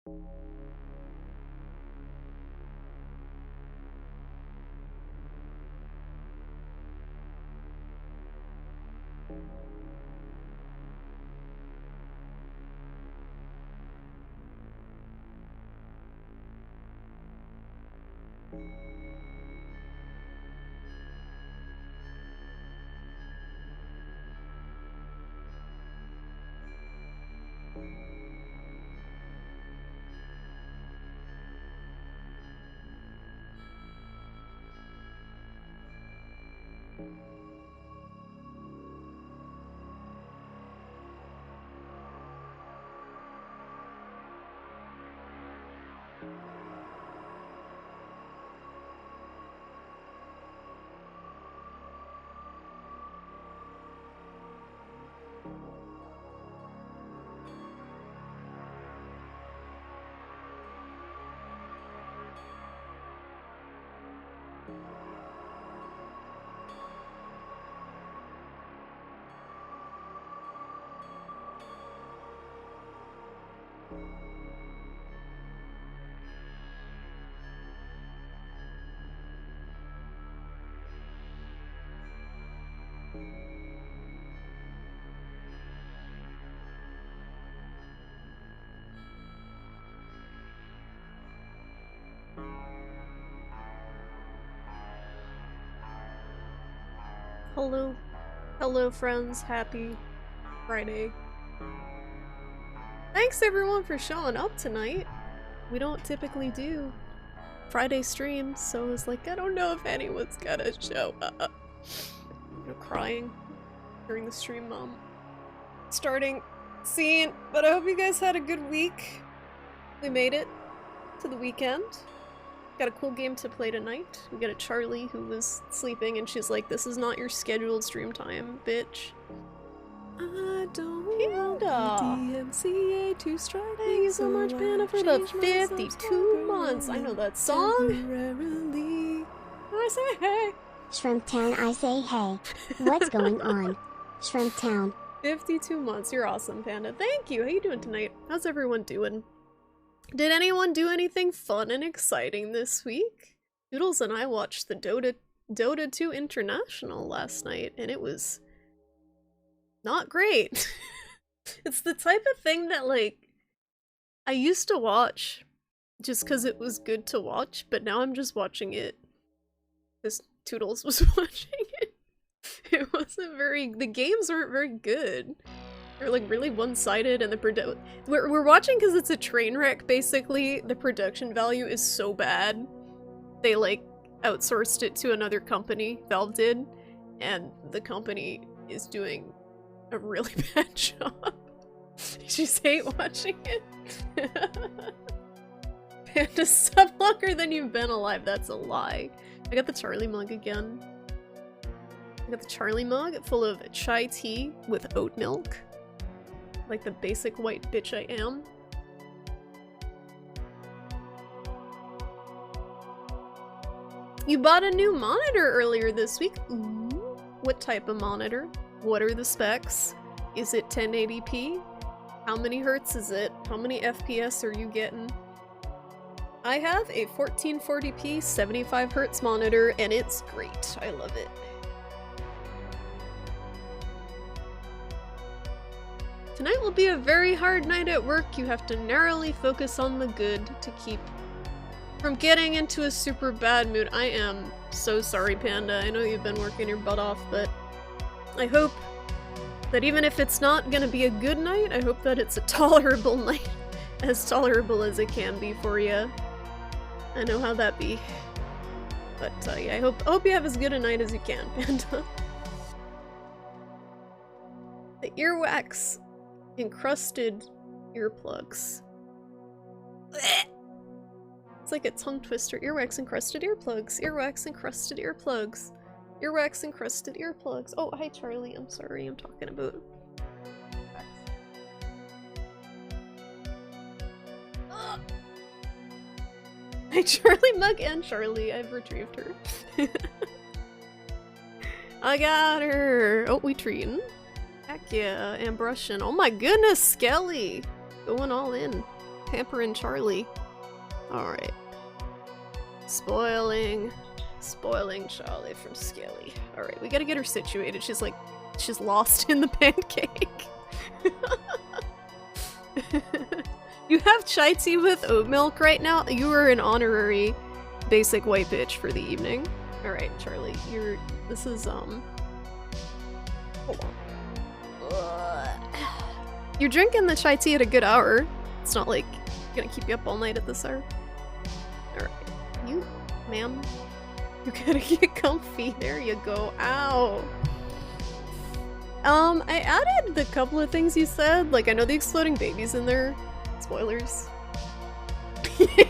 Hello. Hello friends, happy Friday. Thanks everyone for showing up tonight. We don't typically do Friday streams, so I was like, I don't know if anyone's gonna show up. Crying during the stream, starting scene, but I hope you guys had a good week. We made it to the weekend. Got a cool game to play tonight. We got a Charlie who was sleeping and she's like, this is not your scheduled stream time, bitch. I don't want DMCA to strike. Thank you so much, Panda, for the 52 months. I know that song. I say hey. Shrimp Town, I say hey. What's going on? Shrimp Town. 52 months. You're awesome, Panda. Thank you. How you doing tonight? How's everyone doing? Did anyone do anything fun and exciting this week? Doodles and I watched the Dota 2 International last night, and it was not great. It's the type of thing that, like, I used to watch just because it was good to watch, but now I'm just watching it because Toodles was watching it. It wasn't the games weren't very good. They're like really one-sided, and we're watching because it's a train wreck, basically. The production value is so bad. They like outsourced it to another company, Valve did, and the company is doing a really bad job. You just hate watching it. Panda sub longer than you've been alive, that's a lie. I got the Charlie mug again. I got the Charlie mug full of chai tea with oat milk. Like the basic white bitch I am. You bought a new monitor earlier this week. Ooh. What type of monitor? What are the specs? Is it 1080p? How many hertz is it? How many FPS are you getting? I have a 1440p 75 hertz monitor and it's great. I love it. Tonight will be a very hard night at work. You have to narrowly focus on the good to keep from getting into a super bad mood. I am so sorry, Panda. I know you've been working your butt off, but I hope that even if it's not gonna be a good night, I hope that it's a tolerable night. As tolerable as it can be for you. I know how that be. But yeah, I hope you have as good a night as you can, Panda. The earwax encrusted earplugs. It's like a tongue twister. Earwax encrusted earplugs. Earwax encrusted earplugs. Earwax encrusted earplugs. Oh, hi Charlie. I'm sorry. I'm talking about. Hi Charlie Mug and Charlie. I've retrieved her. I got her. Oh, we treating. Heck yeah, and brushing. Oh my goodness, Skelly! Going all in. Pampering Charlie. Alright. Spoiling Charlie from Skelly. Alright, we gotta get her situated. She's lost in the pancake. You have chai tea with oat milk right now? You are an honorary basic white bitch for the evening. Alright, Charlie, this is, hold on. You're drinking the chai tea at a good hour. It's not like gonna keep you up all night at this hour. Alright. You, ma'am. You gotta get comfy. There you go. Ow. I added the couple of things you said. Like, I know the exploding baby's in there. Spoilers. Yeah,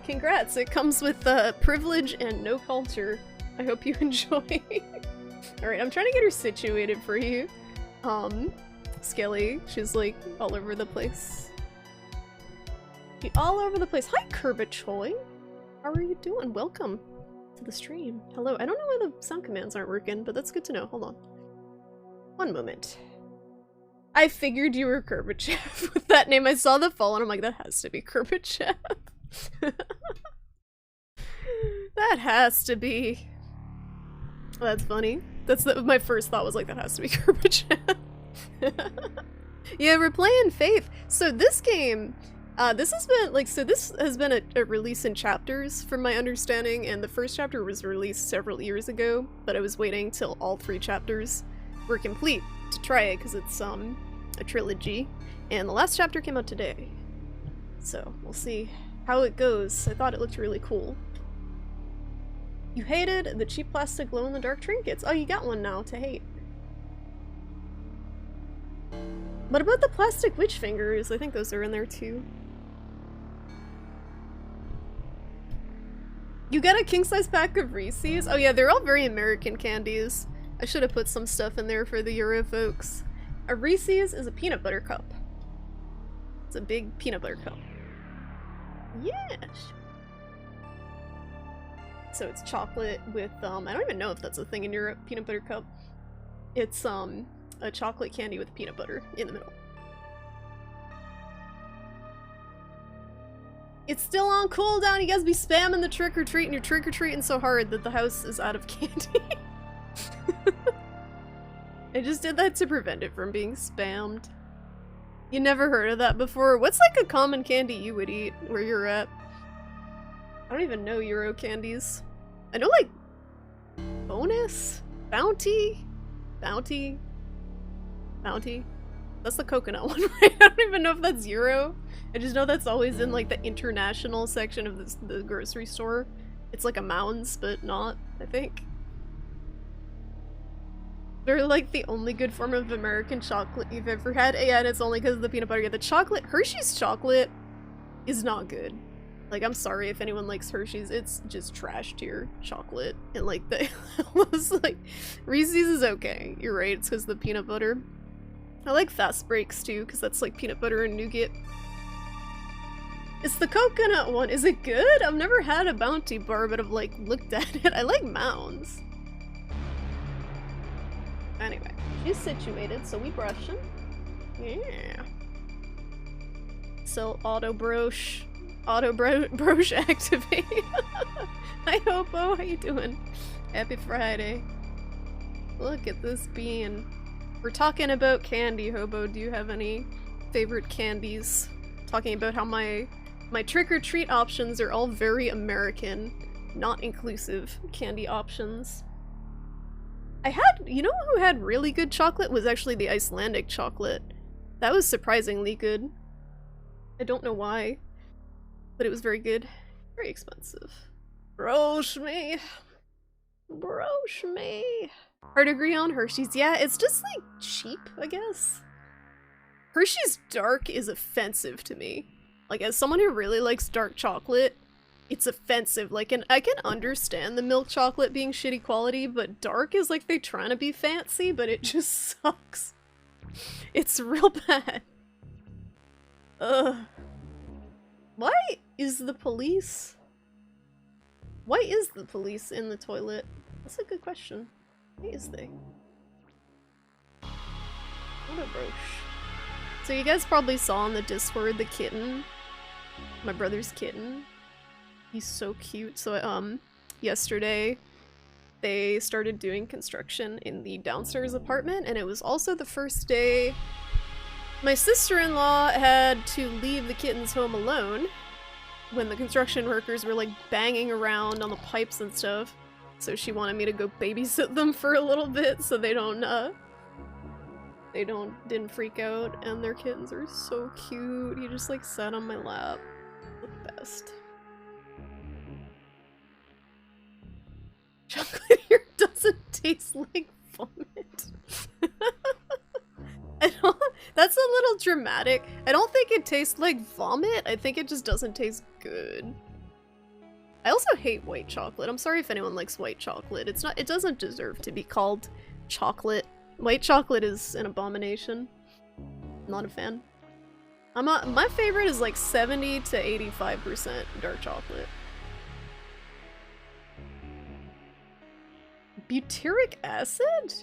congrats. It comes with privilege and no culture. I hope you enjoy. Alright, I'm trying to get her situated for you. Skelly, she's like all over the place. All over the place. Hi, Kerbachoy. How are you doing? Welcome to the stream. Hello. I don't know why the sound commands aren't working, but that's good to know. Hold on. One moment. I figured you were Kerbachev with that name. I saw the fall and I'm like, that has to be Kerbachev. That has to be. Oh, that's funny. My first thought was like, that has to be Kerbachev. Yeah, we're playing Faith. So this game, this has been a release in chapters from my understanding, and the first chapter was released several years ago, but I was waiting till all 3 chapters were complete to try it because it's a trilogy, and the last chapter came out today. So we'll see how it goes. I thought it looked really cool. You hated the cheap plastic glow-in-the-dark trinkets. Oh, you got one now to hate. What about the plastic witch fingers? I think those are in there too. You got a king-size pack of Reese's? Oh yeah, they're all very American candies. I should have put some stuff in there for the Euro folks. A Reese's is a peanut butter cup. It's a big peanut butter cup. Yes. So it's chocolate with, I don't even know if that's a thing in Europe, peanut butter cup. It's, a chocolate candy with peanut butter in the middle. It's still on cooldown. You guys be spamming the trick-or-treat, and you're trick-or-treating so hard that the house is out of candy. I just did that to prevent it from being spammed. You never heard of that before? What's like a common candy you would eat where you're at? I don't even know Euro candies. I know like bonus? Bounty? Bounty? Bounty? That's the coconut one, right? I don't even know if that's Euro. I just know that's always in like the international section of the grocery store. It's like a Mounds, but not, I think. They're like the only good form of American chocolate you've ever had. Yeah, and it's only because of the peanut butter. Yeah, the chocolate, Hershey's chocolate is not good. Like, I'm sorry if anyone likes Hershey's, it's just trash tier chocolate. And like, the like, Reese's is okay. You're right, it's because of the peanut butter. I like Fast Breaks too, because that's like peanut butter and nougat. It's the coconut one. Is it good? I've never had a Bounty bar, but I've like looked at it. I like Mounds. Anyway, she's situated, so we brush him. Yeah. So auto broche activate. Hi Hopo, how you doing? Happy Friday. Look at this bean. We're talking about candy, Hobo. Do you have any favorite candies? Talking about how my trick-or-treat options are all very American, not inclusive candy options. You know who had really good chocolate was actually the Icelandic chocolate. That was surprisingly good. I don't know why, but it was very good. Very expensive. Broche me. Broche me. Hard to agree on Hershey's. Yeah, it's just like cheap, I guess. Hershey's dark is offensive to me. Like, as someone who really likes dark chocolate, it's offensive. Like, and I can understand the milk chocolate being shitty quality, but dark is like they're trying to be fancy, but it just sucks. It's real bad. Ugh. Why is the police in the toilet? That's a good question. Why is they? What a brooch. So you guys probably saw on the Discord the kitten. My brother's kitten. He's so cute. So, yesterday they started doing construction in the downstairs apartment, and it was also the first day my sister-in-law had to leave the kittens home alone when the construction workers were like banging around on the pipes and stuff. So she wanted me to go babysit them for a little bit so they didn't freak out, and their kittens are so cute. He just like sat on my lap. The best. Chocolate here doesn't taste like vomit. That's a little dramatic. I don't think it tastes like vomit. I think it just doesn't taste good. I also hate white chocolate. I'm sorry if anyone likes white chocolate. It doesn't deserve to be called chocolate. White chocolate is an abomination. Not a fan. My favorite is like 70 to 85% dark chocolate. Butyric acid?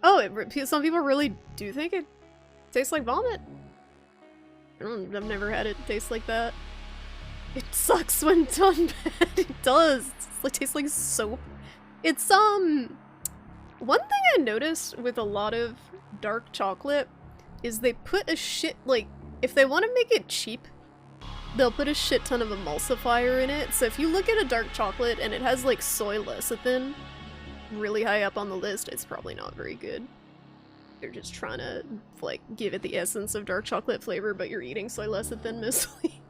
Oh, some people really do think it tastes like vomit. I've never had it taste like that. It sucks when done bad. It does. It tastes like soap. It's, one thing I noticed with a lot of dark chocolate is they put a shit, like, if they want to make it cheap, they'll put a shit ton of emulsifier in it. So if you look at a dark chocolate and it has, like, soy lecithin really high up on the list, it's probably not very good. They're just trying to, like, give it the essence of dark chocolate flavor, but you're eating soy lecithin mostly.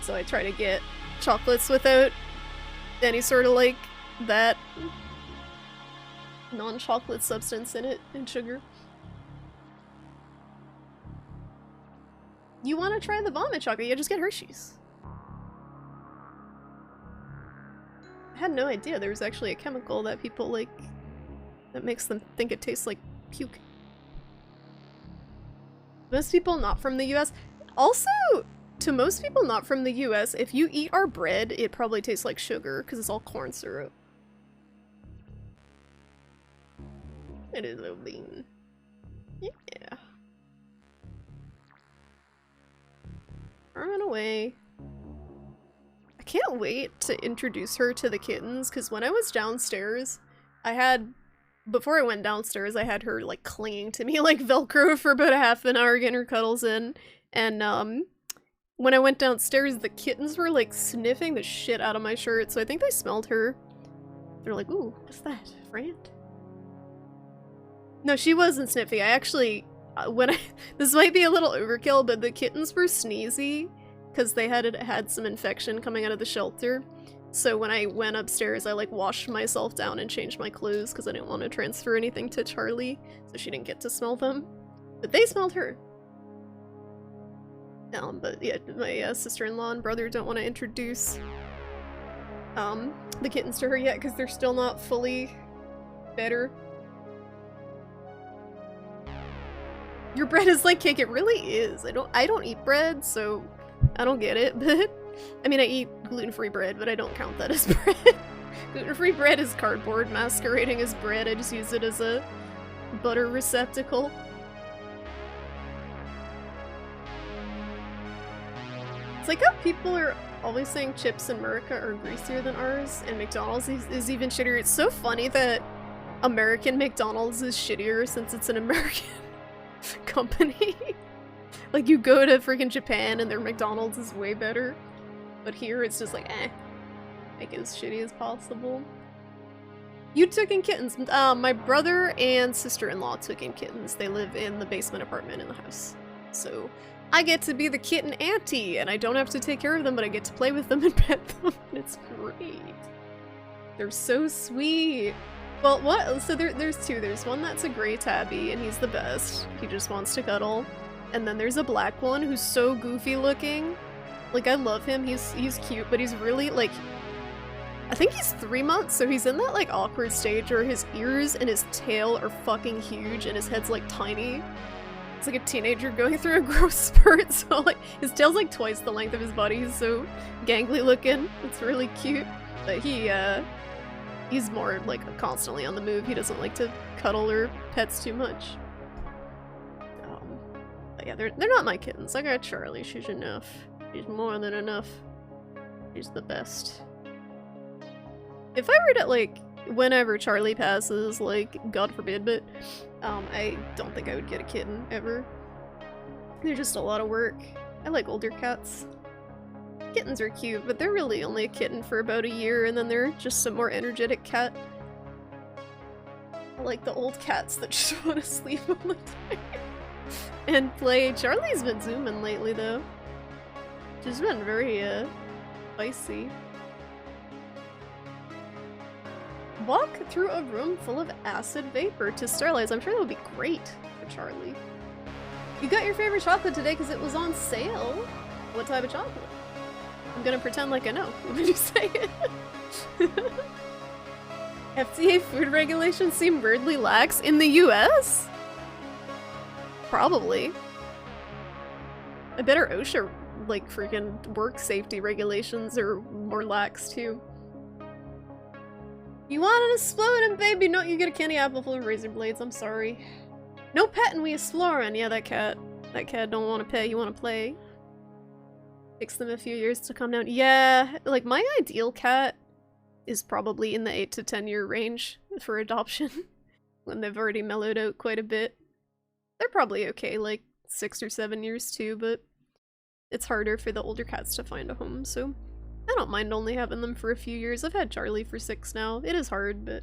So I try to get chocolates without any sort of, like, that non-chocolate substance in it, and sugar. You want to try the vomit chocolate? Yeah, just get Hershey's. I had no idea there was actually a chemical that people like that makes them think it tastes like puke. Most people not from the US. Also, to most people not from the US, if you eat our bread, it probably tastes like sugar because it's all corn syrup. It is a bean. Yeah. Run away. I can't wait to introduce her to the kittens, because when I was downstairs, before I went downstairs, I had her, like, clinging to me like Velcro for about a half an hour, getting her cuddles in, and, when I went downstairs, the kittens were, like, sniffing the shit out of my shirt, so I think they smelled her. They're like, ooh, what's that, friend? No, she wasn't sniffy. I actually, this might be a little overkill, but the kittens were sneezy because they had some infection coming out of the shelter. So when I went upstairs, I like washed myself down and changed my clothes because I didn't want to transfer anything to Charlie, so she didn't get to smell them. But they smelled her. But yeah, my sister-in-law and brother don't want to introduce the kittens to her yet because they're still not fully better. Your bread is like cake. It really is. I don't eat bread, so I don't get it, but I mean, I eat gluten-free bread, but I don't count that as bread. Gluten-free bread is cardboard masquerading as bread. I just use it as a butter receptacle. It's like how people are always saying chips in America are greasier than ours, and McDonald's is even shittier. It's so funny that American McDonald's is shittier since it's an American company. Like, you go to freaking Japan and their McDonald's is way better, but here it's just like, make it as shitty as possible. You took in kittens. My brother and sister-in-law took in kittens. They live in the basement apartment in the house. So I get to be the kitten auntie, and I don't have to take care of them, but I get to play with them and pet them. It's great. They're so sweet. Well, what? So there's two. There's one that's a gray tabby, and he's the best. He just wants to cuddle. And then there's a black one who's so goofy looking. Like, I love him. He's cute, but he's really, like, I think he's 3 months, so he's in that, like, awkward stage where his ears and his tail are fucking huge, and his head's, like, tiny. It's like a teenager going through a growth spurt, so, like, his tail's, like, twice the length of his body. He's so gangly looking. It's really cute. But He's more, like, constantly on the move. He doesn't like to cuddle or pets too much. But yeah, they're not my kittens. I got Charlie. She's enough. She's more than enough. She's the best. If I were to, like, whenever Charlie passes, like, God forbid, but I don't think I would get a kitten, ever. They're just a lot of work. I like older cats. Kittens are cute, but they're really only a kitten for about a year, and then they're just a more energetic cat. I like the old cats that just want to sleep all the time. And play. Charlie's been zooming lately, though. She's been very, spicy. Walk through a room full of acid vapor to sterilize. I'm sure that would be great for Charlie. You got your favorite chocolate today because it was on sale. What type of chocolate? I'm gonna pretend like I know when you say it. FDA food regulations seem weirdly lax in the US? Probably. I bet our OSHA, like, freaking work safety regulations are more lax too. You want an exploding baby? No, you get a candy apple full of razor blades. I'm sorry. No petting, we exploring. Yeah, that cat don't want to pet. You want to play. Takes them a few years to calm down. Yeah, like, my ideal cat is probably in the 8 to 10 year range for adoption. When they've already mellowed out quite a bit. They're probably okay, like 6 or 7 years too, but it's harder for the older cats to find a home, so I don't mind only having them for a few years. I've had Charlie for 6 now. It is hard, but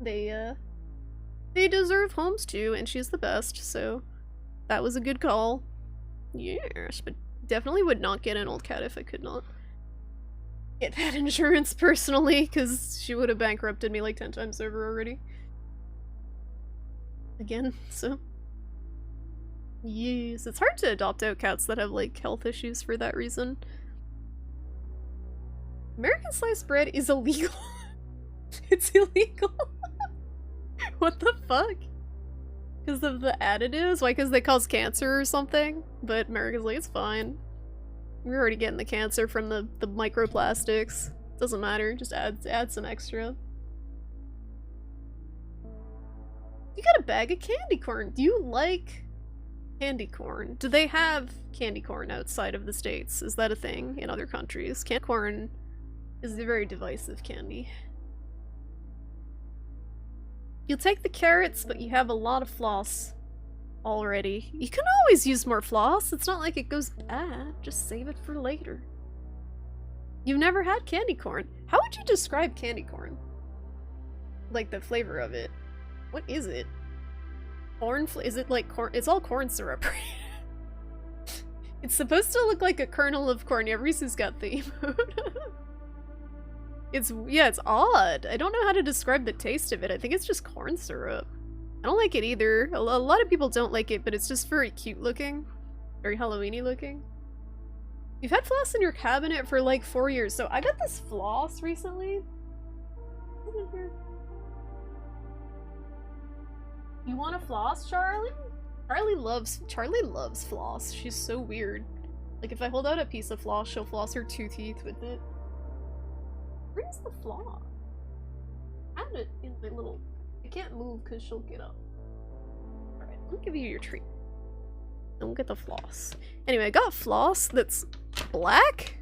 they deserve homes too, and she's the best, so that was a good call. Yes, but definitely would not get an old cat if I could not get pet insurance personally, because she would have bankrupted me like 10 times over already. Again, so yes, it's hard to adopt out cats that have, like, health issues for that reason. American sliced bread is illegal. It's illegal. What the fuck? Because of the additives? Why? Because they cause cancer or something? But America's like, it's fine. We're already getting the cancer from the microplastics. Doesn't matter, just add some extra. You got a bag of candy corn. Do you like candy corn? Do they have candy corn outside of the States? Is that a thing in other countries? Candy corn is a very divisive candy. You'll take the carrots, but you have a lot of floss already. You can always use more floss. It's not like it goes bad. Just save it for later. You've never had candy corn. How would you describe candy corn? Like, the flavor of it. What is it? Corn is it like corn? It's all corn syrup, right? It's supposed to look like a kernel of corn. Yeah, Reese's got the emote. It's odd. I don't know how to describe the taste of it. I think it's just corn syrup. I don't like it either. A lot of people don't like it, but it's just very cute looking. Very Halloween-y looking. You've had floss in your cabinet for like 4 years. So I got this floss recently. You want a floss, Charlie? Charlie loves floss. She's so weird. Like, if I hold out a piece of floss, she'll floss her 2 teeth with it. Where's the floss? I had it in my little... I can't move because she'll get up. Alright, let me give you your treat. Don't get the floss. Anyway, I got floss that's black.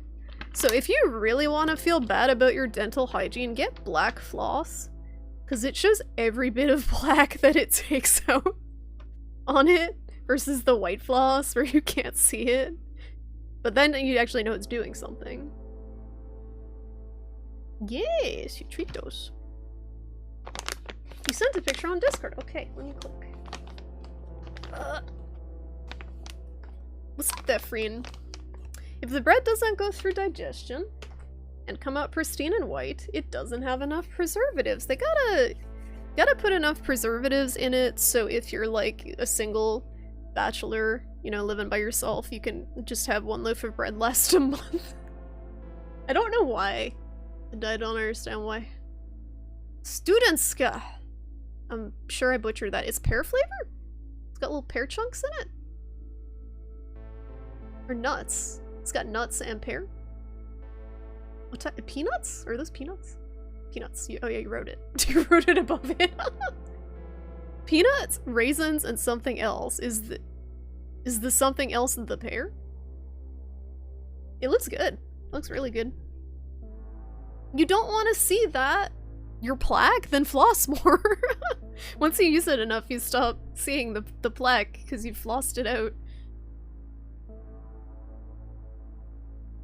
So if you really want to feel bad about your dental hygiene, get black floss. Because it shows every bit of black that it takes out on it versus the white floss where you can't see it. But then you actually know it's doing something. Yes, you treat those. You sent a picture on Discord. Okay, let me click. What's up, Defreen? If the bread doesn't go through digestion and come out pristine and white, it doesn't have enough preservatives. They gotta put enough preservatives in it so if you're like a single bachelor, you know, living by yourself, you can just have 1 loaf of bread last a month. I don't know why. I don't understand why. Studentska. I'm sure I butchered that. It's pear flavor? It's got little pear chunks in it? Or nuts? It's got nuts and pear? What type? Peanuts? Are those peanuts? peanuts. Oh yeah, you wrote it. You wrote it above it. Peanuts, raisins, and something else. Is the something else the pear? It looks good. It looks really good. You don't want to see that. Your plaque? Then floss more. Once you use it enough, you stop seeing the plaque because you've flossed it out.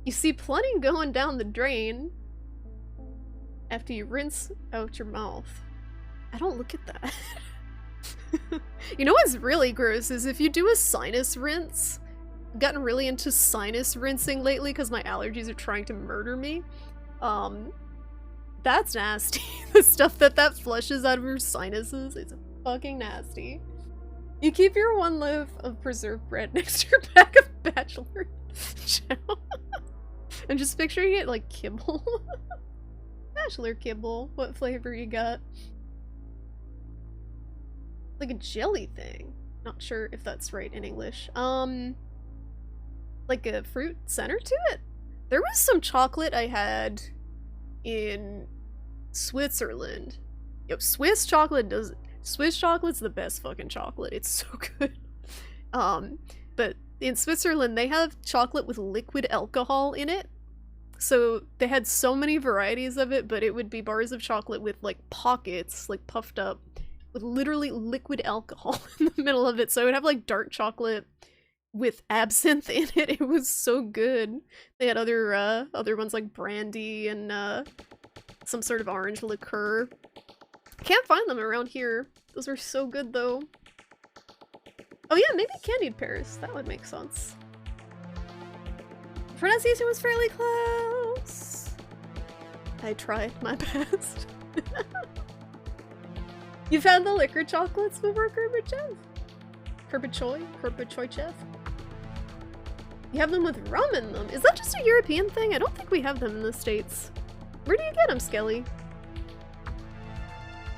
You see plenty going down the drain after you rinse out your mouth. I don't look at that. You know what's really gross is if you do a sinus rinse. I've gotten really into sinus rinsing lately because my allergies are trying to murder me. That's nasty. The stuff that flushes out of your sinuses is fucking nasty. You keep your one loaf of preserved bread next to your pack of Bachelor chow. I'm just picturing it like kibble. Bachelor kibble. What flavor you got? Like a jelly thing. Not sure if that's right in English. Like a fruit center to it? There was some chocolate I had in Switzerland. Yep, Swiss chocolate's the best fucking chocolate. It's so good. But in Switzerland they have chocolate with liquid alcohol in it. So they had so many varieties of it, but it would be bars of chocolate with like pockets, like puffed up, with literally liquid alcohol in the middle of it. So it would have like dark chocolate with absinthe in it. It was so good. They had other ones like brandy and some sort of orange liqueur. Can't find them around here. Those are so good though. Oh yeah, maybe candied pears. That would make sense. Pronunciation was fairly close. I tried my best. You've had the liquor chocolates before, Kerbichev? Kerbichoychev? You have them with rum in them. Is that just a European thing? I don't think we have them in the States. Where do you get them, Skelly?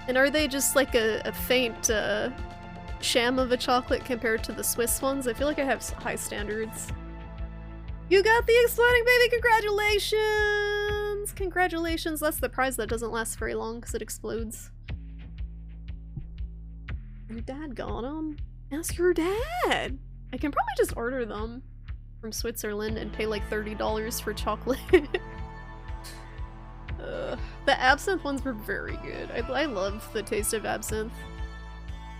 And are they just like a faint sham of a chocolate compared to the Swiss ones? I feel like I have high standards. You got the exploding baby! Congratulations! Congratulations! That's the prize that doesn't last very long because it explodes. Your dad got them? Ask your dad! I can probably just order them from Switzerland and pay like $30 for chocolate. The absinthe ones were very good. I love the taste of absinthe.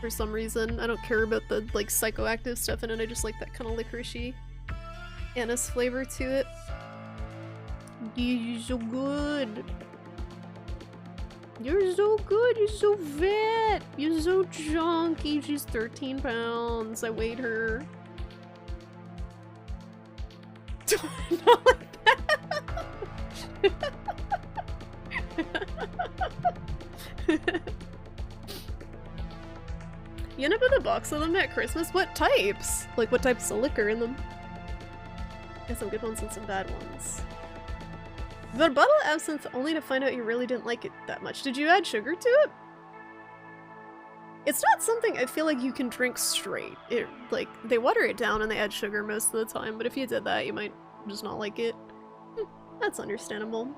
For some reason. I don't care about the like psychoactive stuff in it, I just like that kind of licoricey anise flavor to it. You're so good. You're so good. You're so fat. You're so chunky. She's 13 pounds. I weighed her. Not like that. You end up with a box of them at Christmas? What types? Like what types of liquor in them? There's some good ones and some bad ones. But a bottle of absinthe only to find out you really didn't like it that much. Did you add sugar to it? It's not something I feel like you can drink straight. It, like, they water it down and they add sugar most of the time, but if you did that, you might just not like it. That's understandable.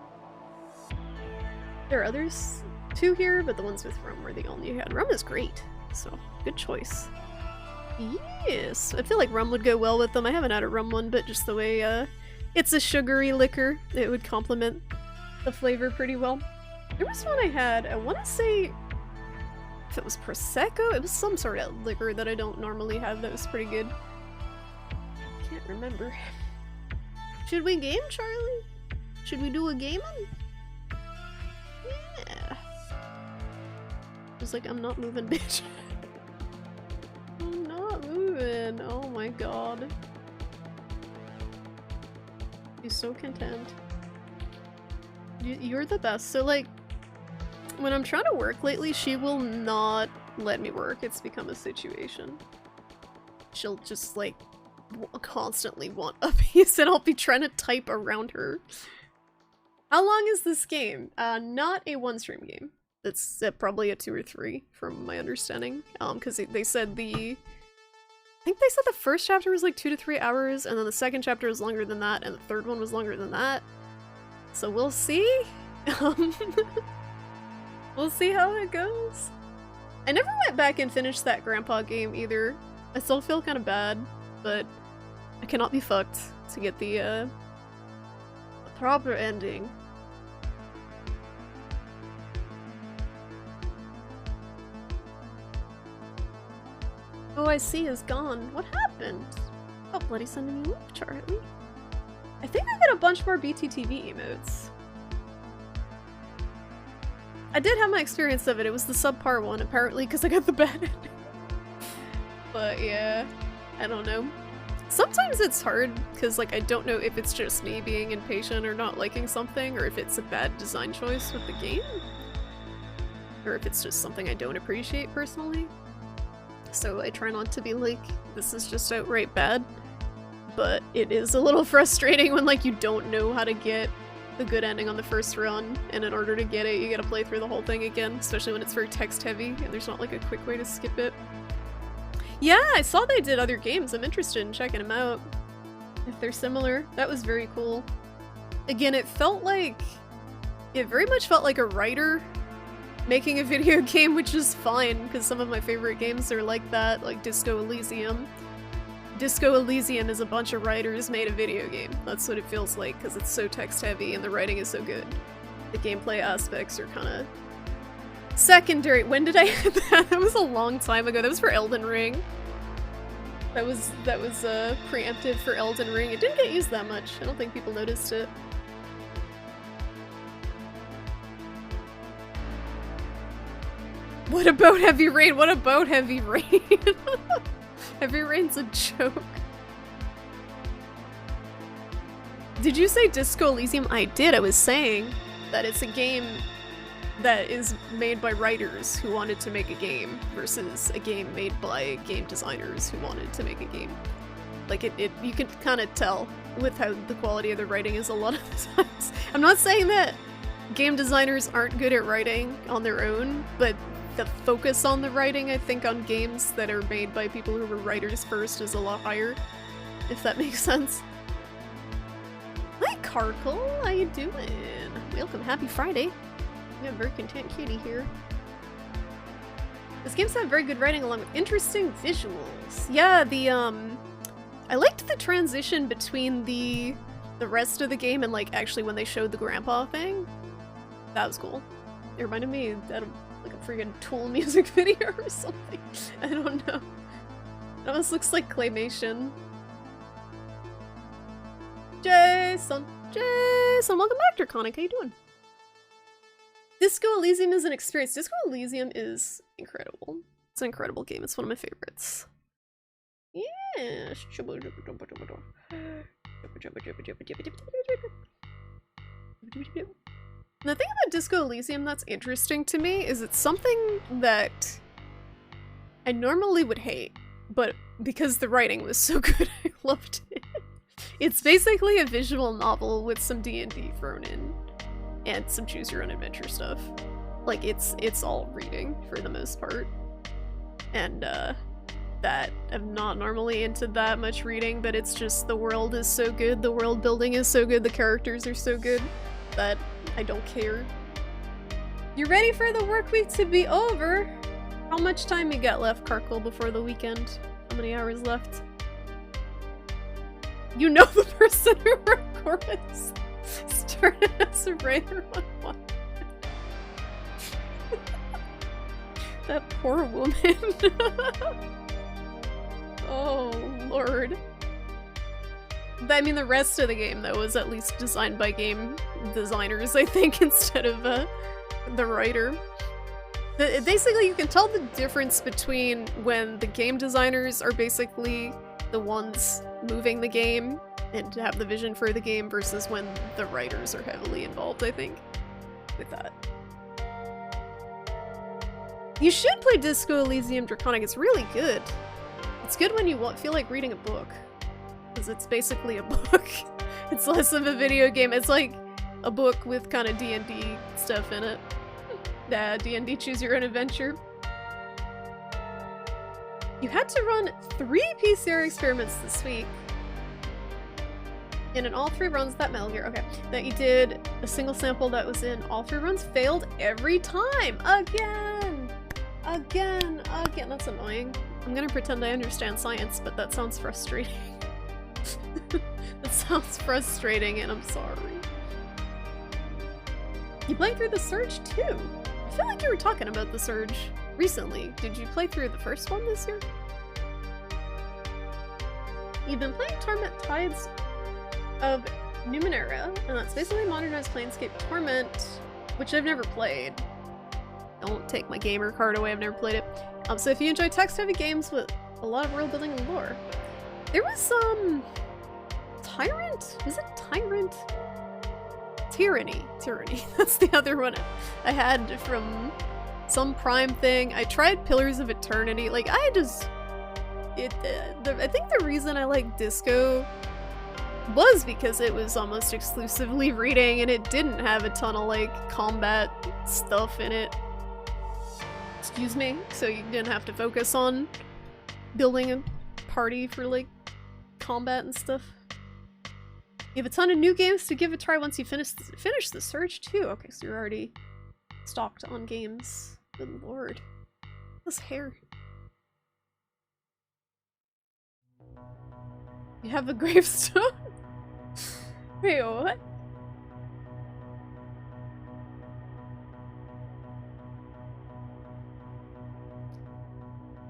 There are others too here, but the ones with rum were the only you had. Rum is great, so good choice. Yes, I feel like rum would go well with them. I haven't had a rum one, but just the way it's a sugary liquor, it would complement the flavor pretty well. There was one I had, I want to say if it was Prosecco, it was some sort of liquor that I don't normally have that was pretty good. Can't remember. Should we game, Charlie? Should we do a game? Yeah. Just like, I'm not moving, bitch. I'm not moving. Oh my god. He's so content. You're the best. So like, when I'm trying to work lately, she will not let me work. It's become a situation. She'll just like constantly want a piece and I'll be trying to type around her. How long is this game? Not a one stream game. It's probably a 2 or 3 from my understanding. Because they said I think they said the first chapter was like 2 to 3 hours, and then the second chapter was longer than that, and the third one was longer than that. So we'll see. We'll see how it goes. I never went back and finished that grandpa game either. I still feel kind of bad, but I cannot be fucked to get the proper ending. OIC is gone. What happened? Oh, bloody sending me love, Charlie. I think I got a bunch more BTTV emotes. I did have my experience of it. It was the subpar one, apparently, because I got the bad ending. But yeah, I don't know. Sometimes it's hard, because like I don't know if it's just me being impatient or not liking something, or if it's a bad design choice with the game. Or if it's just something I don't appreciate personally. So I try not to be like, this is just outright bad. But it is a little frustrating when like you don't know how to get the good ending on the first run, and in order to get it you gotta play through the whole thing again, especially when it's very text heavy and there's not like a quick way to skip it. Yeah, I saw they did other games. I'm interested in checking them out. If they're similar. That was very cool. Again, it very much felt like a writer making a video game, which is fine, because some of my favorite games are like that, like Disco Elysium. Disco Elysium is a bunch of writers made a video game. That's what it feels like, because it's so text heavy and the writing is so good. The gameplay aspects are kind of secondary. When did I hit that? That was a long time ago. That was for Elden Ring. That was preemptive for Elden Ring. It didn't get used that much. I don't think people noticed it. What about Heavy Rain? What about Heavy Rain? Heavy Rain's a joke. Did you say Disco Elysium? I did. I was saying that it's a game that is made by writers who wanted to make a game versus a game made by game designers who wanted to make a game. Like you can kind of tell with how the quality of the writing is a lot of the times. I'm not saying that game designers aren't good at writing on their own, but the focus on the writing, I think, on games that are made by people who were writers first is a lot higher, if that makes sense. Hi, Carkle! How you doing? Welcome, happy Friday. We have a very content kitty here. This game's had very good writing along with interesting visuals. Yeah, I liked the transition between the rest of the game and, like, actually when they showed the grandpa thing. That was cool. It reminded me of like a freaking Tool music video or something. I don't know. It almost looks like claymation. Jason, welcome back, Draconic. How you doing? Disco Elysium is an experience. Disco Elysium is incredible. It's an incredible game. It's one of my favorites. Yes. The thing about Disco Elysium that's interesting to me is it's something that I normally would hate, but because the writing was so good, I loved it. It's basically a visual novel with some D&D thrown in, and some choose your own adventure stuff. Like, it's all reading for the most part. And, that I'm not normally into that much reading, but it's just the world is so good, the world building is so good, the characters are so good that I don't care. You ready for the work week to be over? How much time you got left, Carkle, before the weekend? How many hours left? You know the person who recorded started as a writer on one. That poor woman. Oh, Lord. I mean, the rest of the game, though, was at least designed by game designers, I think, instead of the writer. Basically, you can tell the difference between when the game designers are basically the ones moving the game and have the vision for the game versus when the writers are heavily involved, I think, with that. You should play Disco Elysium Draconic. It's really good. It's good when you feel like reading a book. Because it's basically a book. It's less of a video game. It's like a book with kind of D&D stuff in it. D&D Choose Your Own Adventure. You had to run 3 PCR experiments this week. And in all 3 runs, that Metal Gear, okay, that you did a single sample that was in all 3 runs failed every time! Again! Again! Again! That's annoying. I'm gonna pretend I understand science, but that sounds frustrating. That sounds frustrating, and I'm sorry. You played through The Surge too? I feel like you were talking about The Surge recently. Did you play through the first one this year? You've been playing Torment Tides of Numenera, and that's basically modernized Planescape Torment, which I've never played. Don't take my gamer card away, I've never played it. So if you enjoy text-heavy games with a lot of world building and lore, there was Tyrant? Was it Tyrant? Tyranny. That's the other one I had from some Prime thing. I tried Pillars of Eternity. Like, I think the reason I like Disco was because it was almost exclusively reading and it didn't have a ton of, like, combat stuff in it. Excuse me. So you didn't have to focus on building a party for, like, combat and stuff. You have a ton of new games to give a try once you finish The Surge too. Okay, so you're already stocked on games. Good lord. This hair. You have a gravestone? Wait, what?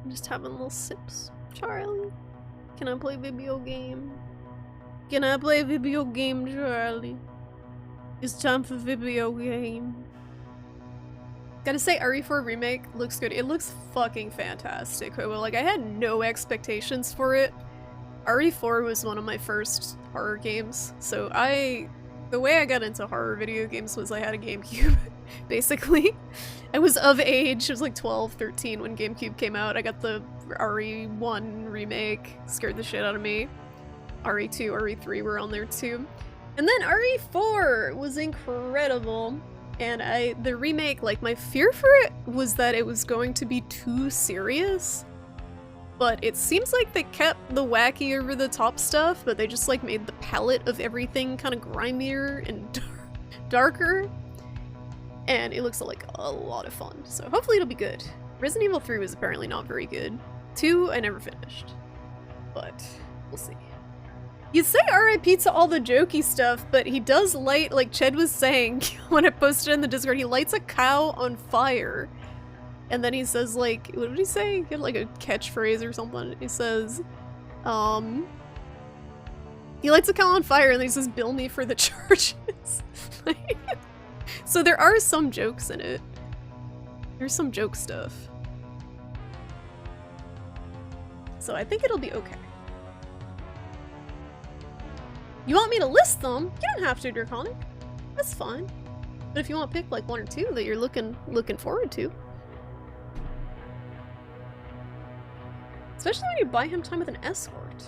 I'm just having little sips. Charlie, can I play video game? Can I play video game, Charlie? It's time for video game. Gotta say, RE4 Remake looks good. It looks fucking fantastic. Well, like, I had no expectations for it. RE4 was one of my first horror games, so the way I got into horror video games was I had a GameCube, basically. I was of age, I was like 12, 13 when GameCube came out. I got the RE1 remake, scared the shit out of me. RE2, RE3 were on there too. And then RE4 was incredible. And the remake, like, my fear for it was that it was going to be too serious. But it seems like they kept the wacky over the top stuff, but they just, like, made the palette of everything kind of grimier and darker. And it looks like a lot of fun. So hopefully it'll be good. Resident Evil 3 was apparently not very good. 2, I never finished. But we'll see. You'd say RIP to all the jokey stuff, but he does light, like Ched was saying when I posted in the Discord, he lights a cow on fire. And then he says, like, what did he say? He had like a catchphrase or something. He says, he lights a cow on fire and then he says, bill me for the charges. So there are some jokes in it. There's some joke stuff. So I think it'll be okay. You want me to list them? You don't have to, Draconic. That's fine. But if you want to pick like 1 or 2 that you're looking forward to. Especially when you buy him time with an escort.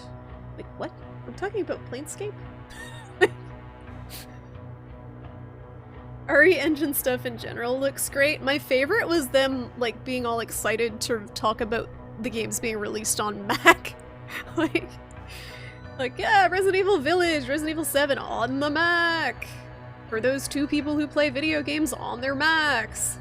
Like, what? I'm talking about Planescape? RE Engine stuff in general looks great. My favorite was them, like, being all excited to talk about the games being released on Mac. Like, yeah, Resident Evil Village, Resident Evil 7 on the Mac! For those 2 people who play video games on their Macs.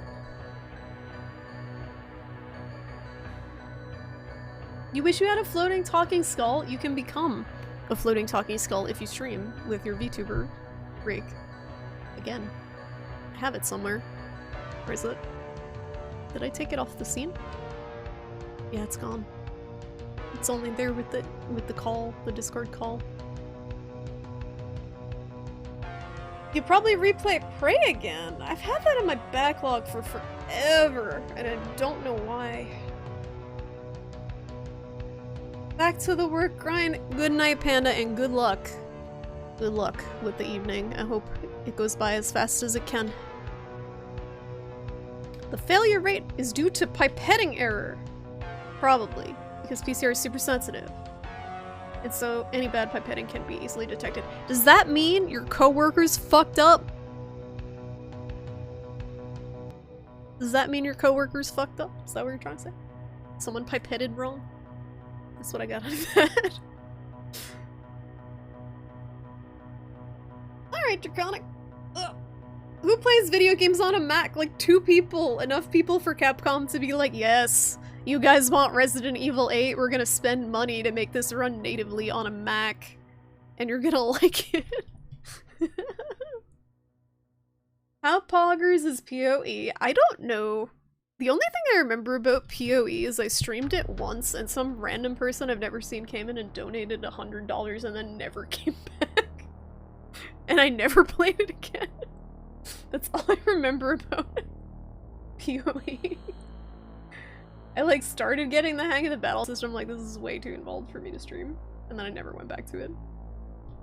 You wish you had a floating talking skull? You can become a floating talking skull if you stream with your VTuber rig. Again, I have it somewhere. Where is it? Did I take it off the scene? Yeah, it's gone. It's only there with the call, the Discord call. You probably replay Prey again. I've had that in my backlog for forever, and I don't know why. Back to the work grind. Good night, Panda, and good luck. Good luck with the evening. I hope it goes by as fast as it can. The failure rate is due to pipetting error. Probably. Because PCR is super sensitive. And so any bad pipetting can be easily detected. Does that mean your coworkers fucked up? Does that mean your coworkers fucked up? Is that what you're trying to say? Someone pipetted wrong? That's what I got out of that. Alright, Draconic. Ugh. Who plays video games on a Mac? Like 2 people. Enough people for Capcom to be like, yes, you guys want Resident Evil 8? We're gonna spend money to make this run natively on a Mac. And you're gonna like it. How poggers is PoE? I don't know. The only thing I remember about PoE is I streamed it once and some random person I've never seen came in and donated $100 and then never came back. And I never played it again. That's all I remember about PoE. I like started getting the hang of the battle system, like this is way too involved for me to stream. And then I never went back to it.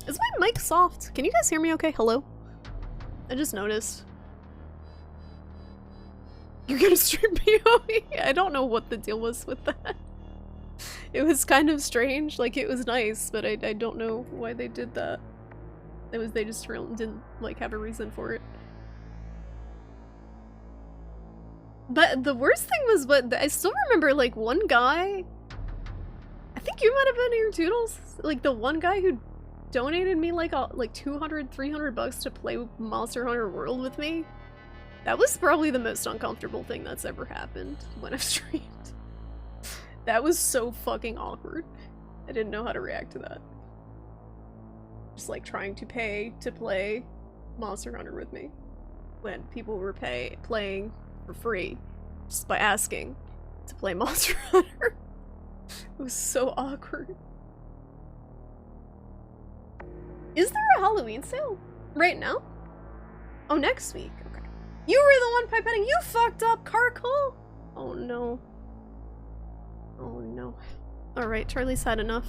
Is my mic soft? Can you guys hear me okay? Hello? I just noticed. You're gonna stream PoE? I don't know what the deal was with that. It was kind of strange, like it was nice, but I don't know why they did that. They just didn't like have a reason for it. But the worst thing was, I still remember like one guy, I think you might have been here, Toodles, like the one guy who donated me like 200, 300 bucks to play Monster Hunter World with me. That was probably the most uncomfortable thing that's ever happened when I've streamed. That was so fucking awkward. I didn't know how to react to that. Just like trying to pay to play Monster Hunter with me when people were playing for free just by asking to play Monster Hunter. It was so awkward. Is there a Halloween sale right now? Oh, next week. Okay. You were the one pipetting. You fucked up, Carkle. Oh no. Oh no. All right, Charlie's had enough.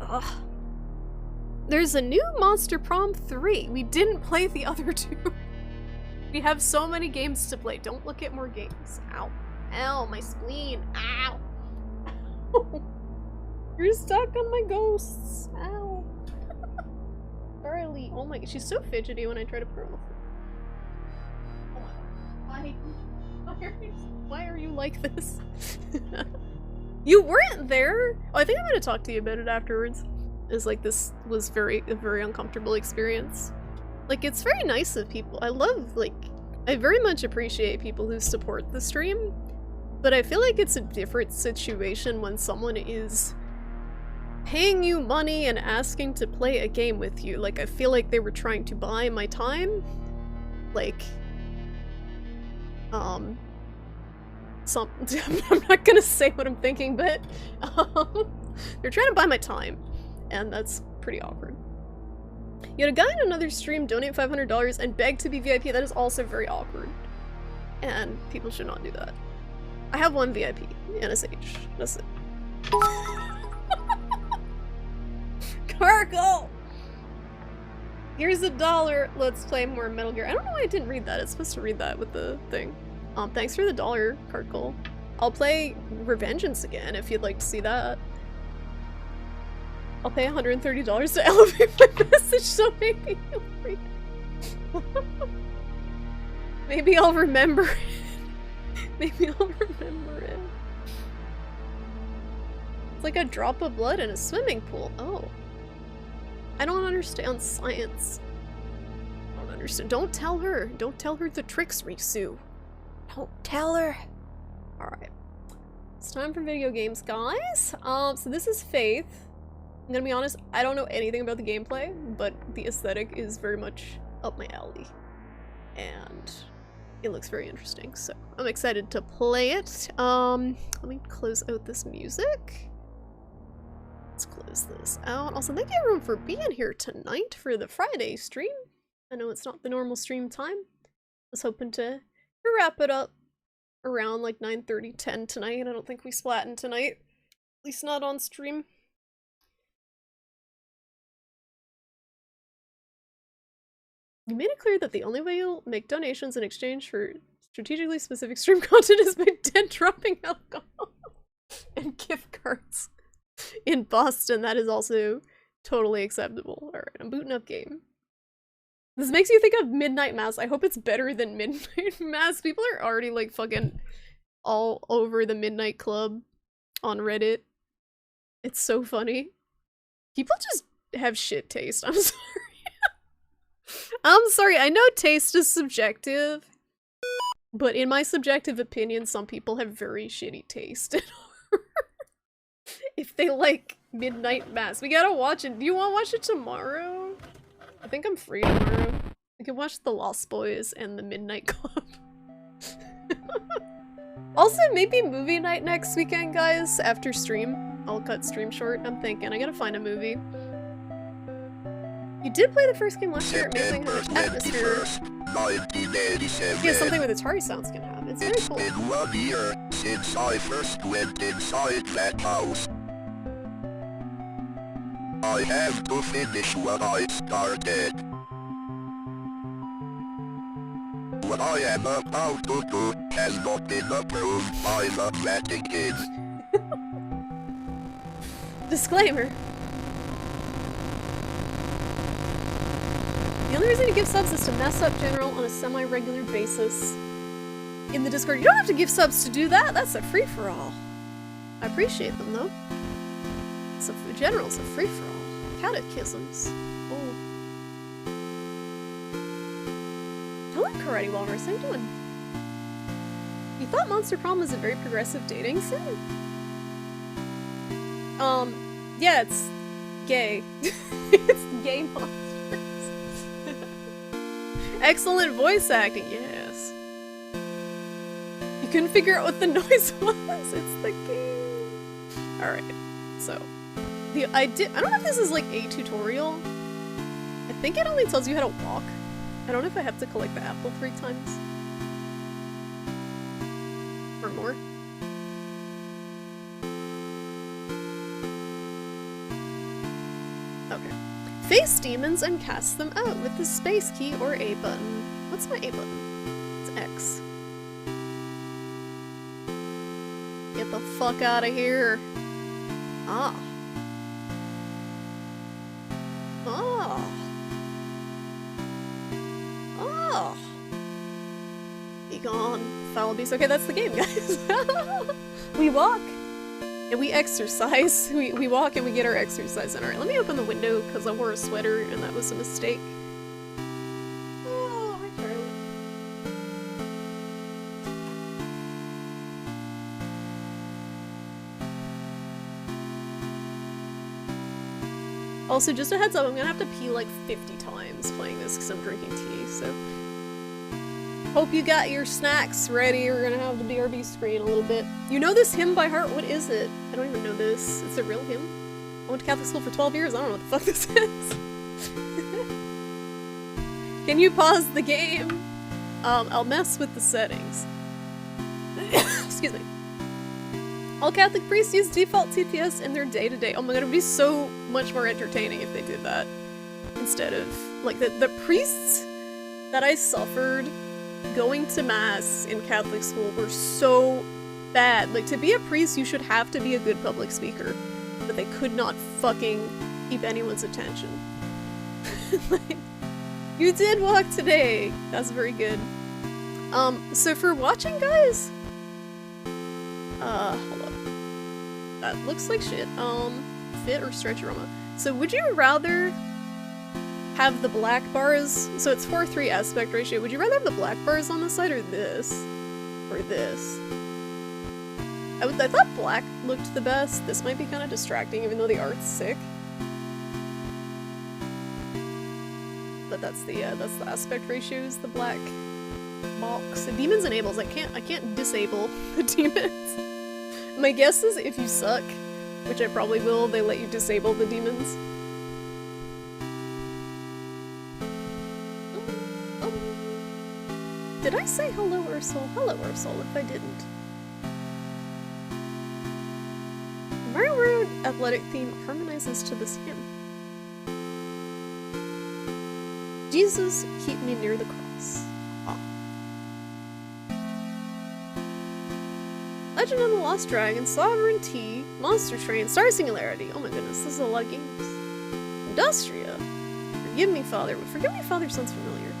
Ugh. There's a new Monster Prom 3. We didn't play the other 2. We have so many games to play. Don't look at more games. Ow. Ow, my spleen. Ow. You're stuck on my ghosts. Ow. Charlie. Oh my god, she's so fidgety when I try to put her on the floor. Why are you like this? You weren't there? Oh, I think I'm gonna talk to you about it afterwards. It's like this was a very uncomfortable experience. Like, it's very nice of people. I very much appreciate people who support the stream, but I feel like it's a different situation when someone is paying you money and asking to play a game with you. Like, I feel like they were trying to buy my time. Like, I'm not gonna say what I'm thinking, but they're trying to buy my time, and that's pretty awkward. You had a guy in another stream donate $500 and beg to be VIP. That is also very awkward, and people should not do that. I have one VIP, NSH. That's it. Cargo! Here's $1. Let's play more Metal Gear. I don't know why I didn't read that. It's supposed to read that with the thing. Thanks for the $1, Carkle. I'll play Revengeance again if you'd like to see that. I'll pay $130 to elevate my message, so maybe you'll read it. Maybe I'll remember it. Maybe I'll remember it. It's like a drop of blood in a swimming pool. Oh. I don't understand science. I don't understand. Don't tell her. Don't tell her the tricks, Risu. Don't tell her. Alright. It's time for video games, guys. So this is Faith. I'm gonna be honest, I don't know anything about the gameplay, but the aesthetic is very much up my alley. And it looks very interesting, so I'm excited to play it. Let me close out this music. Let's close this out. Also, thank you everyone for being here tonight for the Friday stream. I know it's not the normal stream time. I was hoping to wrap it up around like 9:30, 10 tonight. I don't think we splatting tonight. At least not on stream. You made it clear that the only way you'll make donations in exchange for strategically specific stream content is by dead dropping alcohol and gift cards. In Boston, that is also totally acceptable. Alright, I'm booting up game. This makes you think of Midnight Mass. I hope it's better than Midnight Mass. People are already like fucking all over the Midnight Club on Reddit. It's so funny. People just have shit taste. I'm sorry. I'm sorry, I know taste is subjective, but in my subjective opinion, some people have very shitty taste. If they like Midnight Mass. We gotta watch it. Do you want to watch it tomorrow? I think I'm free tomorrow. We can watch The Lost Boys and The Midnight Club. Also, maybe movie night next weekend, guys, after stream. I'll cut stream short. I'm thinking, I gotta find a movie. You did play the first game last year, amazing how much atmosphere. Yeah, something with Atari sounds can have. It's very cool. It's been 1 year since I first went inside that house. I have to finish what I started. What I am about to do has not been approved by the Vatican. Disclaimer. The only reason you give subs is to mess up general on a semi-regular basis. In the Discord, you don't have to give subs to do that. That's a free-for-all. I appreciate them, though. So general's a free-for-all. Catechisms. Oh. Hello, Karate Walrus. How you doing? You thought Monster Prom was a very progressive dating sim? Yeah, it's gay. It's gay monsters. Excellent voice acting, yes. You couldn't figure out what the noise was. It's the game. Alright, so I don't know if this is like a tutorial. I think it only tells you how to walk. I don't know if I have to collect the apple 3 times. Or more. Okay. Face demons and cast them out with the space key or A button. What's my A button? It's X. Get the fuck out of here. Ah. Oh. Oh. Be gone, foul beast. Okay, that's the game, guys. We walk. And we exercise. We walk and we get our exercise in. Alright, let me open the window because I wore a sweater and that was a mistake. Oh, hi Charlie. Also, just a heads up, I'm gonna have to pee like 50 times playing this because I'm drinking tea, so... Hope you got your snacks ready. We're gonna have the BRB screen a little bit. You know this hymn by heart? What is it? I don't even know this. It's a real hymn? I went to Catholic school for 12 years. I don't know what the fuck this is. Can you pause the game? I'll mess with the settings. Excuse me. All Catholic priests use default TPS in their day-to-day. Oh my god, it would be so much more entertaining if they did that. Instead of, like, the priests that I suffered going to mass in Catholic school were so bad. Like, to be a priest, you should have to be a good public speaker. But they could not fucking keep anyone's attention. Like, you did walk today! That's very good. So for watching, guys... hold up. That looks like shit. Fit or Stretcherama. So would you rather have the black bars, so it's 4:3 aspect ratio, would you rather have the black bars on the side or this? Or this? I thought black looked the best. This might be kind of distracting even though the art's sick. But that's the aspect ratios, the black box. The demons enables, I can't disable the demons. My guess is if you suck, which I probably will, they let you disable the demons. Did I say hello, Ursul? Hello, Ursul, if I didn't. The Mario World athletic theme harmonizes to this hymn. Jesus, keep me near the cross. Ah. Legend of the Lost Dragon, Sovereignty, Monster Train, Star Singularity. Oh my goodness, this is a lot of games. Industria. Forgive me, Father. Forgive me, Father sounds familiar.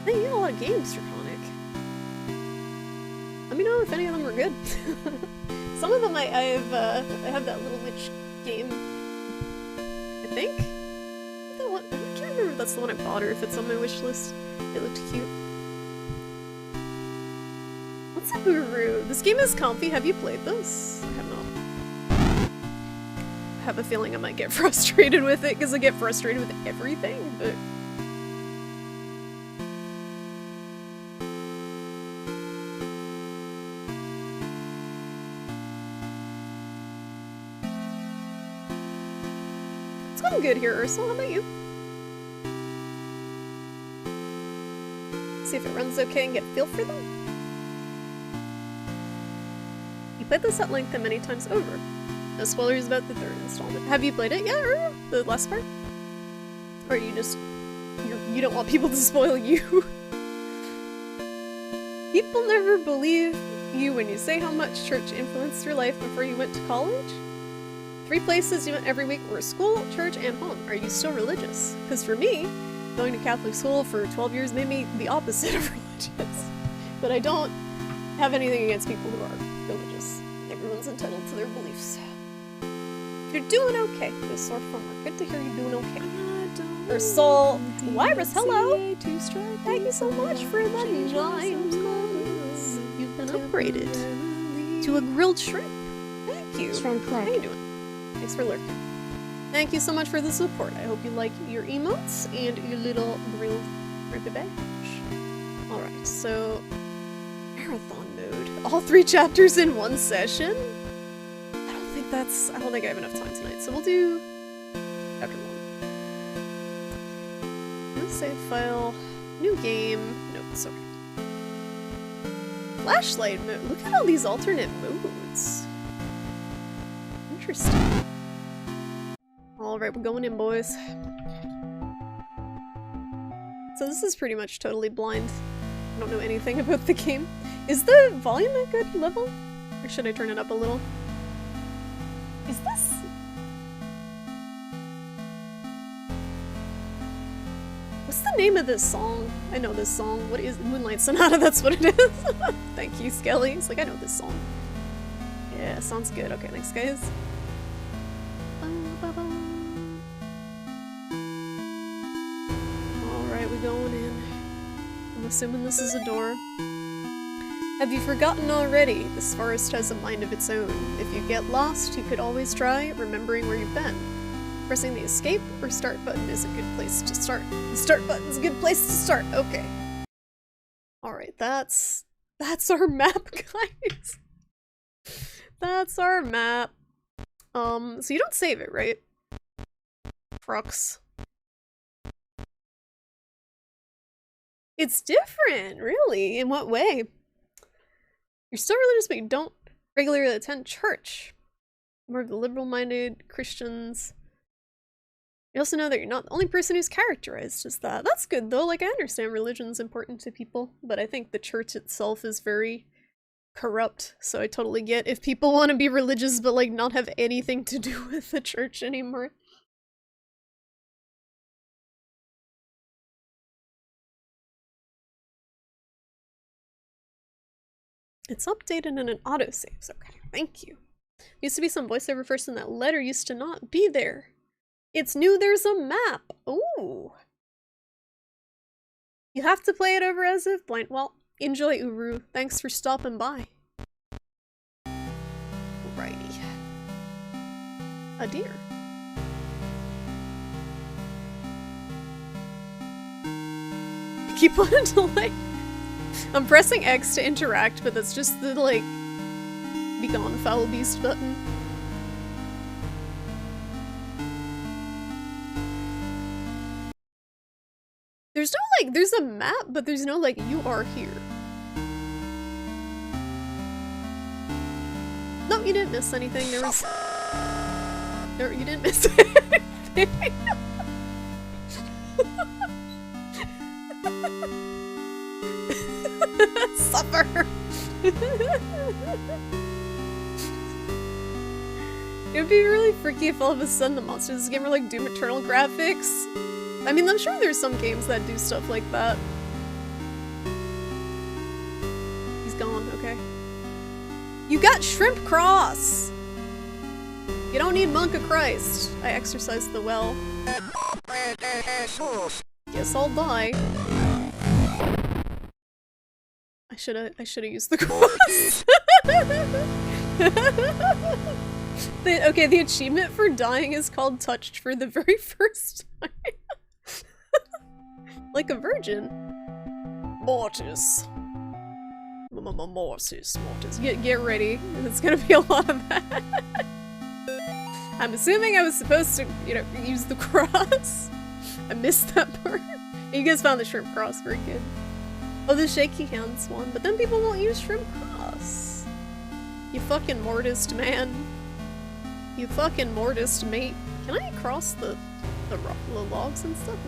Hey, you got a lot of games, Draconic. Let me know if any of them are good. Some of them I have that Little Witch game think. That one, I can't remember if that's the one I bought or if it's on my wish list. It looked cute. What's a Uru? This game is comfy. Have you played this? I have not. I have a feeling I might get frustrated with it because I get frustrated with everything, but... It's going good here, Ursula. How about you? See if it runs okay and get a feel for them. You played this at length and many times over. No spoilers about the third installment. Have you played it yet, or the last part? Or you just... you don't want people to spoil you? People never believe you when you say how much church influenced your life before you went to college? 3 places you went every week were school, church, and home. Are you still religious? Because for me, going to Catholic school for 12 years made me the opposite of religious. But I don't have anything against people who are religious. Everyone's entitled to their beliefs. You're doing okay. This sore from work. Good to hear you're doing okay. Or Soul. Wyrus, hello! Thank you so much for the 9 months. You've been upgraded to a grilled shrimp. Thank you. Shrimp How clerk. you doing? Thanks for lurking. Thank you so much for the support. I hope you like your emotes and your little grilled shrimp badge. Alright, so... marathon mode. All 3 chapters in one session? I don't think I have enough time tonight, so we'll do chapter 1. New save file, new game. Nope, it's okay. Flashlight mode. Look at all these alternate modes. Interesting. Alright, we're going in, boys. So this is pretty much totally blind. I don't know anything about the game. Is the volume a good level? Or should I turn it up a little? Is this... what's the name of this song? I know this song. What is Moonlight Sonata? That's what it is. Thank you, Skelly. It's like, I know this song. Yeah, sounds good. Okay, thanks, guys. Alright, we're going in. I'm assuming this is a door. Have you forgotten already? This forest has a mind of its own. If you get lost, you could always try remembering where you've been. Pressing the escape or start button is a good place to start. The start button's a good place to start. Okay. Alright, that's our map, guys. That's our map. So you don't save it, right? Crux. It's different, really. In what way? You're still religious, but you don't regularly attend church. More of the liberal-minded Christians. You also know that you're not the only person who's characterized as that. That's good, though. Like, I understand religion's important to people, but I think the church itself is very corrupt, so I totally get if people want to be religious but, like, not have anything to do with the church anymore. It's updated and it autosaves. Okay, thank you. Used to be some voiceover first and that letter used to not be there. It's new, there's a map. Ooh. You have to play it over as if blind. Well, enjoy, Uru. Thanks for stopping by. Alrighty. A deer. I keep wanting to like... I'm pressing X to interact, but that's just the, like, be gone, foul beast button. There's no, like, there's a map, but there's no, like, you are here. No, you didn't miss anything. There was... No, you didn't miss anything. Suffer! It would be really freaky if all of a sudden the monsters in this game were like Doom Eternal graphics. I mean, I'm sure there's some games that do stuff like that. He's gone, okay. You got Shrimp Cross! You don't need Monk of Christ. I exercised the well. Guess I'll die. I shoulda used the cross. Okay, the achievement for dying is called touched for the very first time. Like a virgin. Mortis. Mortis. Get ready. It's gonna be a lot of that. I'm assuming I was supposed to, you know, use the cross. I missed that part. You guys found the shrimp cross, very good. Oh, the shaky hands one, but then people won't use shrimp cross. You fucking mortist, man. You fucking mortist, mate. Can I cross the logs and stuff?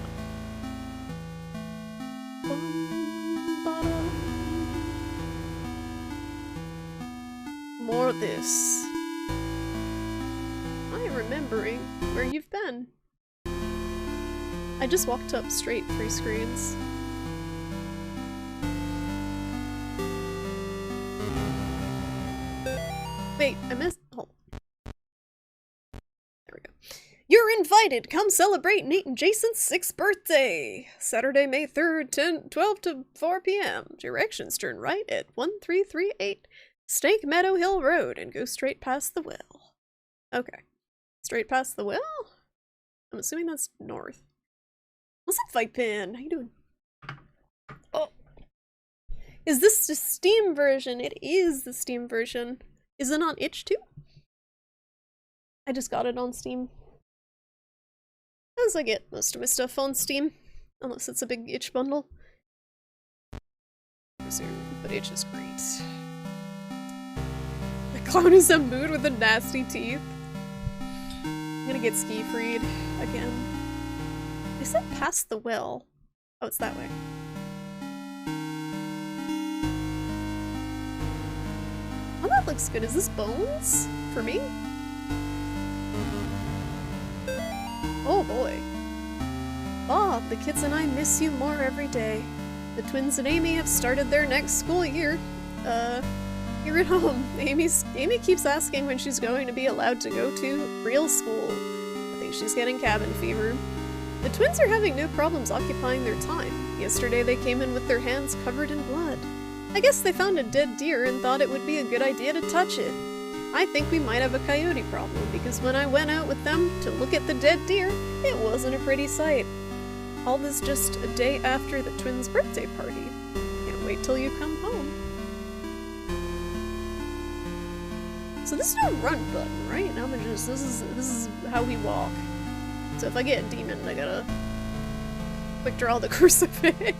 More of this. I'm remembering where you've been. I just walked up straight 3 screens. Wait, I missed. Oh. There we go. You're invited! Come celebrate Nate and Jason's 6th birthday! Saturday, May 3rd, 12 to 4 p.m. Directions turn right at 1338 Snake Meadow Hill Road and go straight past the well. Okay. Straight past the well? I'm assuming that's north. What's up, Vipin? How you doing? Oh. Is this the Steam version? It is the Steam version. Is it on itch too? I just got it on Steam. As I get most of my stuff on Steam. Unless it's a big itch bundle. But itch is great. The clown is a mood with the nasty teeth. I'm gonna get ski-freed again. I said past the well. Oh, it's that way. Oh, that looks good. Is this bones? For me? Oh boy. Bob, the kids and I miss you more every day. The twins and Amy have started their next school year. Here at home. Amy keeps asking when she's going to be allowed to go to real school. I think she's getting cabin fever. The twins are having no problems occupying their time. Yesterday they came in with their hands covered in blood. I guess they found a dead deer and thought it would be a good idea to touch it. I think we might have a coyote problem because when I went out with them to look at the dead deer, it wasn't a pretty sight. All this just a day after the twins' birthday party. Can't wait till you come home. So this is no run button, right? Now I'm just this is how we walk. So if I get a demon, I gotta quick draw the crucifix.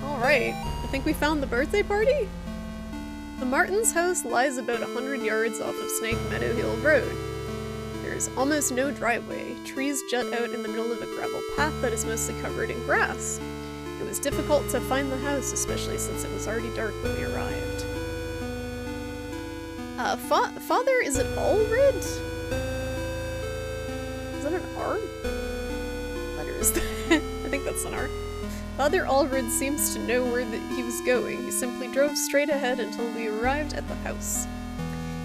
Alright, I think we found the birthday party? The Martins' house lies about 100 yards off of Snake Meadow Hill Road. There is almost no driveway. Trees jut out in the middle of a gravel path that is mostly covered in grass. It was difficult to find the house, especially since it was already dark when we arrived. Father, is it Allred? Is that an R? What letter is that? I think that's an R. Father Allred seems to know where he was going. He simply drove straight ahead until we arrived at the house.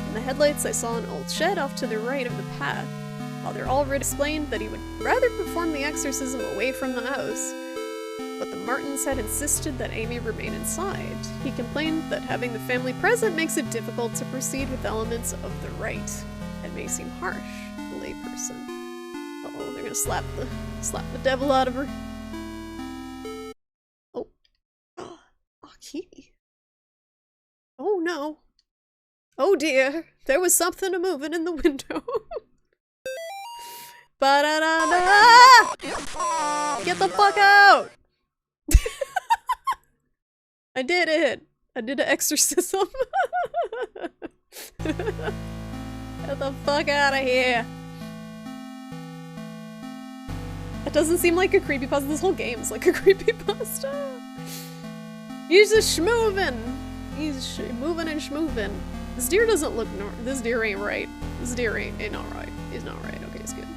In the headlights, I saw an old shed off to the right of the path. Father Allred explained that he would rather perform the exorcism away from the house, but the Martins had insisted that Amy remain inside. He complained that having the family present makes it difficult to proceed with elements of the rite. It may seem harsh, a layperson. Uh-oh, they're gonna slap the devil out of her. Oh. Oh, key. Oh no. Oh dear, there was something a-moving in the window. Ba-da-da-da! Get the fuck out! I did it! I did an exorcism. Get the fuck out of here! It doesn't seem like a creepypasta. This whole game's like a creepypasta. He's just schmoovin'. He's moving and schmoovin'. This deer doesn't look this deer ain't right. This deer ain't alright. He's not right. Okay, it's good.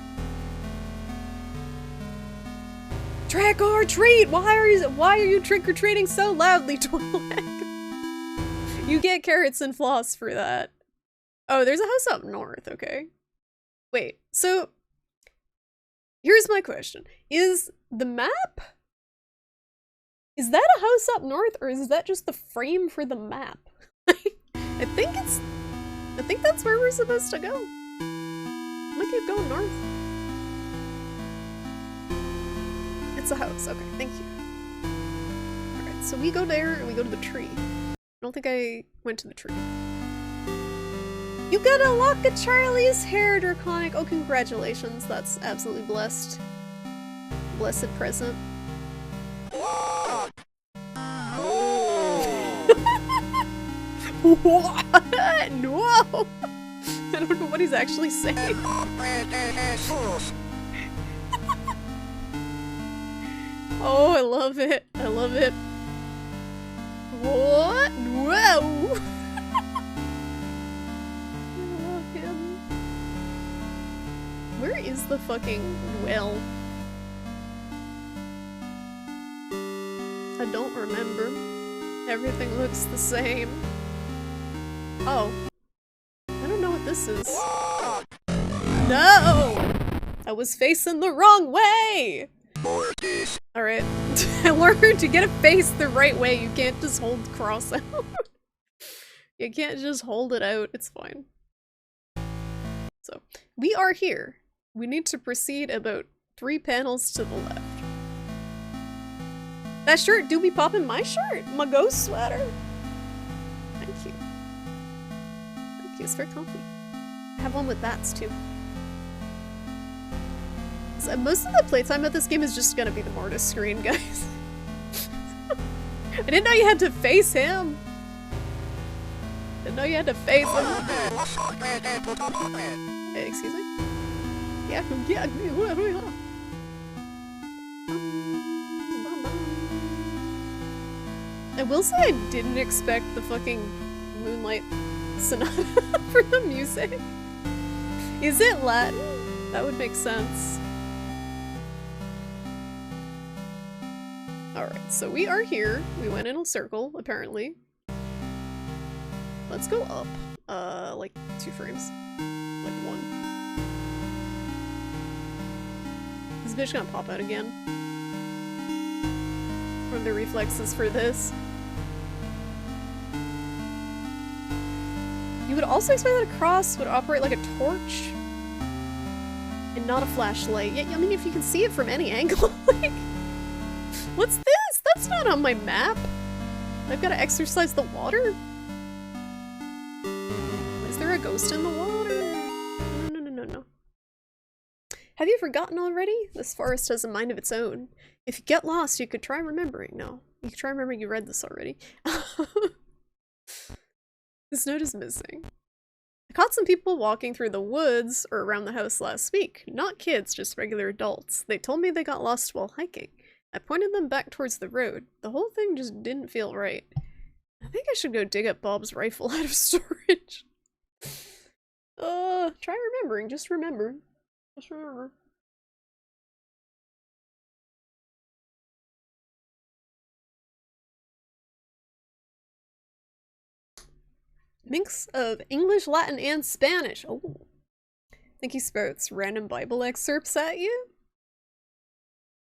Trick or treat! Why are you trick-or-treating so loudly, Twi'lek? You get carrots and floss for that. Oh, there's a house up north, okay. Wait, so here's my question. Is the map, is that a house up north, or is that just the frame for the map? I think that's where we're supposed to go. I'm gonna keep going north. It's a house, okay, thank you. Alright, so we go there and we go to the tree. I don't think I went to the tree. You got a lock of Charlie's hair, Draconic. Oh, congratulations. That's absolutely blessed. Blessed present. What? What? No! I don't know what he's actually saying. Oh, I love it. I love it. What? Whoa! Where is the fucking well? I don't remember. Everything looks the same. Oh. I don't know what this is. No! I was facing the wrong way! Alright. I learned to get a face the right way. You can't just hold cross out. You can't just hold it out. It's fine. So, we are here. We need to proceed about 3 panels to the left. That shirt do be popping my shirt! My ghost sweater! Thank you. Thank you, it's very comfy. I have one with bats too. So most of the playtime of this game is just gonna be the Mortis screen, guys. I didn't know you had to face him! Didn't know you had to face him. Hey, excuse me? Yeah. I will say I didn't expect the fucking Moonlight Sonata for the music. Is it Latin? That would make sense. Alright, so we are here. We went in a circle, apparently. Let's go up. Like 2 frames. Like 1. This bitch gonna pop out again. From the reflexes for this. You would also expect that a cross would operate like a torch and not a flashlight. Yeah, I mean, if you can see it from any angle, like, what's this? That's not on my map. I've got to exercise the water. Is there a ghost in the water? No. Have you forgotten already? This forest has a mind of its own. If you get lost, you could try remembering. No, you could try remembering you read this already. This note is missing. I caught some people walking through the woods or around the house last week. Not kids, just regular adults. They told me they got lost while hiking. I pointed them back towards the road. The whole thing just didn't feel right. I think I should go dig up Bob's rifle out of storage. Try remembering. Just remember. Just remember. Mix of English, Latin, and Spanish. Oh. Think he spouts random Bible excerpts at you?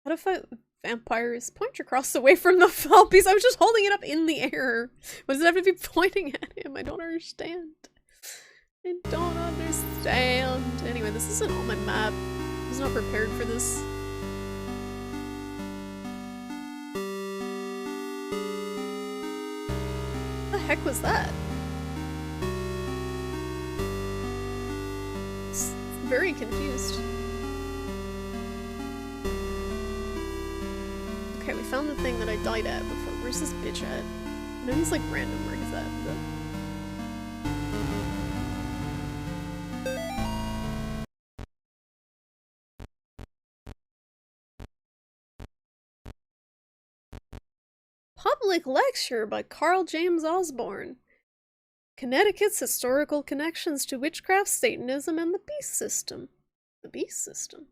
How to fight vampires? Point your cross away from the foul piece. I was just holding it up in the air. What does it have to be pointing at him? I don't understand. I don't understand. Anyway, this isn't on my map. I was not prepared for this. What the heck was that? Very confused. Okay, we found the thing that I died at before. Where's this bitch at? I know he's like random where he's at, but... Public lecture by Carl James Osborne. Connecticut's historical connections to witchcraft, Satanism, and the beast system. The beast system.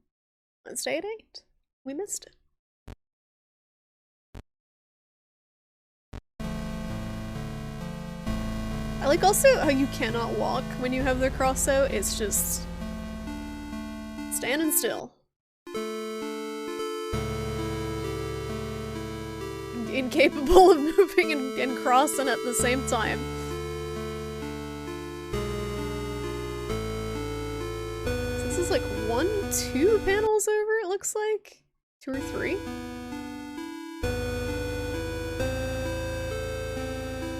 Wednesday at 8. We missed it. I like also how you cannot walk when you have the cross out. It's just standing still. Incapable of moving and crossing at the same time. So this is like 2 panels over, it looks like. 2 or 3.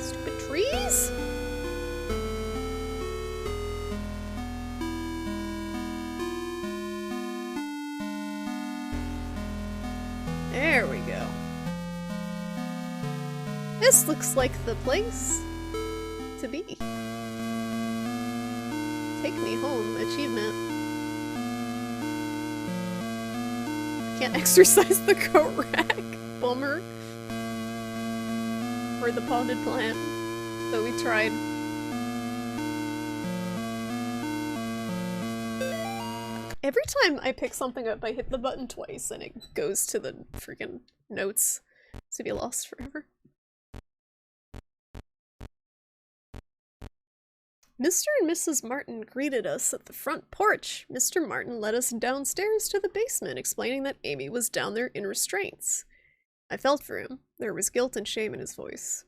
Stupid trees? There we go. This looks like the place to be. Take me home, achievement. Can't exercise the coat rack. Bummer. Or the potted plant. But we tried. Every time I pick something up, I hit the button twice and it goes to the freaking notes to be lost forever. Mr. and Mrs. Martin greeted us at the front porch. Mr. Martin led us downstairs to the basement, explaining that Amy was down there in restraints. I felt for him. There was guilt and shame in his voice.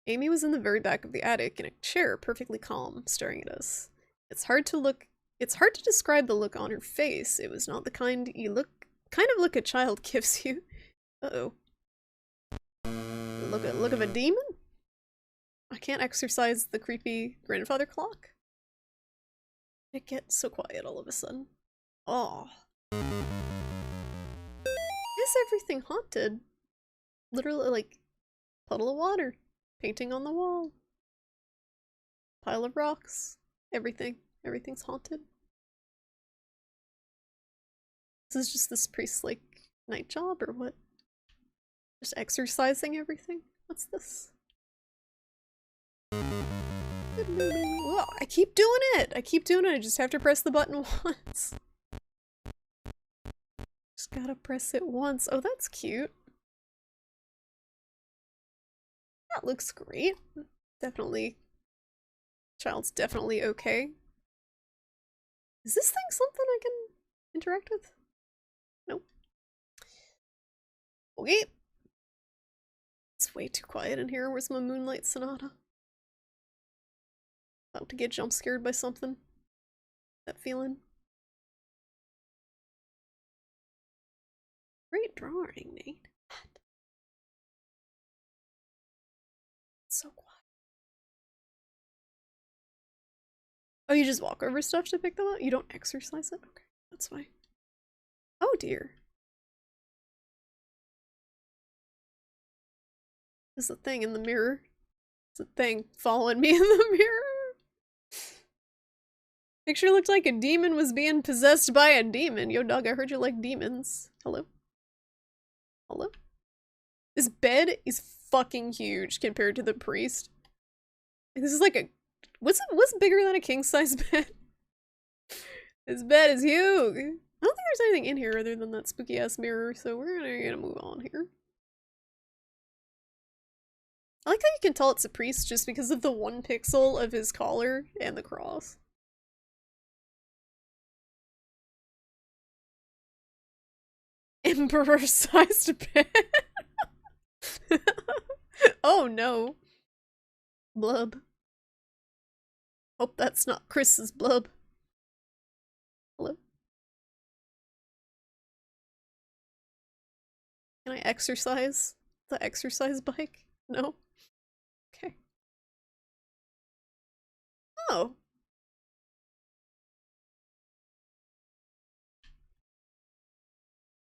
Amy was in the very back of the attic, in a chair, perfectly calm, staring at us. It's hard to describe the look on her face. It was not the kind of look a child gives you. Uh-oh. Look of a demon? I can't exercise the creepy grandfather clock. It gets so quiet all of a sudden. Oh. Is everything haunted? Literally, like, puddle of water. Painting on the wall. Pile of rocks. Everything. Everything's haunted. This is just this priest's, like, night job or what? Just exercising everything? What's this? Whoa, I keep doing it! I keep doing it, I just have to press the button once. Just gotta press it once. Oh, that's cute. That looks great. Definitely. Child's definitely okay. Is this thing something I can interact with? Nope. Okay. It's way too quiet in here. Where's my Moonlight Sonata? About to get jump scared by something. That feeling. Great drawing, Nate. So quiet. Oh, you just walk over stuff to pick them up? You don't exercise it? Okay, that's fine. Oh dear. There's a thing in the mirror. There's a thing following me in the mirror. Picture looked like a demon was being possessed by a demon. Yo, dog, I heard you like demons. Hello? Hello? This bed is fucking huge compared to the priest. This is like a... What's bigger than a king-size bed? This bed is huge. I don't think there's anything in here other than that spooky-ass mirror, so we're gonna move on here. I like how you can tell it's a priest just because of the 1 pixel of his collar and the cross. Emperor-sized bed. Oh no. Blub. Hope that's not Chris's blub. Hello? Can I exercise the exercise bike? No? Okay. Oh.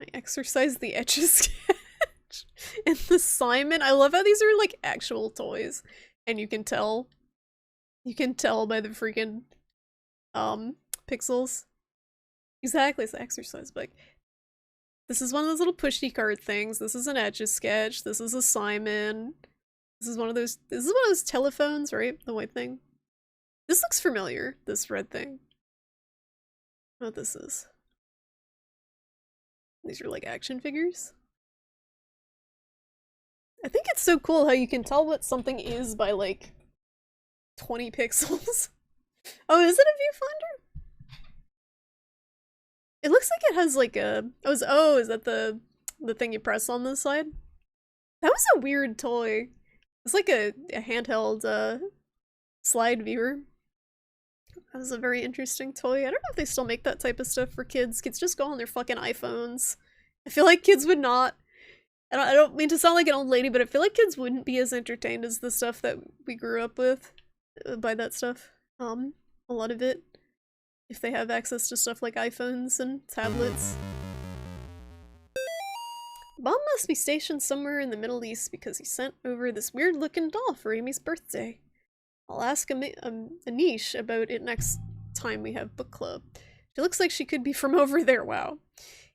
I exercise the Etch-a-Sketch and the Simon. I love how these are like actual toys and you can tell by the freaking pixels. Exactly, it's the exercise bike. This is one of those little pushy card things. This is an Etch-a-Sketch. This is a Simon. This is one of those telephones, right? The white thing. This looks familiar, this red thing. I don't know what this is. These are like action figures. I think it's so cool how you can tell what something is by like 20 pixels. Oh, is it a viewfinder? It looks like it has like a... Oh, is that the thing you press on the side? That was a weird toy. It's like a handheld slide viewer. That was a very interesting toy. I don't know if they still make that type of stuff for kids. Kids just go on their fucking iPhones. I feel like kids would not... I don't mean to sound like an old lady, but I feel like kids wouldn't be as entertained as the stuff that we grew up with by that stuff. A lot of it. If they have access to stuff like iPhones and tablets. Bob must be stationed somewhere in the Middle East because he sent over this weird-looking doll for Amy's birthday. I'll ask Anish about it next time we have book club. She looks like she could be from over there, wow.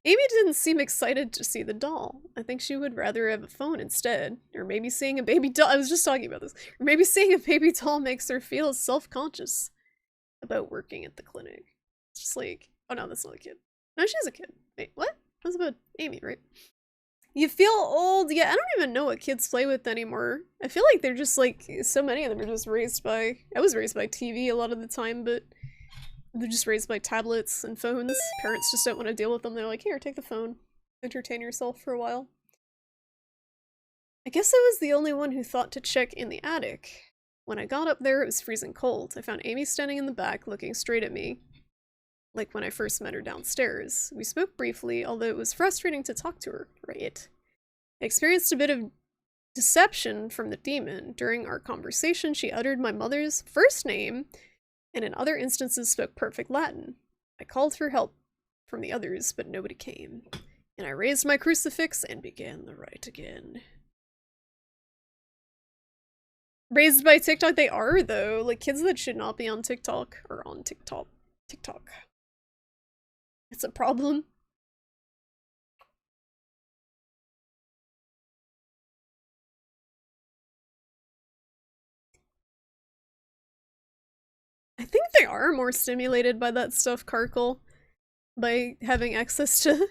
Amy didn't seem excited to see the doll. I think she would rather have a phone instead. Or maybe seeing a baby doll- I was just talking about this. Or maybe seeing a baby doll makes her feel self-conscious about working at the clinic. It's just like, oh no, that's not a kid. No, she's a kid. Wait, what? That's about Amy, right? You feel old. Yeah, I don't even know what kids play with anymore. I feel like they're just like, so many of them are just raised by, I was raised by TV a lot of the time, but they're just raised by tablets and phones. Parents just don't want to deal with them. They're like, here, take the phone. Entertain yourself for a while. I guess I was the only one who thought to check in the attic. When I got up there, it was freezing cold. I found Amy standing in the back, looking straight at me. Like when I first met her downstairs. We spoke briefly, although it was frustrating to talk to her, right? I experienced a bit of deception from the demon. During our conversation, she uttered my mother's first name, and in other instances spoke perfect Latin. I called for help from the others, but nobody came. And I raised my crucifix and began the rite again. Raised by TikTok? They are, though. Like, kids that should not be on TikTok are on TikTok. It's a problem. I think they are more stimulated by that stuff, Karkle. By having access to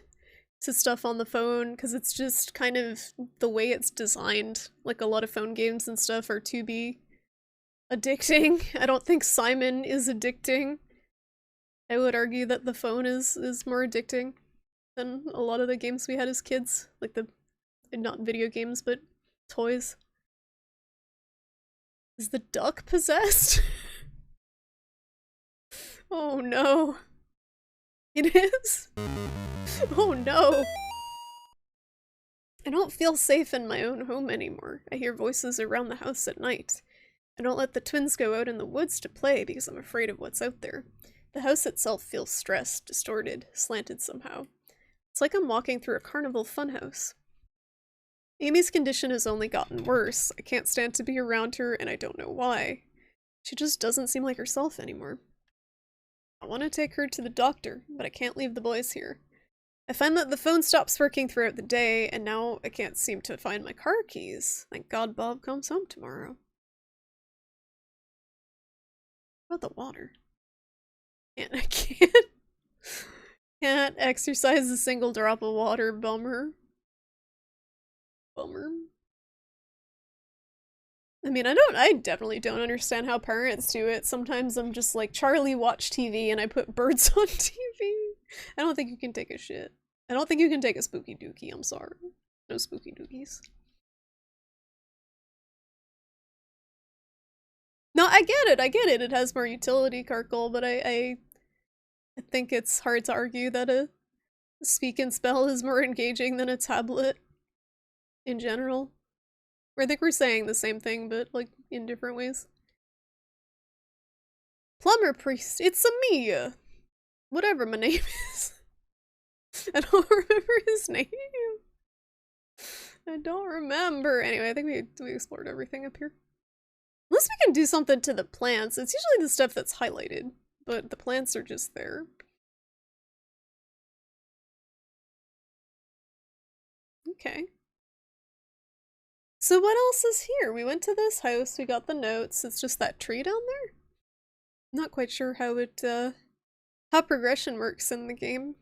stuff on the phone, because it's just kind of the way it's designed. Like, a lot of phone games and stuff are to be addicting. I don't think Simon is addicting. I would argue that the phone is more addicting than a lot of the games we had as kids. Like the, not video games, but toys. Is the duck possessed? Oh no. It is? Oh no. I don't feel safe in my own home anymore. I hear voices around the house at night. I don't let the twins go out in the woods to play because I'm afraid of what's out there. The house itself feels stressed, distorted, slanted somehow. It's like I'm walking through a carnival funhouse. Amy's condition has only gotten worse. I can't stand to be around her, and I don't know why. She just doesn't seem like herself anymore. I want to take her to the doctor, but I can't leave the boys here. I find that the phone stops working throughout the day, and now I can't seem to find my car keys. Thank God Bob comes home tomorrow. What about the water? I can't exercise a single drop of water. Bummer. Bummer. I mean, I definitely don't understand how parents do it. Sometimes I'm just like, Charlie, watch TV, and I put birds on TV. I don't think you can take a shit. I don't think you can take a spooky dookie, I'm sorry. No spooky dookies. No, I get it, it has more utility, Karkle, but I think it's hard to argue that a speak and spell is more engaging than a tablet in general. I think we're saying the same thing, but like in different ways. Plumber priest, it's a me. Whatever my name is. I don't remember his name. I don't remember. Anyway, I think we explored everything up here. Unless we can do something to the plants. It's usually the stuff that's highlighted, but the plants are just there. Okay. So what else is here? We went to this house, we got the notes. It's just that tree down there? I'm not quite sure how it, how progression works in the game.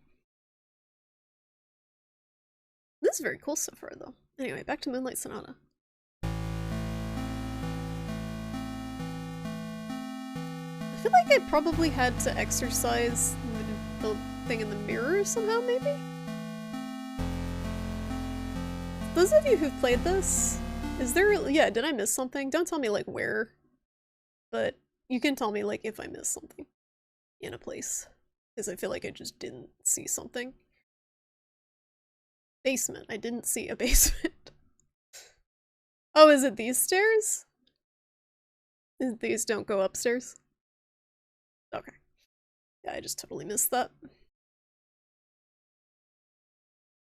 This is very cool so far, though. Anyway, back to Moonlight Sonata. I feel like I probably had to exercise the thing in the mirror somehow, maybe? Those of you who've played this, is there, yeah, did I miss something? Don't tell me, like, where, but you can tell me, like, if I missed something in a place, because I feel like I just didn't see something. Basement. I didn't see a basement. Oh, is it these stairs? These don't go upstairs? Okay. Yeah, I just totally missed that. They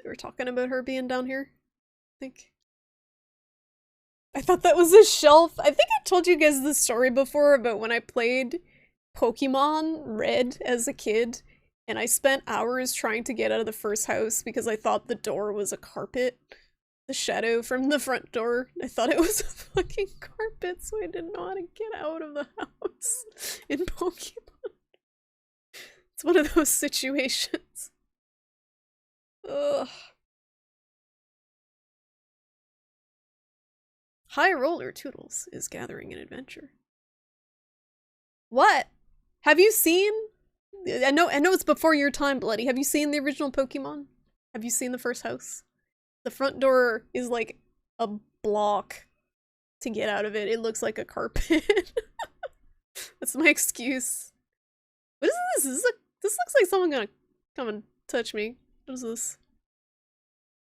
were talking about her being down here, I think. I thought that was a shelf. I think I told you guys this story before about when I played Pokemon Red as a kid, and I spent hours trying to get out of the first house because I thought the door was a carpet. The shadow from the front door. I thought it was a fucking carpet, so I didn't know how to get out of the house in Pokemon. It's one of those situations. Ugh. High Roller Toodles is gathering an adventure. What? Have you seen? I know it's before your time, Bloody. Have you seen the original Pokemon? Have you seen the first house? The front door is like a block to get out of it. It looks like a carpet. That's my excuse. What is this? This looks like someone gonna come and touch me. What is this?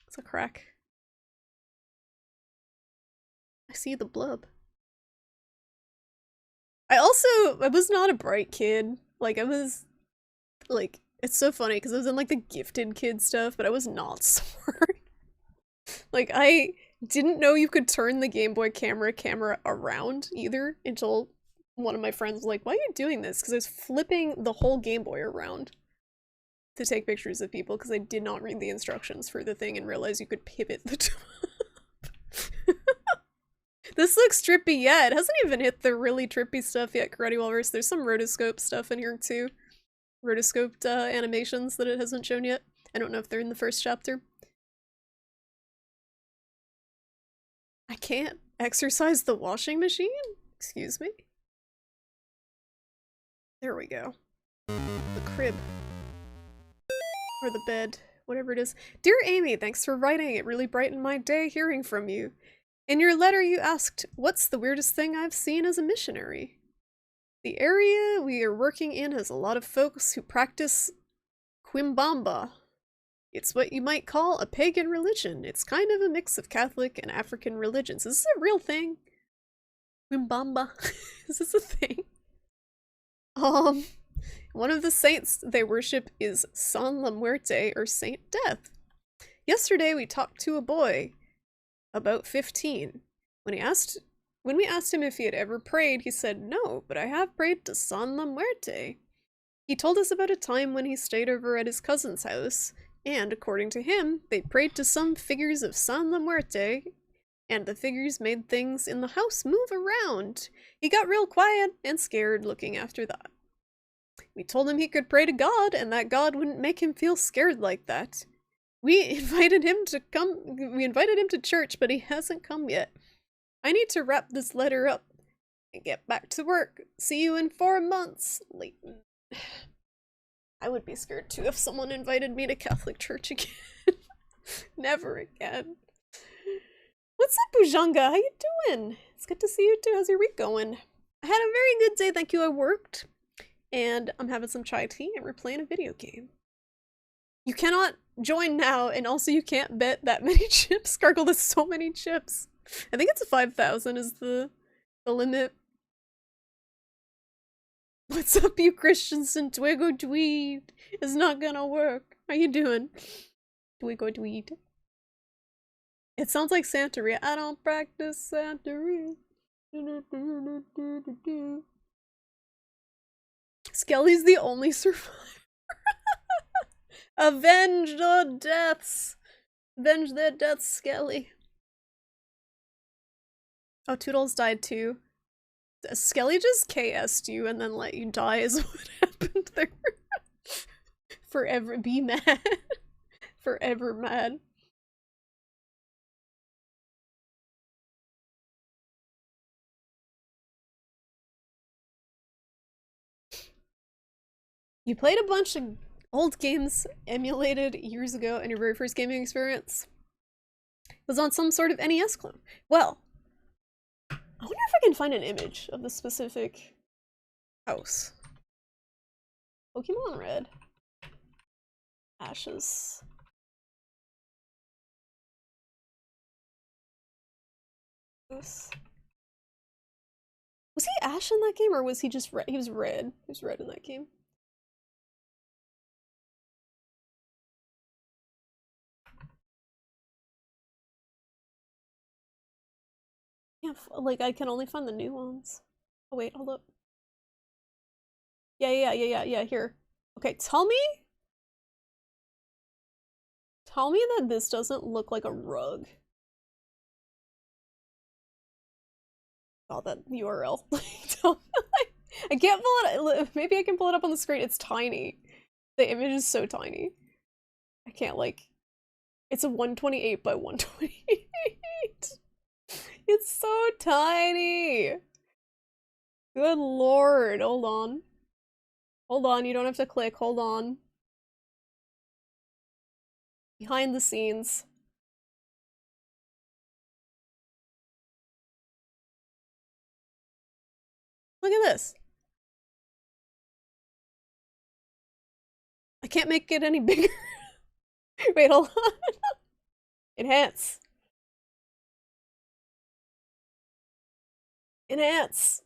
It's a crack. I see the blub. I was not a bright kid. Like, I was, like, it's so funny because I was in, like, the gifted kid stuff, but I was not smart. Like, I didn't know you could turn the Game Boy camera around either until one of my friends was like, why are you doing this? Because I was flipping the whole Game Boy around to take pictures of people because I did not read the instructions for the thing and realize you could pivot the top. This looks trippy, yeah. It hasn't even hit the really trippy stuff yet, Karate Walrus. There's some rotoscope stuff in here too. Rotoscoped animations that it hasn't shown yet. I don't know if they're in the first chapter. I can't exercise the washing machine? Excuse me? There we go. The crib. Or the bed. Whatever it is. Dear Amy, thanks for writing. It really brightened my day hearing from you. In your letter you asked, what's the weirdest thing I've seen as a missionary? The area we are working in has a lot of folks who practice Quimbamba. It's what you might call a pagan religion. It's kind of a mix of Catholic and African religions. Is this a real thing? Quimbamba. Is this a thing? One of the saints they worship is San La Muerte, or Saint Death. Yesterday we talked to a boy, about 15. When we asked him if he had ever prayed, he said no, but I have prayed to San La Muerte. He told us about a time when he stayed over at his cousin's house, and according to him, they prayed to some figures of San La Muerte, and the figures made things in the house move around. He got real quiet and scared looking after that. We told him he could pray to God, and that God wouldn't make him feel scared like that. We invited him to church, but he hasn't come yet. I need to wrap this letter up and get back to work. See you in 4 months, Leighton. I would be scared too if someone invited me to Catholic church again. Never again. What's up, Bujanga? How you doing? It's good to see you too. How's your week going? I had a very good day, thank you. I worked, and I'm having some chai tea, and we're playing a video game. You cannot join now, and also you can't bet that many chips. Gargle, there's so many chips. I think it's 5,000 is the limit. What's up, you Christensen? Twiggo Dweed. It's not gonna work. How you doing? Twiggo Dweed. It sounds like Santeria. I don't practice Santeria. Skelly's the only survivor. Avenge the deaths! Avenge their deaths, Skelly. Oh, Toodles died too. Skelly just KS'd you and then let you die is what happened there. Forever be mad. Forever mad. You played a bunch of old games emulated years ago, and your very first gaming experience was on some sort of NES clone. Well, I wonder if I can find an image of the specific house. Pokemon Red. Ashes. Was he Ash in that game, or was he just red? He was red. He was red in that game. Yeah, like, I can only find the new ones. Oh wait, hold up. Yeah, here. Okay, tell me that this doesn't look like a rug. Oh, that URL. I can't pull it. Maybe I can pull it up on the screen. It's tiny. The image is so tiny. I can't, like. It's a 128 by 128. It's so tiny. Good lord. Hold on. Hold on. You don't have to click. Hold on. Behind the scenes. Look at this. I can't make it any bigger. Wait, hold on. Enhance. Enhance.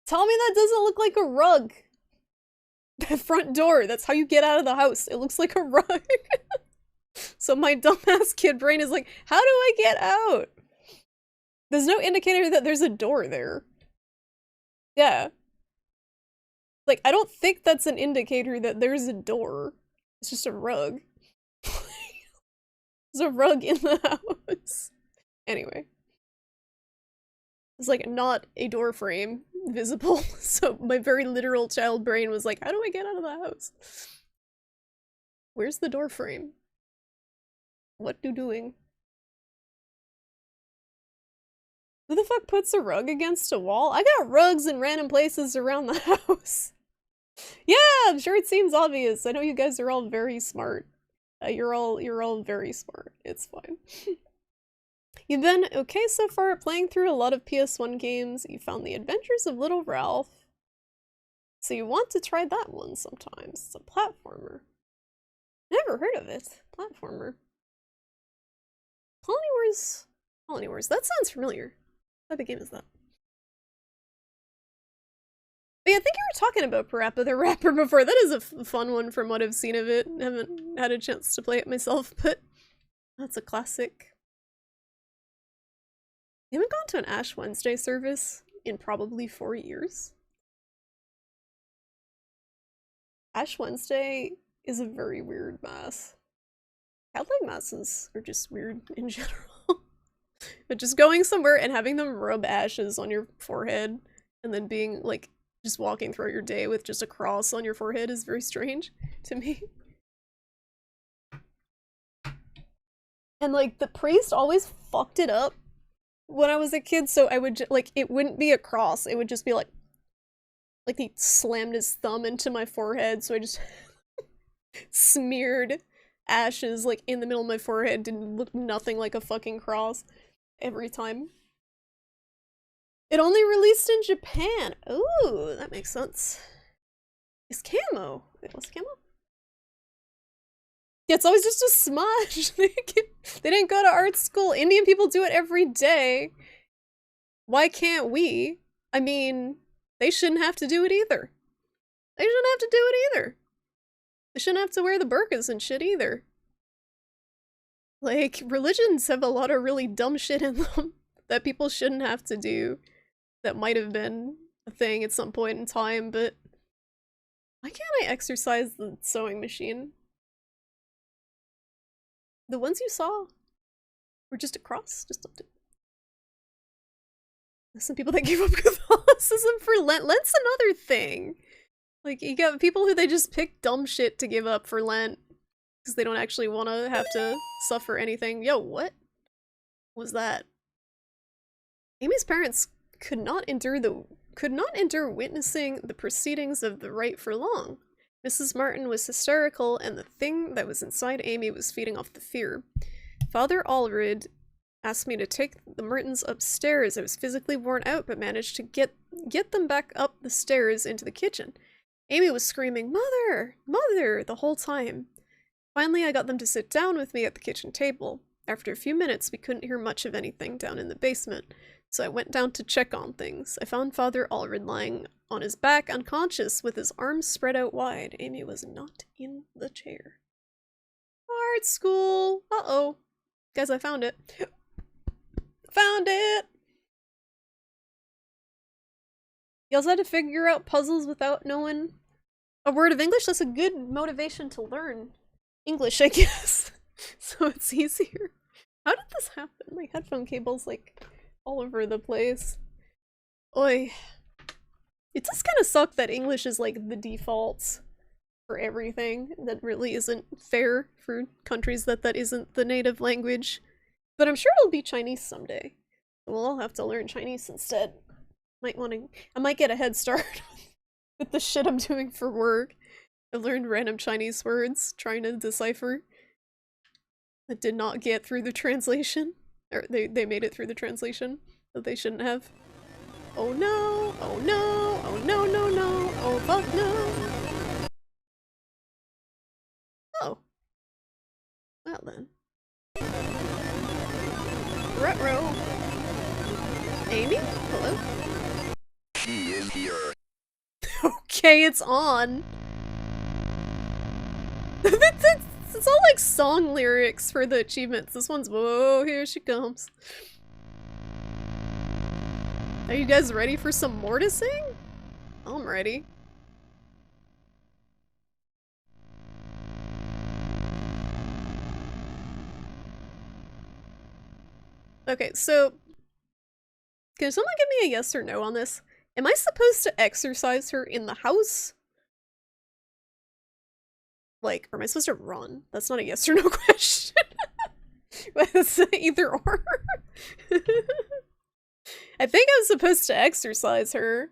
Tell me that doesn't look like a rug. The front door, that's how you get out of the house. It looks like a rug. So my dumbass kid brain is like, how do I get out? There's no indicator that there's a door there. Yeah. Like, I don't think that's an indicator that there's a door. It's just a rug. There's a rug in the house. Anyway. It's like not a door frame visible. So my very literal child brain was like, how do I get out of the house? Where's the door frame? What you doing? Who the fuck puts a rug against a wall? I got rugs in random places around the house. Yeah, I'm sure it seems obvious. I know you guys are all very smart. You're all very smart. It's fine. You've been okay so far at playing through a lot of PS1 games. You found The Adventures of Little Ralph. So you want to try that one sometimes. It's a platformer. Never heard of it. Platformer. Colony Wars. Colony Wars. That sounds familiar. What type of game is that? But yeah, I think you were talking about Parappa the Rapper before. That is a fun one from what I've seen of it. I haven't had a chance to play it myself, but that's a classic. You haven't gone to an Ash Wednesday service in probably 4 years. Ash Wednesday is a very weird mass. Catholic masses are just weird in general. But just going somewhere and having them rub ashes on your forehead and then being like just walking throughout your day with just a cross on your forehead is very strange to me. And like the priest always fucked it up when I was a kid, so I would like it wouldn't be a cross, it would just be like he slammed his thumb into my forehead, so I just smeared ashes like in the middle of my forehead. Didn't look nothing like a fucking cross every time. It only released in Japan. Ooh, that makes sense. It's camo. Wait, what's camo? Yeah, it's always just a smudge. They didn't go to art school. Indian people do it every day. Why can't we? I mean, they shouldn't have to do it either. They shouldn't have to do it either. They shouldn't have to wear the burqas and shit either. Like, religions have a lot of really dumb shit in them that people shouldn't have to do. That might have been a thing at some point in time, but why can't I exercise the sewing machine? The ones you saw were just a cross, just up to. There's some people that give up Catholicism for Lent. Lent's another thing. Like, you got people who they just pick dumb shit to give up for Lent because they don't actually want to have to suffer anything. Yo, what was that? Amy's parents could not endure witnessing the proceedings of the rite for long. Mrs. Martin was hysterical, and the thing that was inside Amy was feeding off the fear. Father Allred asked me to take the Martins upstairs. I was physically worn out, but managed to get them back up the stairs into the kitchen. Amy was screaming, "Mother! Mother!" the whole time. Finally, I got them to sit down with me at the kitchen table. After a few minutes, we couldn't hear much of anything down in the basement, so I went down to check on things. I found Father Allred lying on his back, unconscious, with his arms spread out wide. Amy was not in the chair. Art school! Uh-oh. Guys, I found it. Found it! You also had to figure out puzzles without knowing a word of English? That's a good motivation to learn English, I guess. So it's easier. How did this happen? My headphone cable's like all over the place. Oi. It does kind of suck that English is like the default for everything. That really isn't fair for countries that isn't the native language. But I'm sure it'll be Chinese someday. We'll all have to learn Chinese instead. I might get a head start with the shit I'm doing for work. I learned random Chinese words, trying to decipher. I did not get through the translation. Or they made it through the translation that they shouldn't have. Oh no! Oh no! Oh no no no! Oh fuck no! Oh. Well then. Ruh-roh. Amy? Hello? She is here. Okay, it's on. It's all like song lyrics for the achievements. This one's, whoa, here she comes. Are you guys ready for some more to sing? I'm ready. Okay, so can someone give me a yes or no on this? Am I supposed to exercise her in the house? Like, or am I supposed to run? That's not a yes or no question. It's either or. I think I'm supposed to exercise her.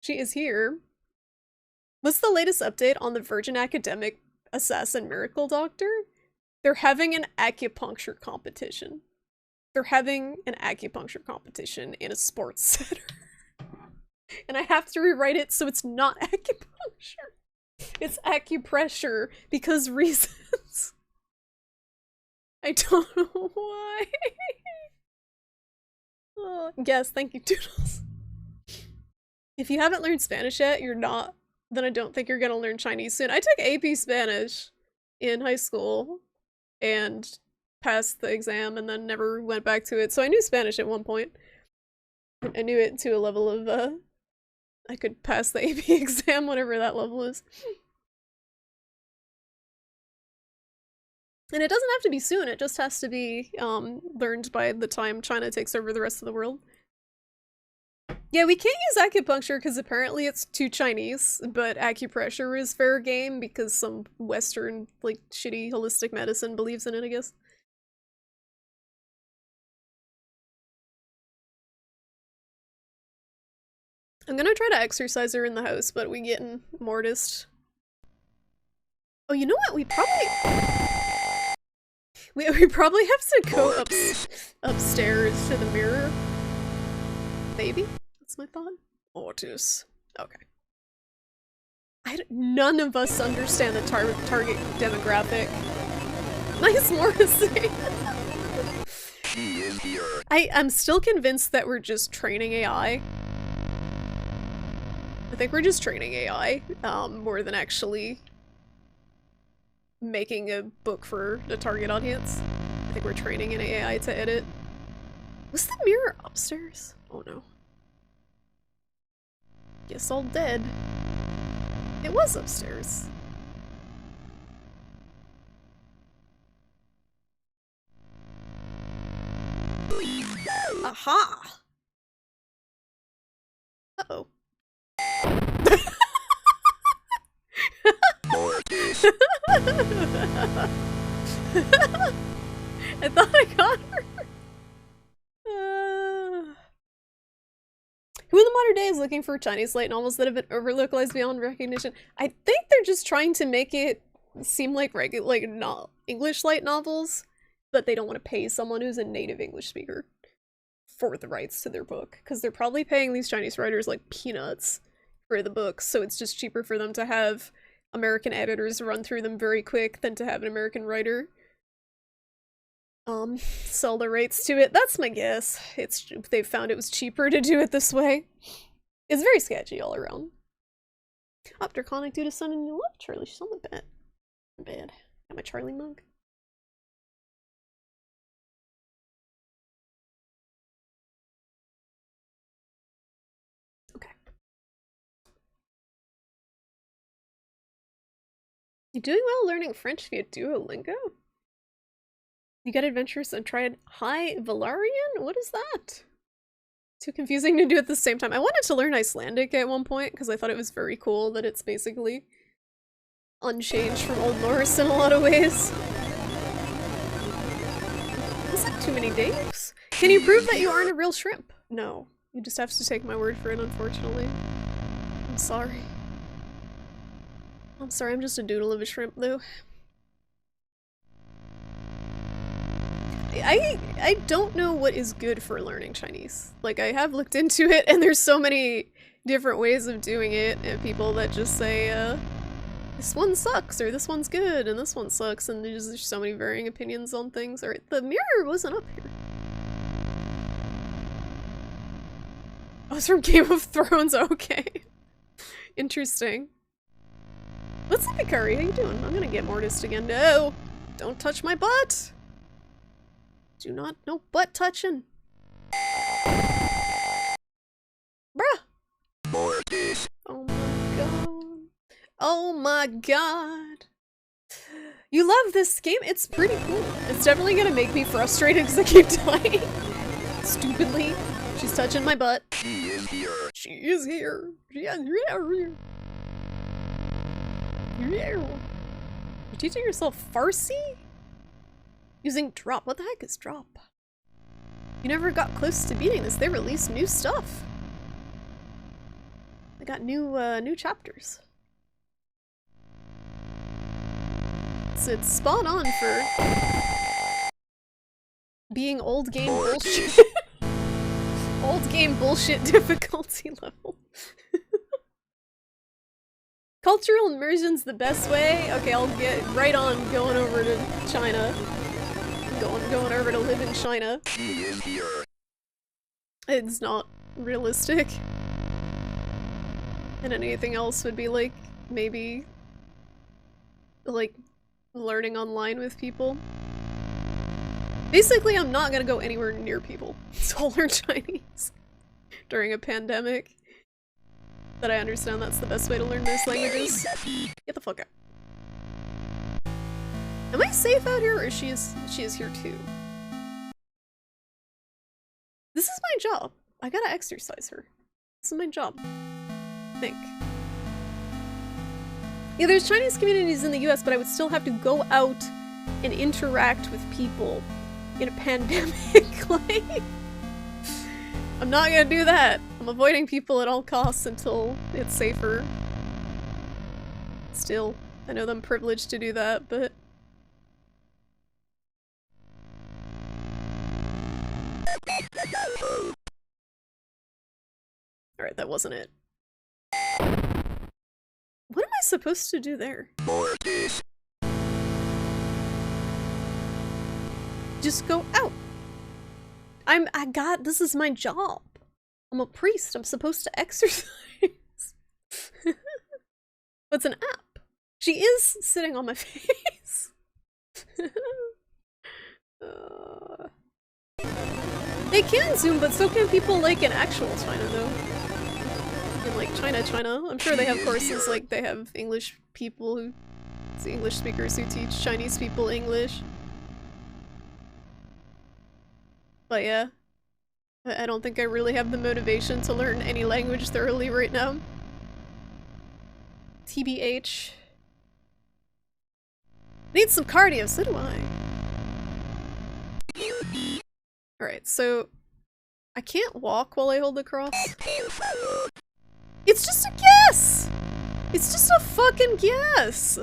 She is here. What's the latest update on the Virgin Academic Assassin Miracle Doctor? They're having an acupuncture competition. They're having an acupuncture competition in a sports center. And I have to rewrite it so it's not acupuncture. It's acupressure because reasons. I don't know why. Oh, yes, thank you, Doodles. If you haven't learned Spanish yet, then I don't think you're gonna learn Chinese soon. I took AP Spanish in high school and passed the exam and then never went back to it. So I knew Spanish at one point. I knew it to a level of, I could pass the AP exam, whatever that level is. And it doesn't have to be soon, it just has to be learned by the time China takes over the rest of the world. Yeah, we can't use acupuncture because apparently it's too Chinese, but acupressure is fair game because some Western, like, shitty holistic medicine believes in it, I guess. I'm gonna try to exercise her in the house, but we getting mortised. Oh, you know what? We probably have to go upstairs to the mirror. Maybe? That's my thought. Mortis. Okay. None of us understand the target demographic. Nice mortising. She is here. I'm still convinced that we're just training AI. I think we're just training AI, more than actually making a book for the target audience. I think we're training an AI to edit. Was the mirror upstairs? Oh no. Guess all dead. It was upstairs. Aha! Uh-oh. Mortis. I thought I got her. Who in the other day I was looking for Chinese light novels that have been over-localized beyond recognition. I think they're just trying to make it seem like not English light novels, but they don't want to pay someone who's a native English speaker for the rights to their book, because they're probably paying these Chinese writers like peanuts for the books, so it's just cheaper for them to have American editors run through them very quick than to have an American writer sell the rights to it. That's my guess. They found it was cheaper to do it this way. It's very sketchy all around. Optriconic due to sun and you love Charlie. She's on the bed. Got my Charlie mug. Okay. You doing well learning French via Duolingo? You got adventurous and tried High Valarian? What is that? Too confusing to do at the same time. I wanted to learn Icelandic at one point because I thought it was very cool that it's basically unchanged from Old Norse in a lot of ways. Is that too many days? Can you prove that you aren't a real shrimp? No. You just have to take my word for it, unfortunately. I'm sorry. I'm sorry, I'm just a doodle of a shrimp, though. I don't know what is good for learning Chinese. Like, I have looked into it, and there's so many different ways of doing it, and people that just say, this one sucks, or this one's good, and this one sucks, and there's so many varying opinions on things. Alright, the mirror wasn't up here. Oh, it's from Game of Thrones, okay. Interesting. What's up, Ikari? How you doing? I'm gonna get Mortised again. No! Don't touch my butt! Do not, no butt touching. Bruh! Mortis. Oh my god. Oh my god. You love this game? It's pretty cool. It's definitely gonna make me frustrated because I keep dying. Stupidly. She's touching my butt. She is here. She is here. She is here. You're teaching yourself Farsi? Using drop. What the heck is drop? You never got close to beating this. They released new stuff. They got new chapters. So it's spot on for being old game bullshit. Old game bullshit difficulty level. Cultural immersion's the best way? Okay, I'll get right on going over to China. Going over to live in China. She is here. It's not realistic. And anything else would be like, maybe, like, learning online with people. Basically, I'm not gonna go anywhere near people, so I'll learn Chinese during a pandemic. But I understand that's the best way to learn most languages. Get the fuck out. Am I safe out here, or she is here too? This is my job. I gotta exercise her. This is my job. I think. Yeah, there's Chinese communities in the US, but I would still have to go out and interact with people in a pandemic. Like, I'm not gonna do that. I'm avoiding people at all costs until it's safer. Still, I know that I'm privileged to do that, but... Alright, that wasn't it. What am I supposed to do there? Mortis. Just go out. This is my job. I'm a priest. I'm supposed to exercise. What's an app? She is sitting on my face. They can zoom, but so can people like in actual China, though. In like China. I'm sure they have courses like they have English people who, English speakers who teach Chinese people English. But yeah, I don't think I really have the motivation to learn any language thoroughly right now. TBH. Need some cardio, so do I. Alright, so I can't walk while I hold the cross. It's just a guess! It's just a fucking guess!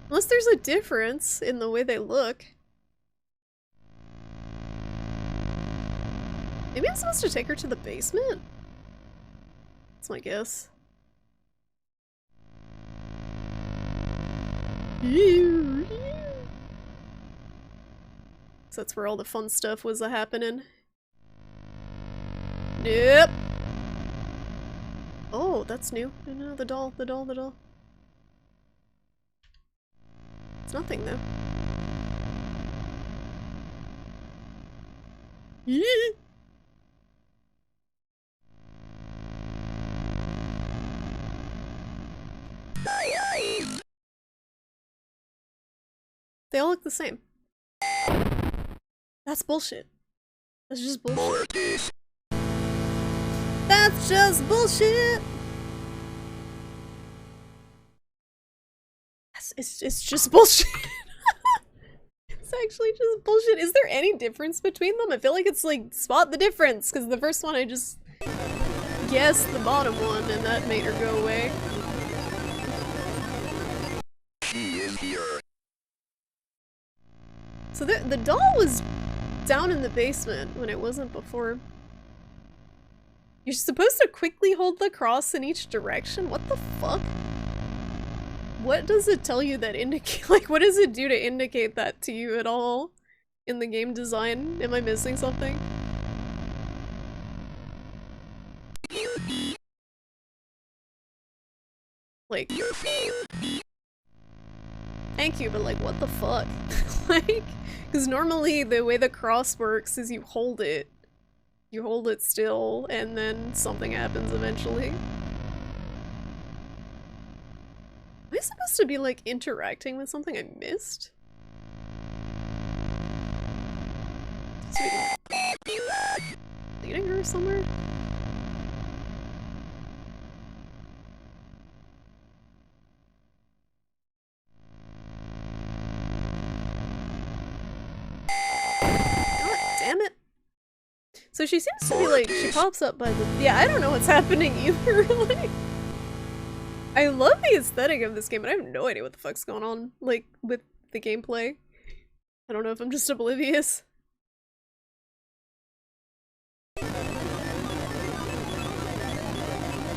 Unless there's a difference in the way they look. Maybe I'm supposed to take her to the basement? That's my guess. So that's where all the fun stuff was happening. Nope. Oh, that's new. No, the doll. It's nothing though. They all look the same. That's bullshit. That's just bullshit. That's just bullshit! It's just bullshit. It's actually just bullshit. Is there any difference between them? I feel like it's like, spot the difference, because the first one I just guessed the bottom one and that made her go away. She is here. So the doll was down in the basement when it wasn't before. You're supposed to quickly hold the cross in each direction? What the fuck? What does it tell you that indicate- like, what does it do to indicate that to you at all? In the game design? Am I missing something? Like- Thank you, but like, what the fuck? Like, because normally the way the cross works is you hold it still, and then something happens eventually. Am I supposed to be, like, interacting with something I missed? Leading her somewhere? God damn it. So she seems to be like, she pops up by the- yeah, I don't know what's happening either, like. I love the aesthetic of this game, but I have no idea what the fuck's going on, like, with the gameplay. I don't know if I'm just oblivious.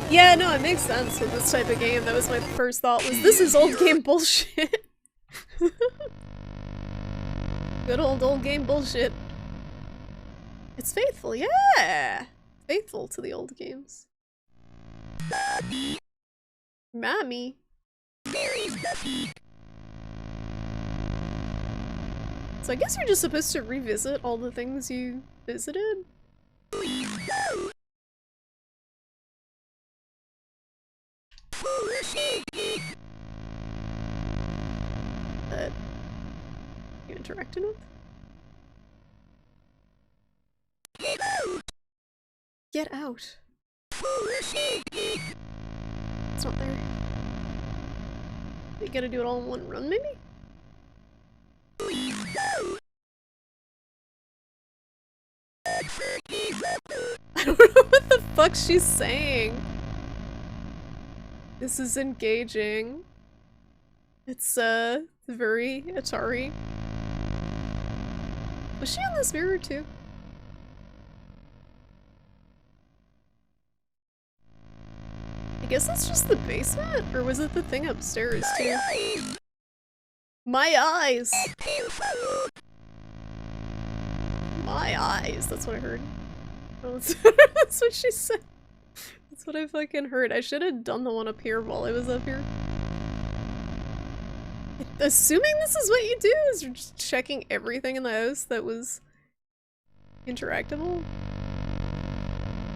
Yeah, no, it makes sense with this type of game. That was my first thought, was this is old game bullshit. Good old game bullshit. It's faithful, yeah! Faithful to the old games. Mommy. So I guess you're just supposed to revisit all the things you visited? That you interacted with? Get out. It's not there. You gotta do it all in one run, maybe? I don't know what the fuck she's saying. This is engaging. It's, very Atari. Was she on this mirror too? I guess that's just the basement? Or was it the thing upstairs too? My eyes! My eyes! That's what I heard. Oh, that's what she said. That's what I fucking heard. I should have done the one up here while I was up here. Assuming this is what you do, is you're just checking everything in the house that was interactable?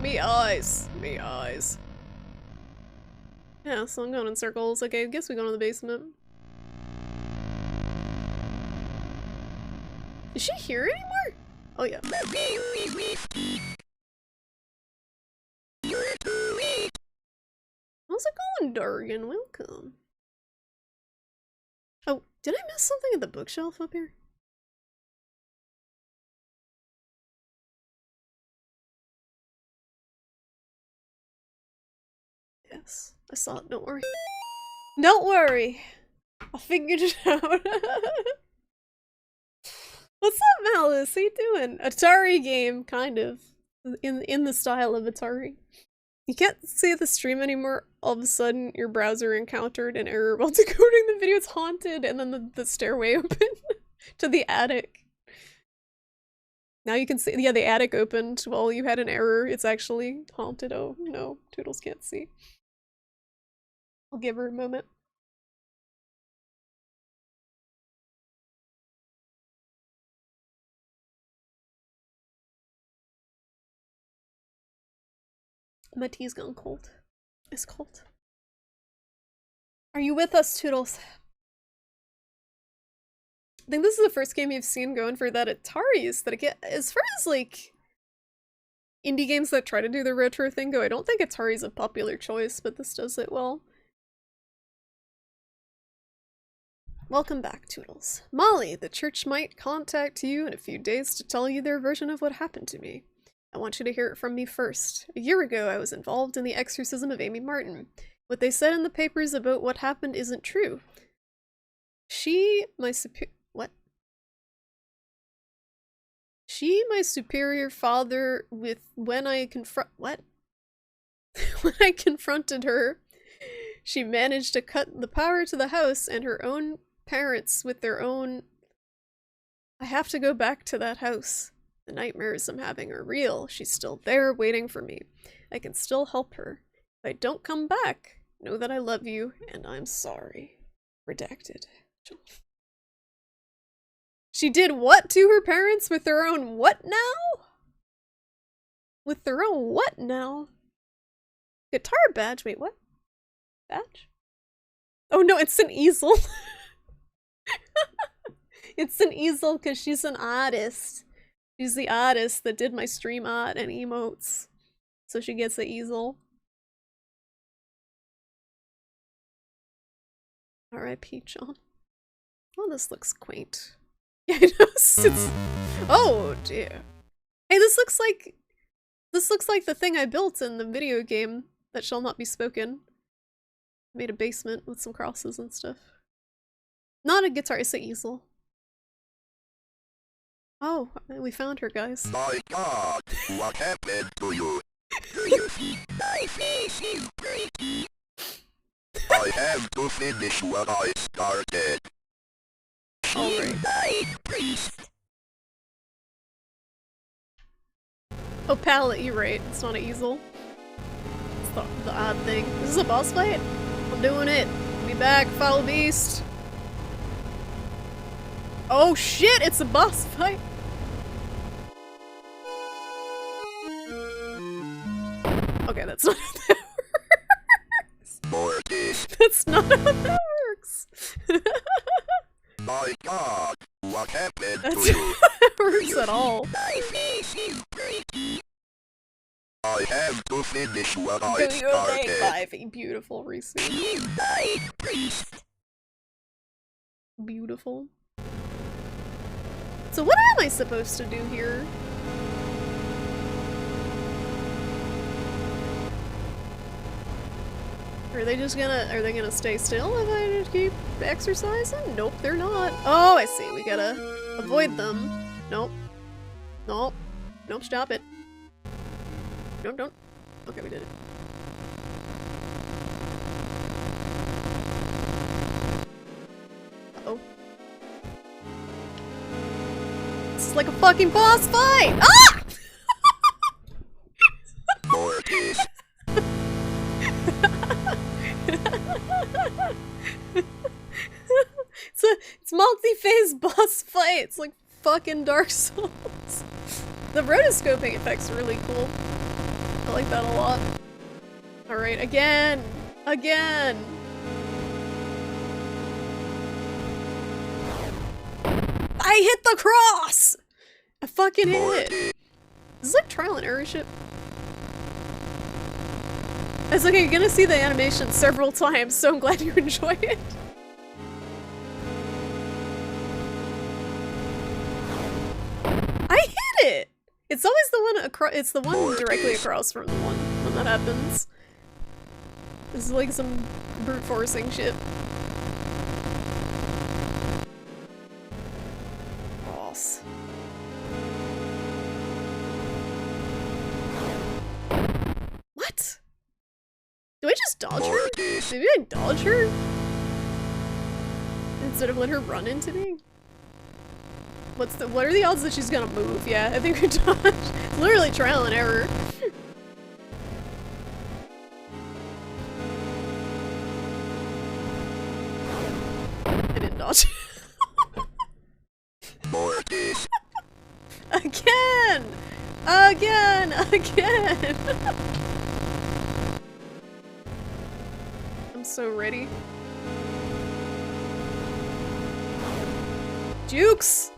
Me eyes. Me eyes. Yeah, so I'm going in circles. Okay, I guess we go to the basement. Is she here anymore? Oh yeah. How's it going, Dargan? Welcome. Oh, did I miss something at the bookshelf up here? this. I saw it, don't worry. Don't worry! I figured it out. What's up, Malice? How you doing? Atari game, kind of. In the style of Atari. You can't see the stream anymore. All of a sudden, your browser encountered an error while decoding the video. It's haunted, and then the stairway opened to the attic. Now you can see, yeah, the attic opened while you had an error. It's actually haunted. Oh no, Toodles can't see. I'll give her a moment. My tea's gone cold. It's cold. Are you with us, Toodles? I think this is the first game you've seen going for that Atari aesthetic. As far as, like, indie games that try to do the retro thing go, I don't think Atari's a popular choice, but this does it well. Welcome back, Toodles. Molly, the church might contact you in a few days to tell you their version of what happened to me. I want you to hear it from me first. A year ago, I was involved in the exorcism of Amy Martin. What they said in the papers about what happened isn't true. My superior father when I confronted her, she managed to cut the power to the house and her own parents with their own. I have to go back to that house. The nightmares I'm having are real. She's still there waiting for me. I can still help her. If I don't come back, know that I love you and I'm sorry. Redacted. She did what to her parents with their own what now? With their own what now? Guitar badge. Wait, what? Badge? Oh no, it's an easel. It's an easel because she's an artist. She's the artist that did my stream art and emotes. So she gets the easel. R.I.P. John. Oh, this looks quaint. Yeah, I know. It's... Oh dear. Hey, this looks like the thing I built in the video game that shall not be spoken. Made a basement with some crosses and stuff. Not a guitar, it's an easel. Oh, we found her, guys. My God, what happened to you? Do you think my face is pretty? I have to finish what I started. Alright. Oh, palette, you're right. It's not an easel. It's the odd thing. This is a boss fight? I'm doing it. Be back, foul beast. Oh shit, it's a boss fight. Okay, that's not how that works. Mortis. That's not how that works. My God, what happened That's to not you? how that works at all. My face is pretty. I have to finish what I Do your thing, started. Ivy. Beautiful, Reese. Beautiful. So what am I supposed to do here? Are they gonna stay still if I just keep exercising? Nope, they're not. Oh, I see. We gotta avoid them. Nope. Nope. Nope, stop it. Nope, don't. Okay, we did it. Uh-oh. This is like a fucking boss fight! Ah! Mortis. It's multi-phase boss fight. It's like fucking Dark Souls. The rotoscoping effect's really cool. I like that a lot. Alright, again! Again! I hit the cross! I fucking hit it! This is like trial and error shit. It's okay, you're gonna see the animation several times, so I'm glad you enjoy it. I hit it! It's always the one across. It's the one directly across from the one when that happens. This is like some brute forcing shit. Boss. What? Do I just dodge her? Maybe I dodge her? Instead of let her run into me? What are the odds that she's gonna move? Yeah, I think we dodge. It's literally trial and error. I didn't dodge. Again! Again! Again! I'm so ready. Jukes!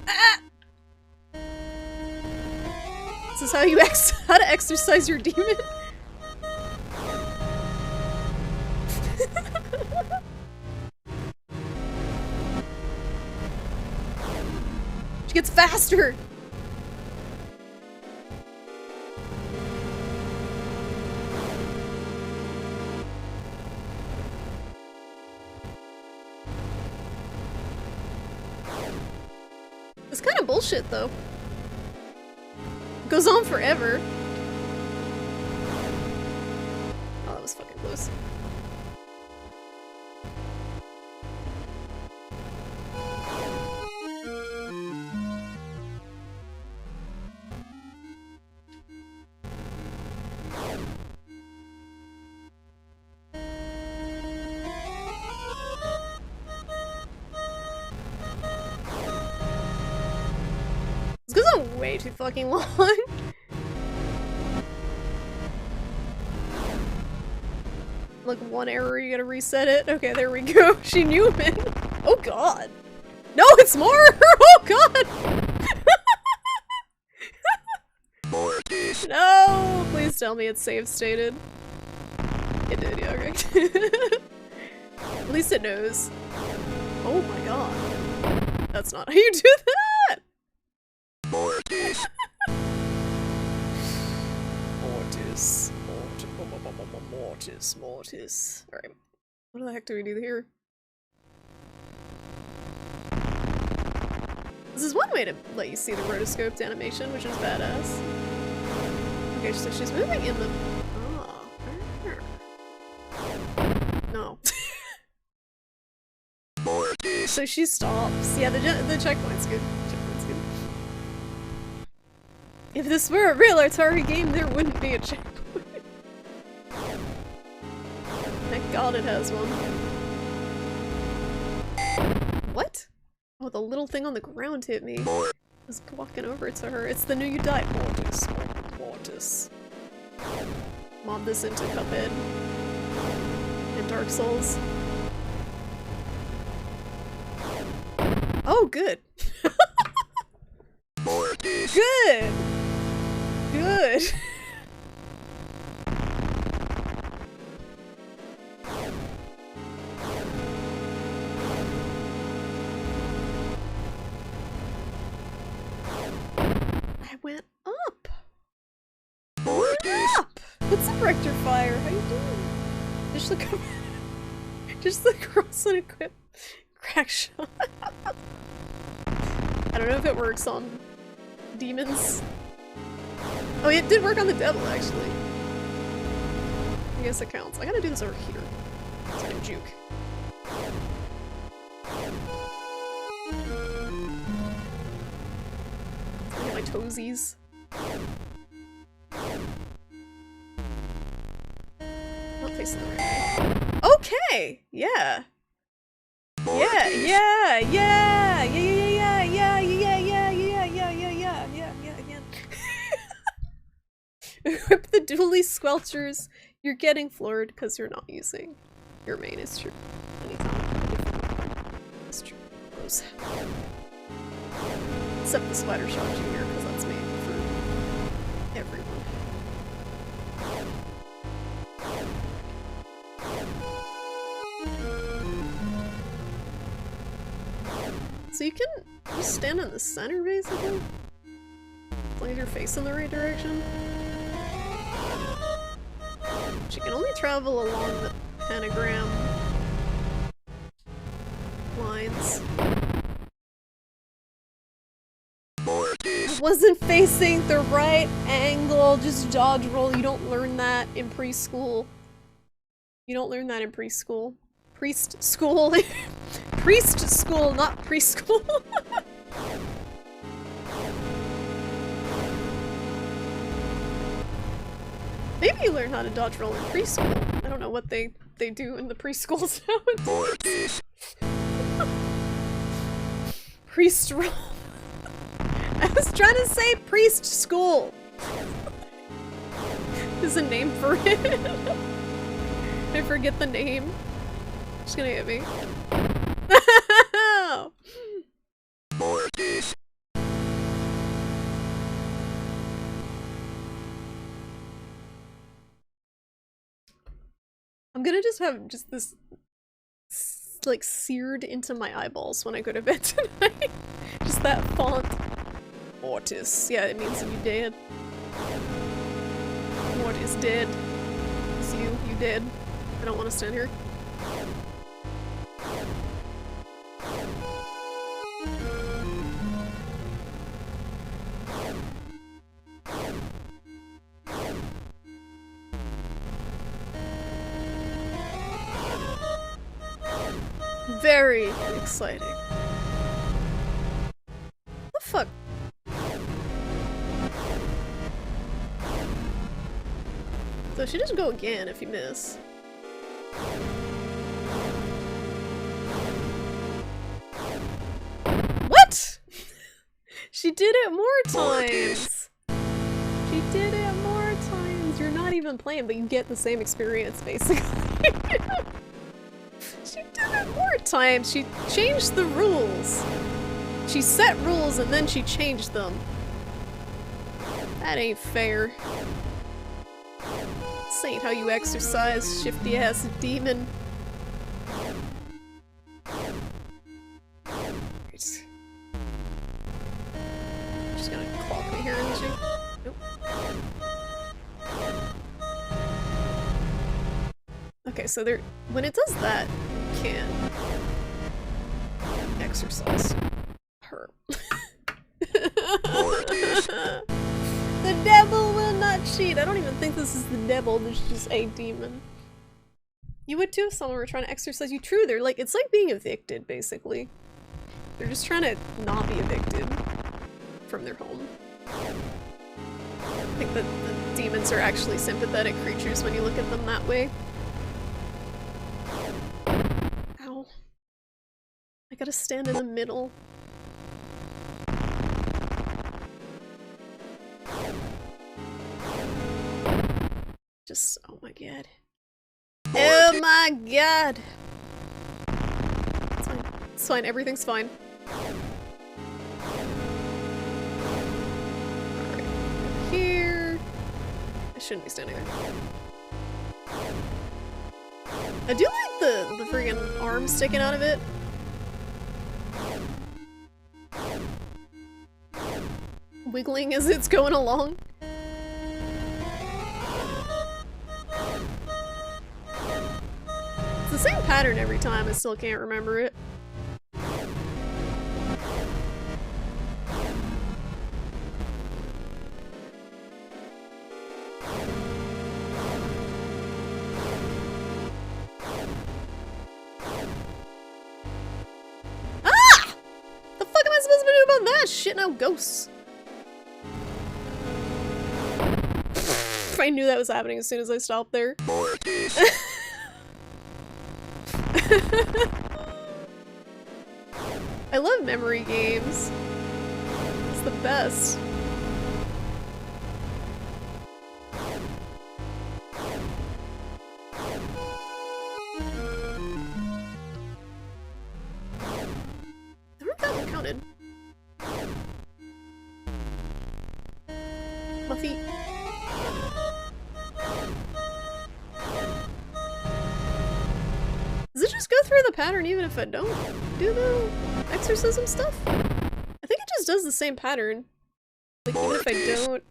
Ah! This is how you how to exercise your demon? She gets faster! It's kind of bullshit, though. It goes on forever. Oh, that was fucking close. This goes on way too fucking long. Like one error, you gotta reset it. Okay, there we go. She knew it. Oh god. No, it's more! Oh god! No! Please tell me it's save stated. It did, yeah, okay. At least it knows. Oh my god. That's not how you do that! Mortis. Mortis. Mortis. Mortis. Alright. What the heck do we do here? This is one way to let you see the rotoscoped animation, which is badass. Okay, so she's moving in the... Oh. No. So she stops. Yeah, the checkpoint's good. Checkpoint's good. If this were a real Atari game, there wouldn't be a checkpoint. Thank God it has one. What? Oh, the little thing on the ground hit me. I was walking over to her. It's the new you died. Mortis. Mortis. Mob this into Cuphead. And Dark Souls. Oh, good. Good. Good. I went up. Up. What's up, Rectifier? How you doing? Just look across and equip crack shot. I don't know if it works on demons. Oh, it did work on the devil, actually. I guess it counts. I gotta do this over here. So I can juke. I get my toesies. Not facing the right way. Okay! Yeah! Yeah, yeah, yeah, yeah, yeah, yeah, yeah, yeah, yeah, yeah, yeah, yeah, again. Equip the dually squelchers. You're getting floored because you're not using your main. It's true. It's true. Gross. Except the Spider Shot Jr. because that's made for everyone. So you can just stand in the center, basically? As long as you're facing the right direction. But you can only travel along the pentagram lines. I wasn't facing the right angle, just dodge roll. You don't learn that in preschool. You don't learn that in preschool. Priest school. Priest school, not preschool. Maybe you learn how to dodge roll in preschool. I don't know what they do in the preschools nowadays. Priest roll. I was trying to say priest school. There's a name for it. I forget the name. She's gonna hit me. I'm gonna just have this like seared into my eyeballs when I go to bed tonight. Just that font. Mortis. Yeah, it means you dead. Mortis dead. It's you dead. I don't want to stand here. Very exciting. What the fuck? So she doesn't go again if you miss. What? She did it more times. She did it more times. You're not even playing, but you get the same experience, basically. She did it more times. She changed the rules. She set rules and then she changed them. That ain't fair. This ain't how you exercise, shifty ass demon. She's gonna clock me here, isn't she? Nope. Okay, so there, when it does that, you can exercise her. The devil will not cheat. I don't even think this is the devil, this is just a demon. You would too if someone were trying to exorcise you. True, they're like, it's like being evicted, basically. They're just trying to not be evicted from their home. I think that the demons are actually sympathetic creatures when you look at them that way. Ow. I gotta stand in the middle. Just, oh my god. Oh my god! It's fine. It's fine, everything's fine. Alright, here. I shouldn't be standing there. I do like the friggin' arm sticking out of it. Wiggling as it's going along. It's the same pattern every time, I still can't remember it. Ah! The fuck am I supposed to do about that? Shitting out ghosts. I knew that was happening as soon as I stopped there. I love memory games. It's the best. I wonder if that one counted. My feet. Does it just go through the pattern even if I don't do the exorcism stuff? I think it just does the same pattern. Like, even if I don't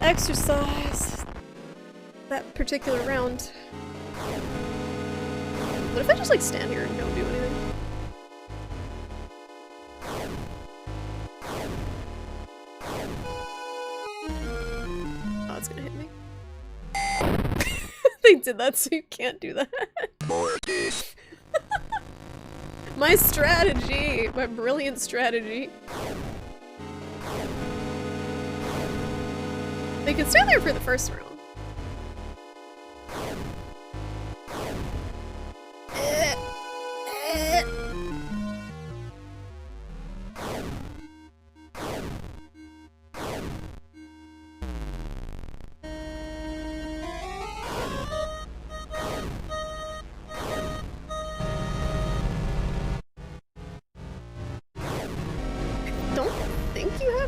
exercise that particular round. What if I just, like, stand here and don't do anything? Oh, it's gonna hit me. They did that so you can't do that. My strategy! My brilliant strategy. They can stand there for the first round.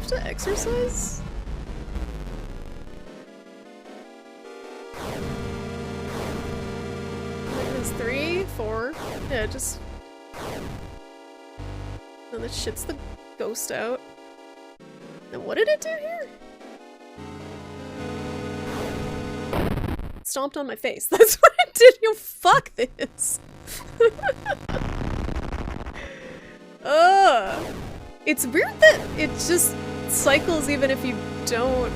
To exercise? It was 3, 4. Yeah, just. Then it shits the ghost out. And what did it do here? Stomped on my face. That's what it did. Yo, fuck this. It's weird that it just cycles even if you don't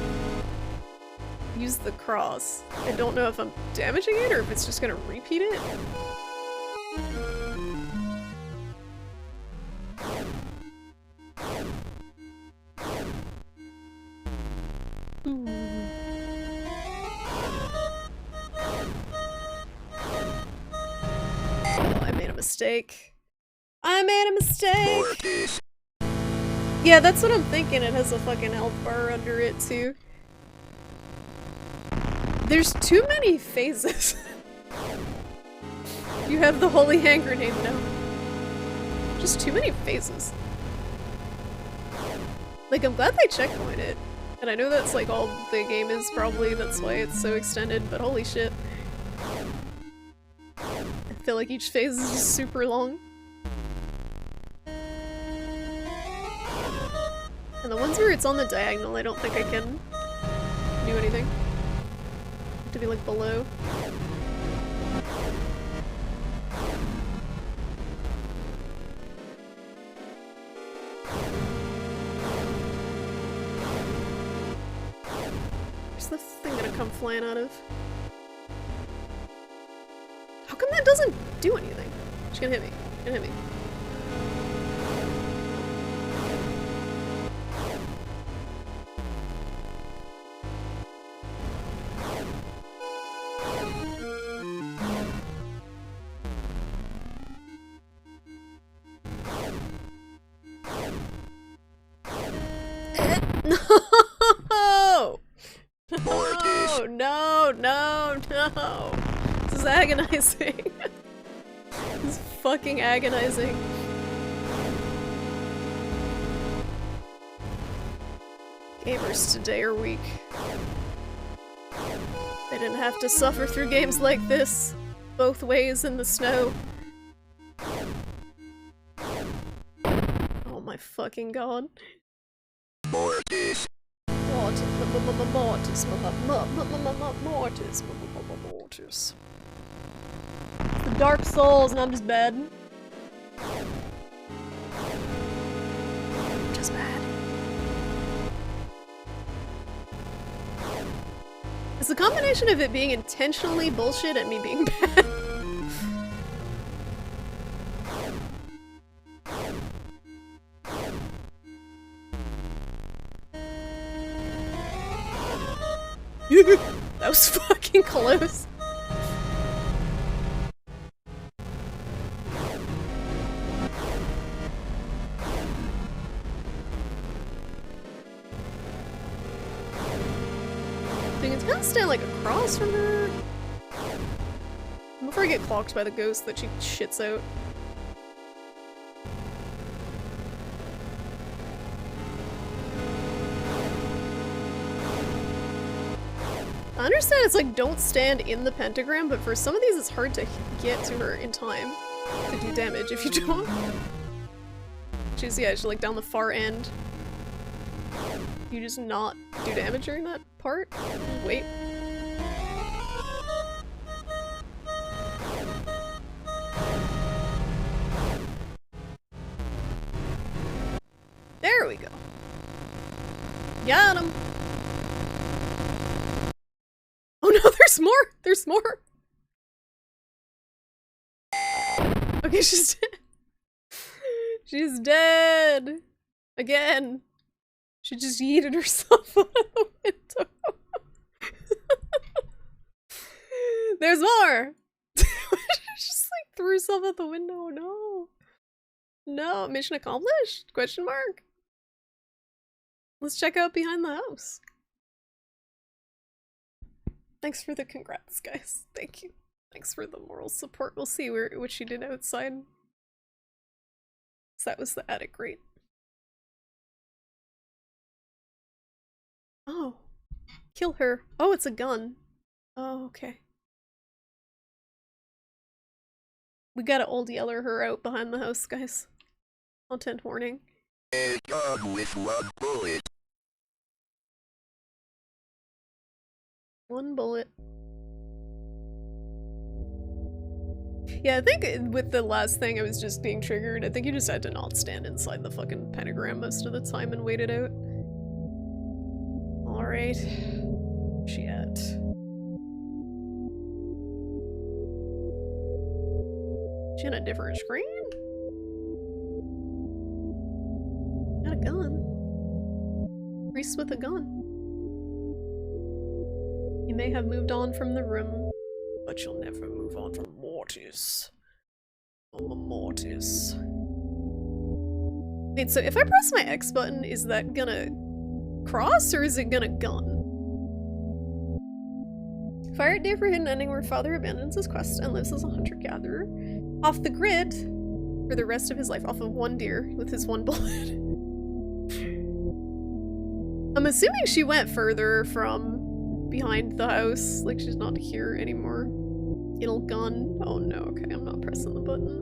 use the cross. I don't know if I'm damaging it or if it's just gonna repeat it. Oh, I made a mistake. I made a mistake! Yeah, that's what I'm thinking. It has a fucking health bar under it, too. There's too many phases. You have the holy hand grenade now. Just too many phases. Like, I'm glad they checkpointed. And I know that's like all the game is probably, that's why it's so extended, but holy shit. I feel like each phase is just super long. And the ones where it's on the diagonal, I don't think I can do anything. To be like below. Where's the thing gonna come flying out of? How come that doesn't do anything? She's gonna hit me. She's gonna hit me. No! No! This is agonizing. This is fucking agonizing. Gamers today are weak. They didn't have to suffer through games like this, both ways in the snow. Oh my fucking god. Mortis. The Dark Souls, and I'm just bad. Just bad. It's a combination of it being intentionally bullshit and me being bad. That was fucking close. I think it's gonna stand like across from her. Before I get clocked by the ghost that she shits out. I understand it's like don't stand in the pentagram, but for some of these it's hard to get to her in time to do damage if you don't. She's like down the far end. You just not do damage during that part? Wait. There we go. Got him. Oh no, there's more! There's more! Okay, she's dead. She's dead! Again. She just yeeted herself out of the window. There's more! She just like threw herself out the window. No. No, mission accomplished? Question mark? Let's check out behind the house. Thanks for the congrats, guys. Thank you. Thanks for the moral support. We'll see what she did outside. So that was the attic grate. Oh. Kill her. Oh, it's a gun. Oh, okay. We gotta old yeller her out behind the house, guys. Content warning. A gun with 1 bullet. 1 bullet. Yeah, I think with the last thing I was just being triggered. I think you just had to not stand inside the fucking pentagram most of the time and wait it out. Alright. She at? She on a different screen? Got a gun. Priest with a gun. You may have moved on from the room, but you'll never move on from Mortis. Oh, Mortis. Wait, so if I press my X button, is that gonna cross or is it gonna gun? Fire at day for hidden ending where father abandons his quest and lives as a hunter-gatherer. Off the grid for the rest of his life, off of 1 deer with his 1 bullet. I'm assuming she went further from behind the house, like she's not here anymore. It'll gun. Oh no, okay, I'm not pressing the button.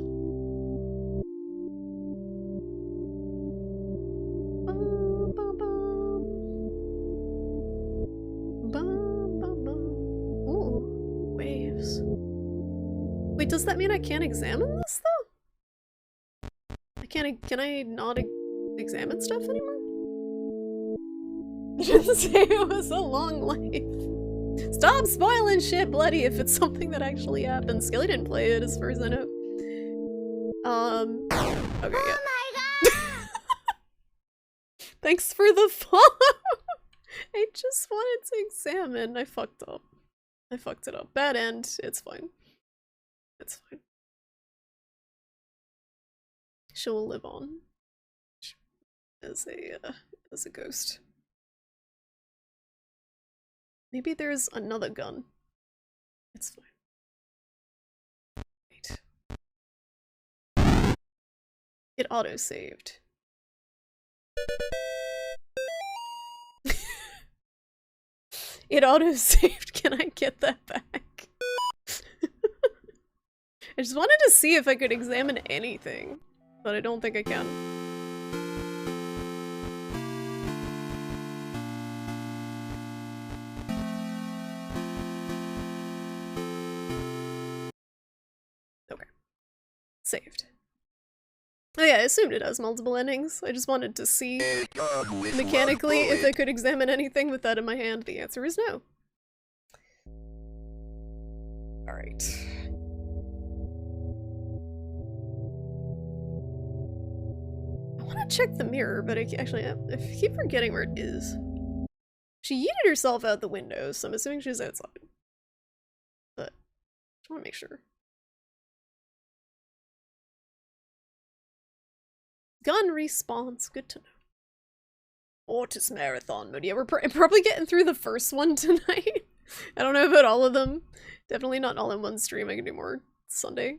Ooh, waves. Wait, does that mean I can't examine this though? Can I not examine stuff anymore? It didn't say it was a long life. Stop spoiling shit, bloody, if it's something that actually happened. Skelly didn't play it as far as I know. Okay, yeah. Oh my god! Thanks for the follow! I just wanted to examine. I fucked up. I fucked it up. Bad end. It's fine. It's fine. She'll live on. As a ghost. Maybe there's another gun. It's fine. Wait. It auto-saved. It auto-saved. Can I get that back? I just wanted to see if I could examine anything, but I don't think I can. Saved. Oh yeah, I assumed it has multiple endings. I just wanted to see mechanically if I could examine anything with that in my hand. The answer is no. Alright. I want to check the mirror, but I keep forgetting where it is. She yeeted herself out the window, so I'm assuming she's outside. But I just want to make sure. Gun respawns. Good to know. Mortis marathon mode. Yeah, we're probably getting through the first one tonight. I don't know about all of them. Definitely not all in one stream. I can do more Sunday.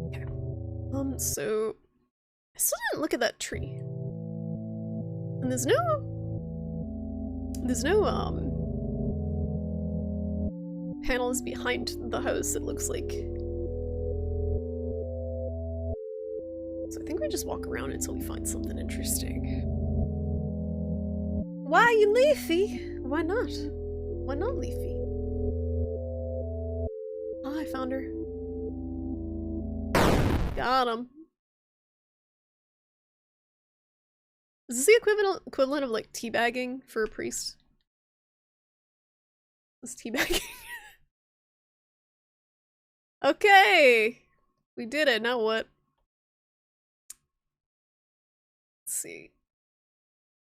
Okay. So I still didn't look at that tree. And there's no panels behind the house, it looks like. So I think we just walk around until we find something interesting. Why you Leafy? Why not? Why not Leafy? Oh, I found her. Got him. Is this the equivalent of like teabagging for a priest? This teabagging. Okay, we did it. Now what? Let's see.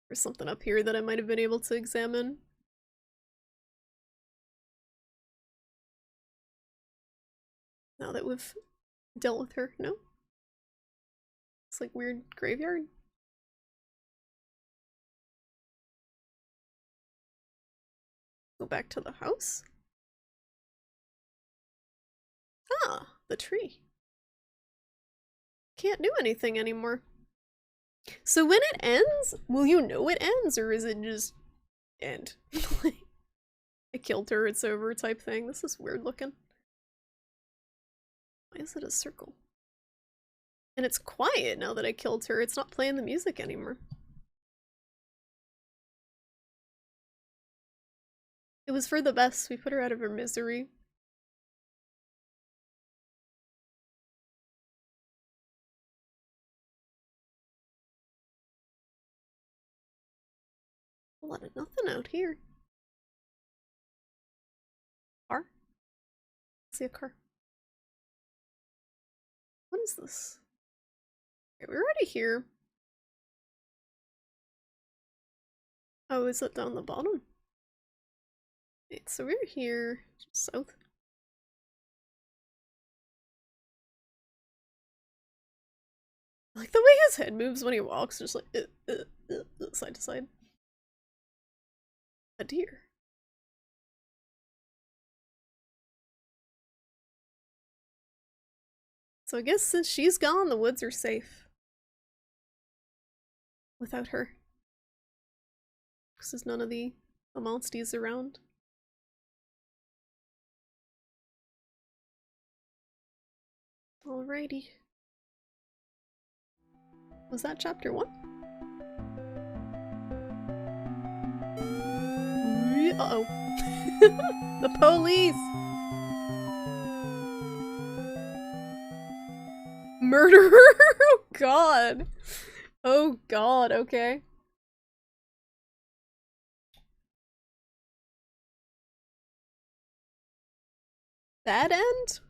There's something up here that I might have been able to examine. Now that we've dealt with her, no? It's like weird graveyard. Go back to the house. Ah, the tree. Can't do anything anymore. So when it ends, will you know it ends, or is it just end? Like, I killed her, it's over type thing. This is weird looking. Why is it a circle? And it's quiet now that I killed her. It's not playing the music anymore. It was for the best. We put her out of her misery. A lot of nothing out here. Car? I see a car. What is this? Okay, we're already here. Oh, is it down the bottom? Okay, so we're here, just south. I like the way his head moves when he walks, just like side to side. A deer. So I guess since she's gone, the woods are safe. Without her. Because there's none of the monsters around. Alrighty. Was that chapter 1? Uh-oh. The police! Murderer? Oh god. Oh god, okay. That end?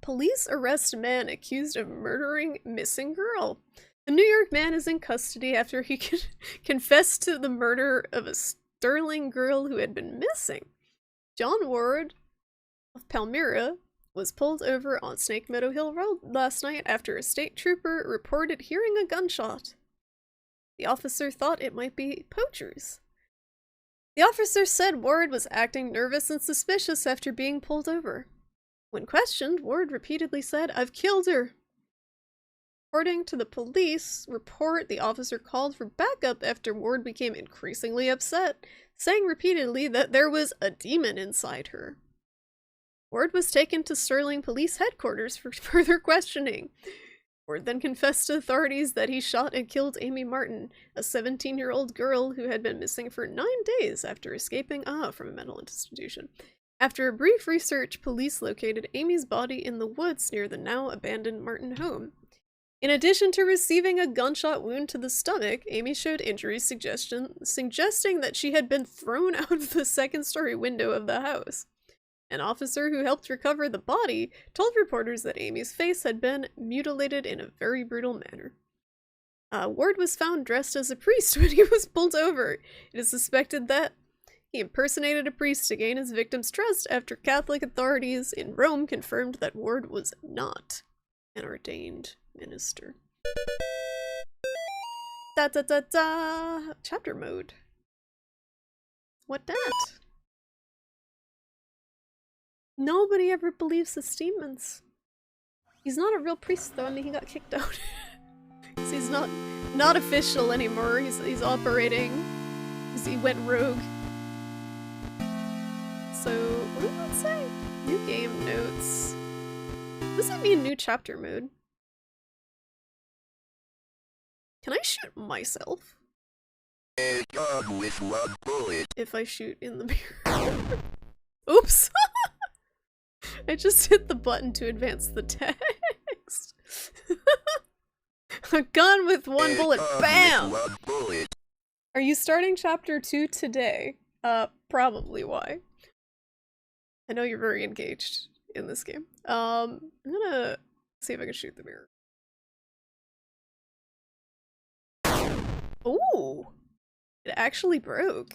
Police arrest man accused of murdering missing girl. A New York man is in custody after he confessed to the murder of a Sterling girl who had been missing. John Ward of Palmyra was pulled over on Snake Meadow Hill Road last night after a state trooper reported hearing a gunshot. The officer thought it might be poachers. The officer said Ward was acting nervous and suspicious after being pulled over. When questioned, Ward repeatedly said, "I've killed her." According to the police report, the officer called for backup after Ward became increasingly upset, saying repeatedly that there was a demon inside her. Ward was taken to Sterling Police Headquarters for further questioning. Ward then confessed to authorities that he shot and killed Amy Martin, a 17-year-old girl who had been missing for 9 days after escaping from a mental institution. After a brief research, police located Amy's body in the woods near the now abandoned Martin home. In addition to receiving a gunshot wound to the stomach, Amy showed injuries suggesting that she had been thrown out of the second-story window of the house. An officer who helped recover the body told reporters that Amy's face had been mutilated in a very brutal manner. Ward was found dressed as a priest when he was pulled over. It is suspected that he impersonated a priest to gain his victim's trust after Catholic authorities in Rome confirmed that Ward was not an ordained minister. Da da da da! Chapter mode. What that? Nobody ever believes the demons. He's not a real priest though, I mean he got kicked out. Cause he's not official anymore, he's operating. Cause he went rogue. So, what does that say? New game notes. What does that mean, new chapter mode? Can I shoot myself? A gun with one bullet. If I shoot in the mirror. Oops! I just hit the button to advance the text. A gun with one bullet. Bam! With one bullet. Are you starting chapter 2 today? Probably why. I know you're very engaged in this game. I'm gonna see if I can shoot the mirror. Ooh! It actually broke.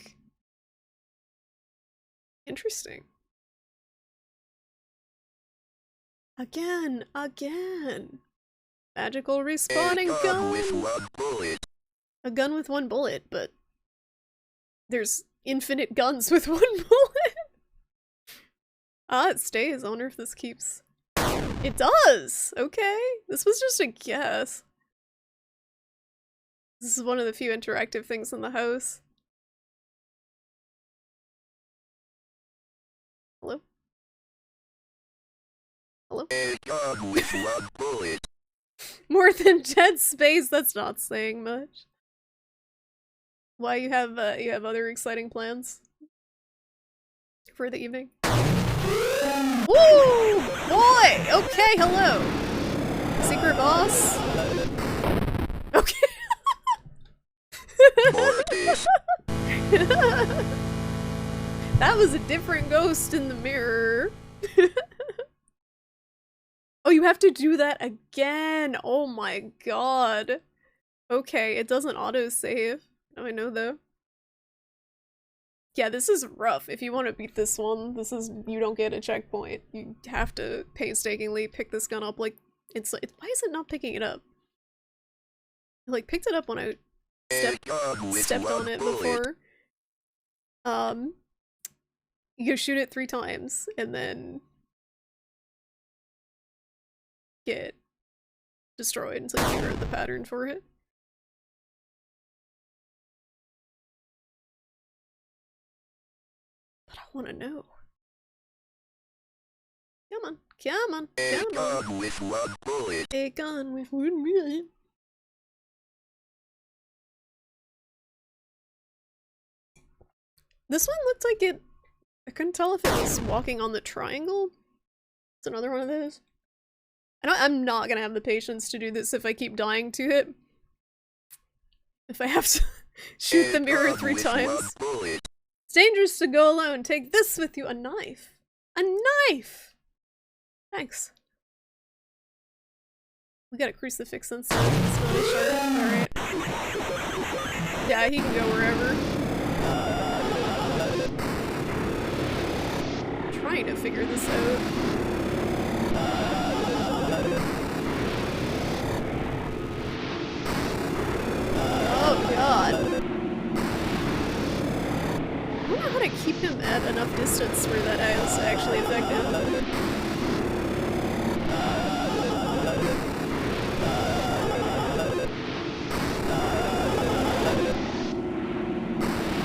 Interesting. Again! Magical respawning gun! With one bullet. A gun with one bullet, but there's infinite guns with one bullet! Ah, it stays. I wonder if this keeps. It does! Okay. This was just a guess. This is one of the few interactive things in the house. Hello? Hello? A gun with one bullet. More than Dead Space, that's not saying much. Why you have other exciting plans for the evening? Woo! Boy! Okay, hello! Secret boss? Okay. That was a different ghost in the mirror. Oh, you have to do that again! Oh my god. Okay, it doesn't auto-save. Oh, I know though. Yeah, this is rough. If you want to beat this one, you don't get a checkpoint. You have to painstakingly pick this gun up, like, why is it not picking it up? I, like, picked it up when I stepped on it before. You shoot it 3 times, and then get destroyed until you figure out the pattern for it. But I want to know. Come on, come on, A come on. gun with one bullet. A gun with one bullet. This one looked like it. I couldn't tell if it was walking on the triangle. It's another one of those. I'm not gonna have the patience to do this if I keep dying to it. If I have to shoot the mirror 3 times. It's dangerous to go alone. Take this with you. A knife. A knife! Thanks. We got a crucifix instead. It's not a sharp. Alright. Yeah, he can go wherever. I'm trying to figure this out. Oh god. I don't know how to keep him at enough distance where that is actually effective.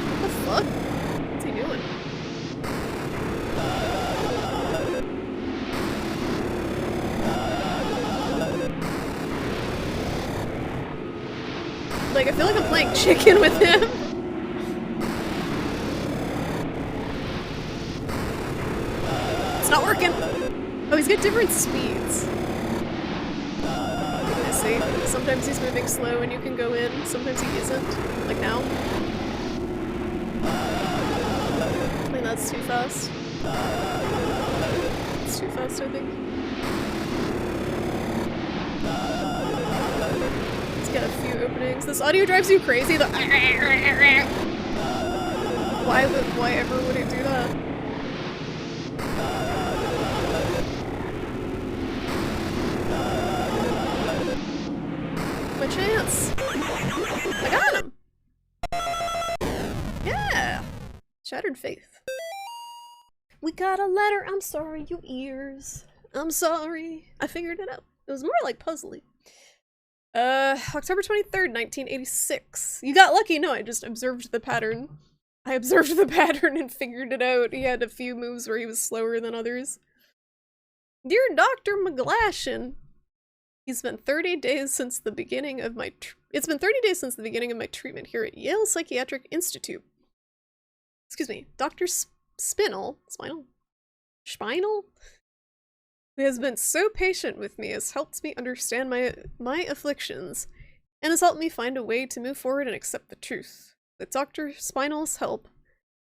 What the fuck? What's he doing? Like, I feel like I'm playing chicken with him. It's not working. Oh, he's got different speeds. I see. Sometimes he's moving slow and you can go in. Sometimes he isn't. Like now. I think that's too fast. It's too fast, I think. It's got a few openings. This audio drives you crazy. The why ever would it do that? My chance. I got him. Yeah. Shattered faith. We got a letter. I'm sorry, you ears. I'm sorry. I figured it out. It was more like puzzly. October 23rd, 1986. You got lucky. No, I just observed the pattern. I observed the pattern and figured it out. He had a few moves where he was slower than others. Dear Dr. McGlashan, it's been 30 days since the beginning of my treatment here at Yale Psychiatric Institute. Excuse me, Dr. Spinel, who has been so patient with me, has helped me understand my afflictions, and has helped me find a way to move forward and accept the truth. With Dr. Spinel's help,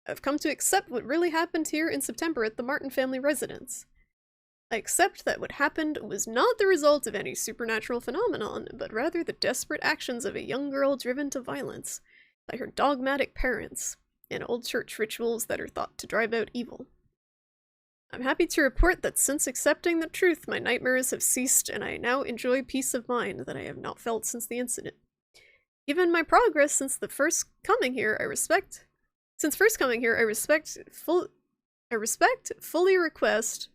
I've come to accept what really happened here in September at the Martin family residence. I accept that what happened was not the result of any supernatural phenomenon, but rather the desperate actions of a young girl driven to violence by her dogmatic parents and old church rituals that are thought to drive out evil. I'm happy to report that since accepting the truth, my nightmares have ceased and I now enjoy peace of mind that I have not felt since the incident. Given my progress since first coming here, I fully request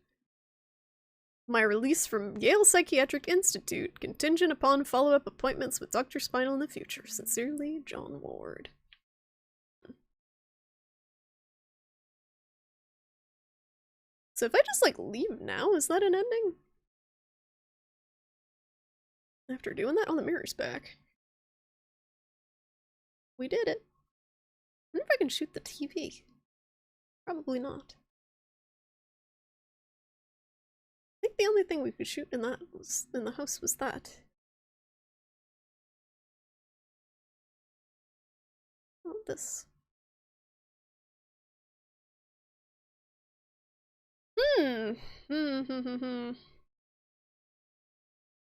my release from Yale Psychiatric Institute, contingent upon follow-up appointments with Dr. Spinel in the future. Sincerely, John Ward. So if I just, like, leave now, is that an ending? After doing that? Oh, the mirror's back. We did it. I wonder if I can shoot the TV. Probably not. I think the only thing we could shoot in the house was that. Oh, this.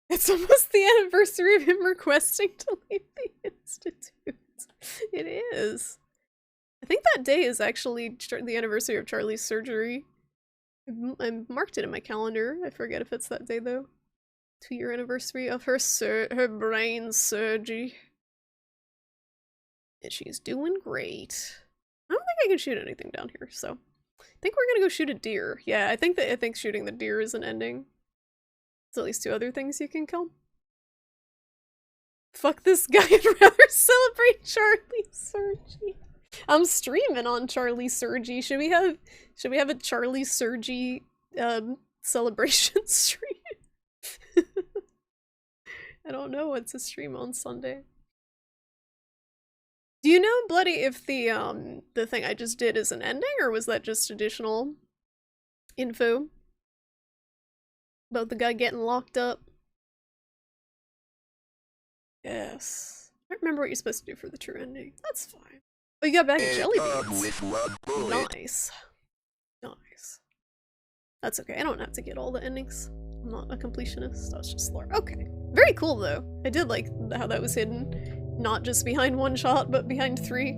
It's almost the anniversary of him requesting to leave the Institute. It is. I think that day is actually the anniversary of Charlie's surgery. I marked it in my calendar. I forget if it's that day though. 2-year anniversary of her brain surgery. And she's doing great. I don't think I can shoot anything down here, so I think we're gonna go shoot a deer. Yeah, I think shooting the deer is an ending. There's at least 2 other things you can kill. Fuck this guy, I'd rather celebrate Charlie Surgery. I'm streaming on Charlie Surgery. Should we have a Charlie Surgery celebration stream? I don't know what to stream on Sunday. Do you know, Bloody, if the thing I just did is an ending, or was that just additional info about the guy getting locked up? Yes. I don't remember what you're supposed to do for the true ending. That's fine. Oh, you got back at jelly beans. Nice. Nice. That's okay. I don't have to get all the endings. I'm not a completionist. I was just lore. Okay. Very cool, though. I did like how that was hidden. Not just behind 1 shot, but behind 3.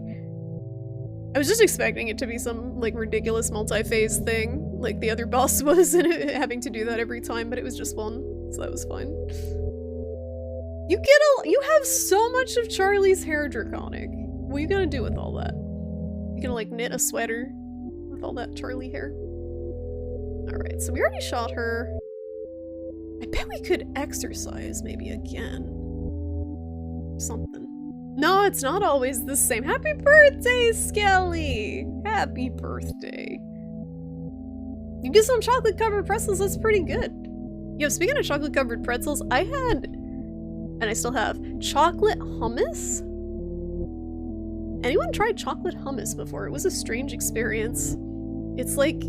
I was just expecting it to be some, like, ridiculous multi-phase thing, like the other boss was, and having to do that every time, but it was just 1, so that was fine. You have so much of Charlie's hair, Draconic. What are you gonna do with all that? You gonna, like, knit a sweater with all that Charlie hair? Alright, so we already shot her. I bet we could exercise maybe again. Something. No, it's not always the same. Happy birthday, Skelly! Happy birthday. You get some chocolate-covered pretzels, that's pretty good. Yo, speaking of chocolate-covered pretzels, I had, and I still have, chocolate hummus? Anyone tried chocolate hummus before? It was a strange experience. It's like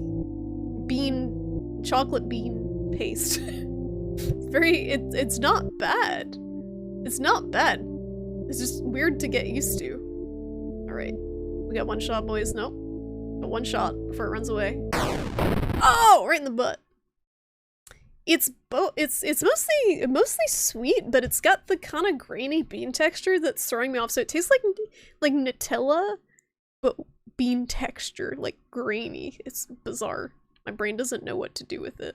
chocolate bean paste. It's not bad. It's not bad. It's just weird to get used to. Alright. We got 1 shot, boys. Nope. But 1 shot before it runs away. Oh! Right in the butt. It's mostly sweet, but it's got the kind of grainy bean texture that's throwing me off. So it tastes like Nutella, but bean texture, like grainy. It's bizarre. My brain doesn't know what to do with it.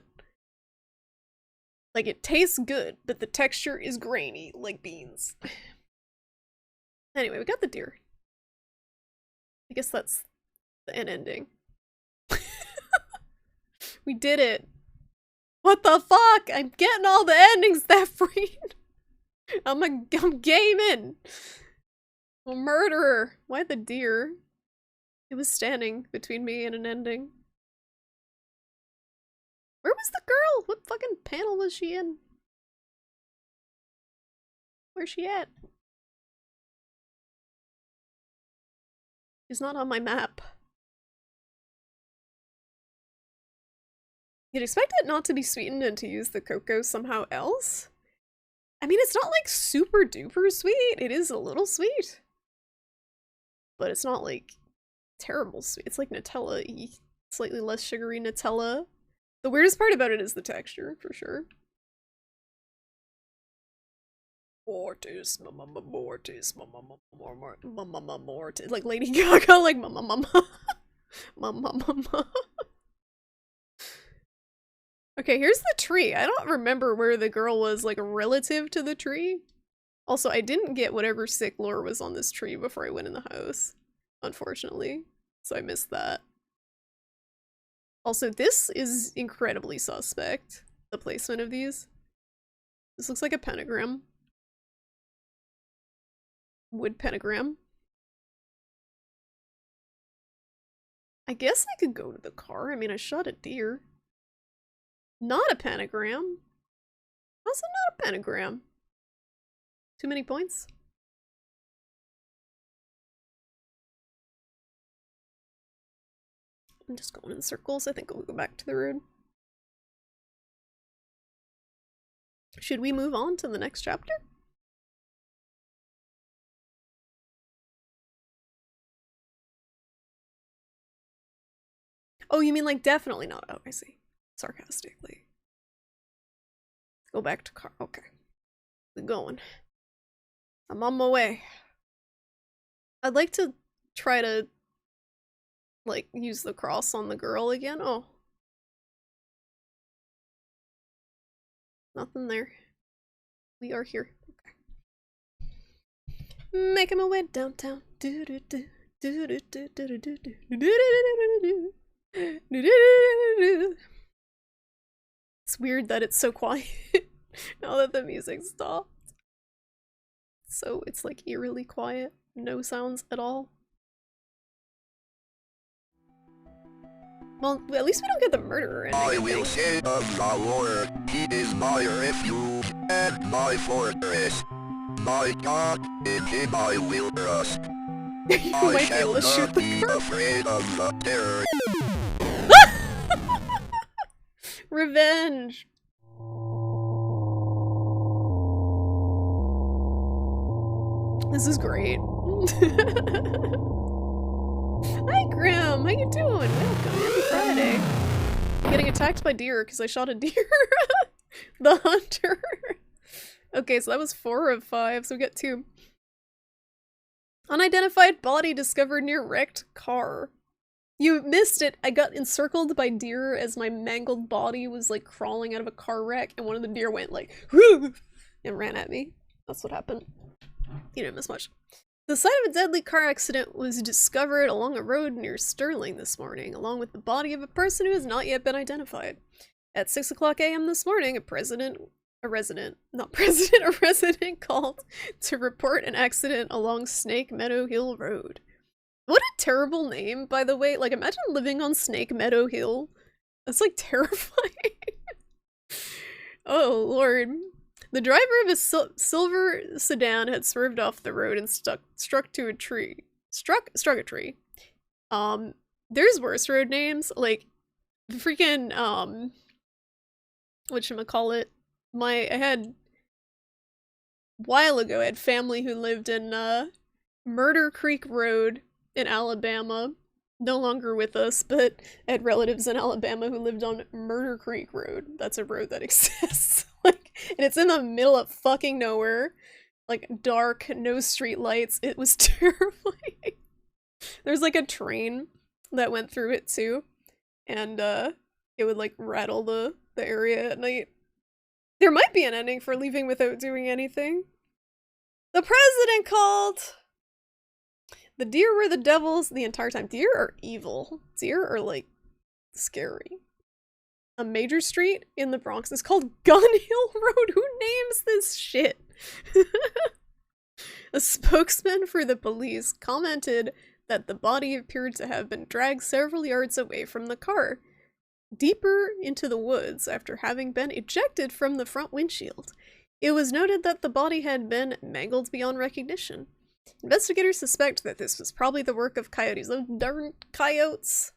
Like, it tastes good, but the texture is grainy, like beans. Anyway, we got the deer. I guess that's an ending. We did it. What the fuck? I'm getting all the endings that free. I'm gaming. A murderer. Why the deer? It was standing between me and an ending. Where was the girl? What fucking panel was she in? Where's she at? She's not on my map. You'd expect it not to be sweetened and to use the cocoa somehow else? I mean, it's not like super duper sweet. It is a little sweet. But it's not like terrible sweet. It's like Nutella-y. Slightly less sugary Nutella. The weirdest part about it is the texture, for sure. Mortis, mama, mortis, mama, mortis. Like Lady Gaga, like mama. Okay, here's the tree. I don't remember where the girl was, like, relative to the tree. Also, I didn't get whatever sick lore was on this tree before I went in the house, unfortunately. So I missed that. Also, this is incredibly suspect, the placement of these. This looks like a pentagram. Wood pentagram. I guess I could go to the car. I mean, I shot a deer. Not a pentagram. Also not a pentagram. Too many points? I'm just going in circles. I think we'll go back to the road. Should we move on to the next chapter? Oh, you mean like definitely not? Oh, I see. Sarcastically. Go back to car. Okay. We're going. I'm on my way. I'd like to try to, like, use the cross on the girl again. Oh. Nothing there. We are here. Okay. Making my way downtown. Do do do. Do do do do do do do do do. It's weird that it's so quiet now that the music stopped. So it's like eerily quiet, no sounds at all. Well, at least we don't get the murderer ending. I will say of the Lord, he is my refuge and my fortress. My God, in him I will trust. You might be able to shoot the girl. Afraid of the terror. Revenge! This is great. Hi Grim, how you doing? Welcome, happy Friday. I'm getting attacked by deer because I shot a deer. The hunter. Okay, so that was 4 of 5, so we get 2. Unidentified body discovered near wrecked car. You missed it. I got encircled by deer as my mangled body was like crawling out of a car wreck, and one of the deer went like and ran at me. That's what happened. You didn't miss much. The site of a deadly car accident was discovered along a road near Sterling this morning, along with the body of a person who has not yet been identified. At 6 o'clock a.m. this morning, a resident called to report an accident along Snake Meadow Hill Road. What a terrible name, by the way. Like, imagine living on Snake Meadow Hill. That's, like, terrifying. Oh, Lord. The driver of a silver sedan had swerved off the road and struck a tree. Struck a tree. There's worse road names. Like, freaking, whatchamacallit. I had family who lived in, Murder Creek Road in Alabama, no longer with us, but I had relatives in Alabama who lived on Murder Creek Road. That's a road that exists. Like, and it's in the middle of fucking nowhere. Like, dark, no street lights. It was terrifying. There's like a train that went through it too. And it would like rattle the area at night. There might be an ending for leaving without doing anything. The president called! The deer were the devils the entire time. Deer are evil. Deer are, like, scary. a major street in the Bronx is called Gun Hill Road. Who names this shit? A spokesman for the police commented that the body appeared to have been dragged several yards away from the car, deeper into the woods after having been ejected from the front windshield. It was noted that the body had been mangled beyond recognition. Investigators suspect that this was probably the work of coyotes. Those darn coyotes.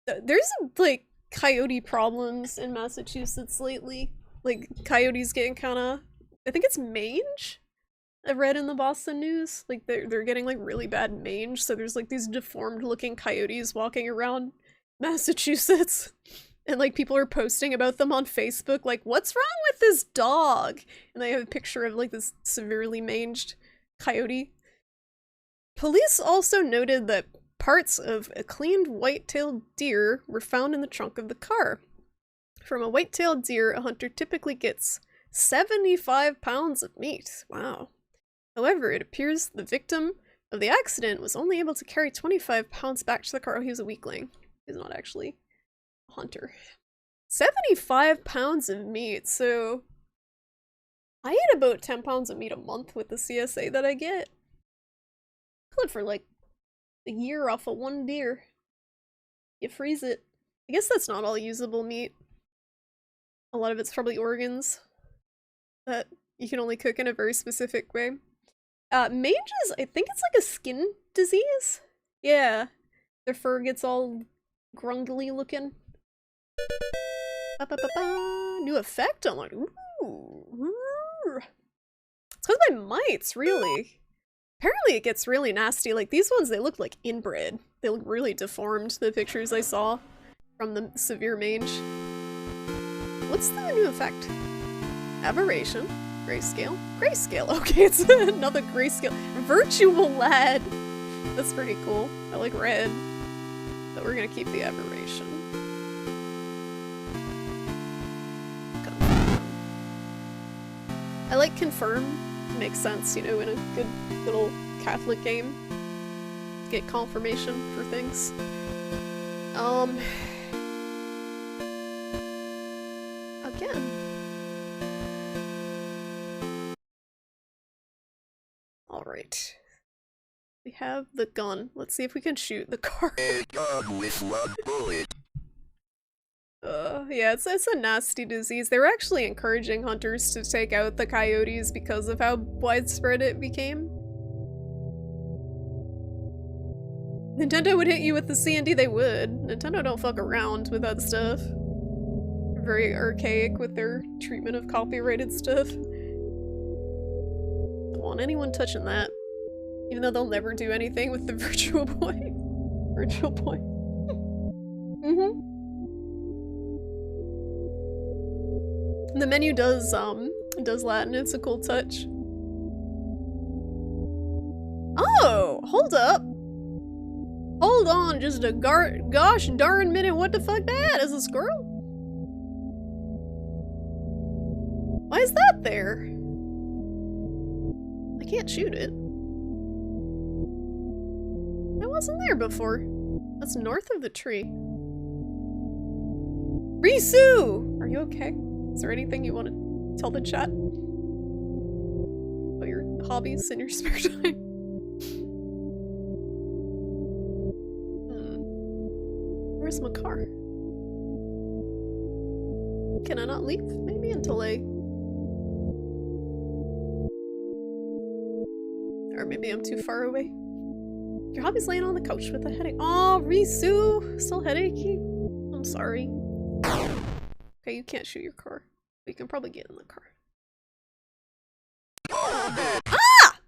There's, like, coyote problems in Massachusetts lately. Like, coyotes getting kinda... I think it's mange? I read in the Boston News. Like, they're getting, like, really bad mange, so there's, like, these deformed-looking coyotes walking around Massachusetts. And, like, people are posting about them on Facebook, like, what's wrong with this dog? And they have a picture of, like, this severely manged coyote. Police also noted that parts of a cleaned white-tailed deer were found in the trunk of the car. From a white-tailed deer, a hunter typically gets 75 pounds of meat. Wow. However, it appears the victim of the accident was only able to carry 25 pounds back to the car. Oh, he was a weakling. He's not actually a hunter. 75 pounds of meat, so... I eat about 10 pounds of meat a month with the CSA that I get. I live for like a year off of one deer. You freeze it. I guess that's not all usable meat. A lot of it's probably organs that you can only cook in a very specific way. Mange is, I think it's like a skin disease? Yeah. Their fur gets all grungly looking. Ba-ba-ba-ba. New effect unlocked. Ooh. It's because of my mites, really. Apparently it gets really nasty. Like, these ones, they look like inbred. They look really deformed, the pictures I saw from the severe mange. What's the new effect? Aberration. Grayscale. Grayscale. Okay, it's another grayscale. Virtual lad. That's pretty cool. I like red. But we're gonna keep the aberration. I like confirm. It makes sense, you know, in a good little Catholic game. Get confirmation for things. Again. Alright. We have the gun. Let's see if we can shoot the car. A gun with one bullet. Yeah, it's a nasty disease. They were actually encouraging hunters to take out the coyotes because of how widespread it became. Nintendo would hit you with the C&D, they would. Nintendo don't fuck around with that stuff. They're very archaic with their treatment of copyrighted stuff. Don't want anyone touching that. Even though they'll never do anything with the Virtual Boy. Virtual Boy. Mm-hmm. The menu does Latin, it's a cool touch. Oh, hold up. Hold on just a gosh darn minute, what the fuck that? Is a squirrel? Why is that there? I can't shoot it. It wasn't there before. That's north of the tree. Risu! Are you okay? Is there anything you want to tell the chat about your hobbies in your spare time? Where's my car? Can I not leave? Maybe until or maybe I'm too far away. Your hobby's laying on the couch with a headache. Oh, Risu! Still headachy? I'm sorry. Okay, you can't shoot your car. But you can probably get in the car. Ah!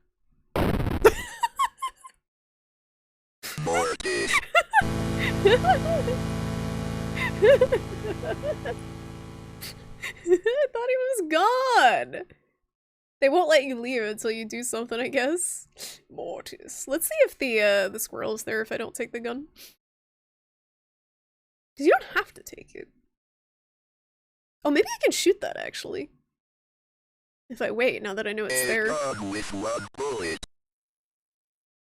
Mortis. I thought he was gone! They won't let you leave until you do something, I guess. Mortis. Let's see if the squirrel is there if I don't take the gun. Because you don't have to take it. Oh, maybe I can shoot that, actually. If I wait, now that I know it's there. A gun with one bullet.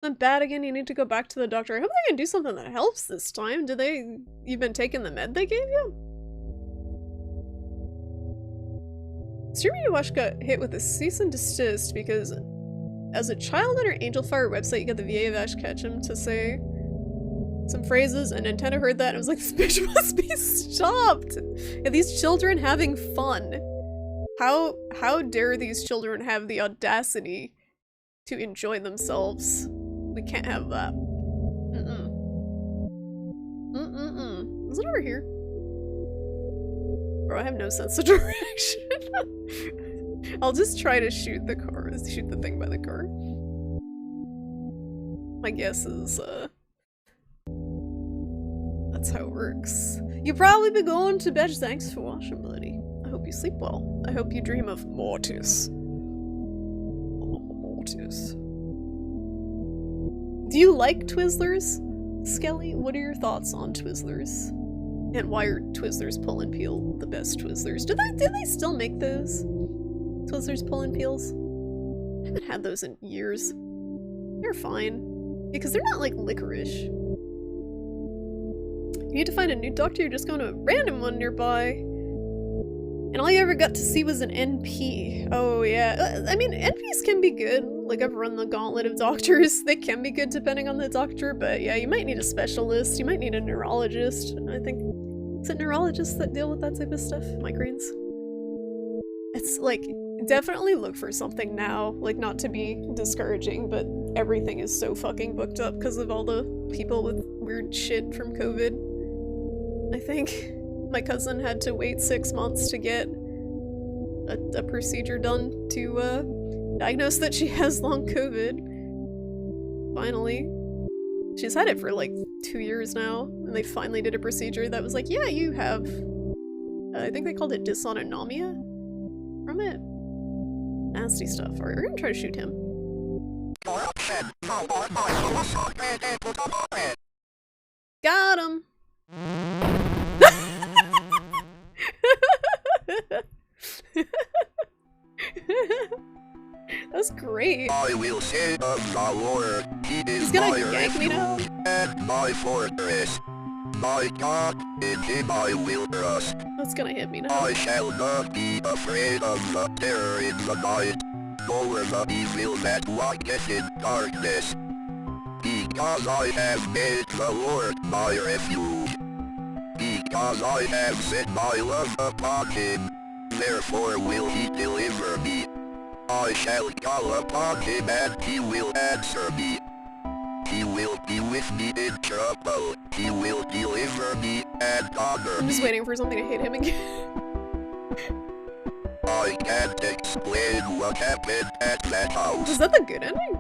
I'm bad again, you need to go back to the doctor. I hope they can do something that helps this time. You've been taking the med they gave you? Streamer you watched got hit with a cease and desist because as a child on her Angel Fire website, you got the VA of Ash Ketchum to say some phrases, and Nintendo heard that and was like, this bitch must be stopped! Are these children having fun? How dare these children have the audacity to enjoy themselves? We can't have that. Is it over here? Bro, I have no sense of direction. I'll just try to shoot the car, shoot the thing by the car. My guess is, that's how it works. You'll probably be going to bed. Thanks for watching, buddy. I hope you sleep well. I hope you dream of Mortis. Mortis. Do you like Twizzlers, Skelly? What are your thoughts on Twizzlers? And why are Twizzlers Pull and Peel the best Twizzlers? Do they still make those? Twizzlers Pull and Peels? I haven't had those in years. They're fine. Because they're not like licorice. You need to find a new doctor, you're just going to a random one nearby. And all you ever got to see was an NP. Oh yeah. I mean, NPs can be good. Like, I've run the gauntlet of doctors. They can be good depending on the doctor, but yeah, you might need a specialist. You might need a neurologist. I think, is it neurologists that deal with that type of stuff? Migraines? It's like, definitely look for something now. Like, not to be discouraging, but everything is so fucking booked up because of all the people with weird shit from COVID. I think my cousin had to wait 6 months to get a procedure done to diagnose that she has long COVID. Finally. She's had it for like 2 years now, and they finally did a procedure that was like, yeah, you have, I think they called it dysautonomia from it. Nasty stuff. Alright, we're gonna try to shoot him. Got him! That's great. I will say of the Lord, he is He's gonna my yank me now? refuge and my fortress. My God, in him I will trust. That's gonna hit me now. I shall not be afraid of the terror in the night, nor the evil that walketh in darkness. Because I have made the Lord my refuge. Because I have set my love upon him, therefore will he deliver me. I shall call upon him and he will answer me. He will be with me in trouble. He will deliver me and honor I'm me. just waiting for something to hit him again. I can't explain what happened at that house. Was that the good ending?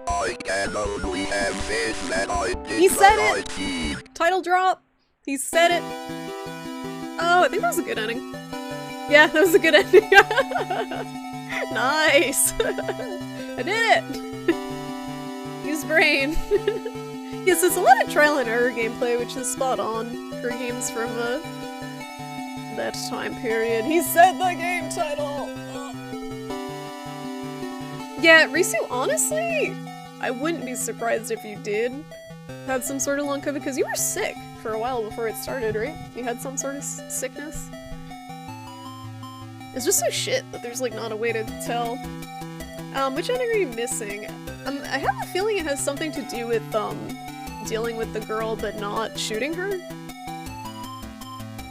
I can only have faith that I did He said the it! right deed. Title drop! He said it! Oh, I think that was a good ending. Yeah, that was a good ending. Nice! I did it! Use brain. Yes, it's a lot of trial and error gameplay, which is spot on for games from that time period. He said the game title! Yeah, Risu, honestly, I wouldn't be surprised if you did have some sort of long COVID, because you were sick for a while before it started, right? You had some sort of sickness? It's just so shit that there's like not a way to tell. Which ending are you missing? I have a feeling it has something to do with dealing with the girl but not shooting her.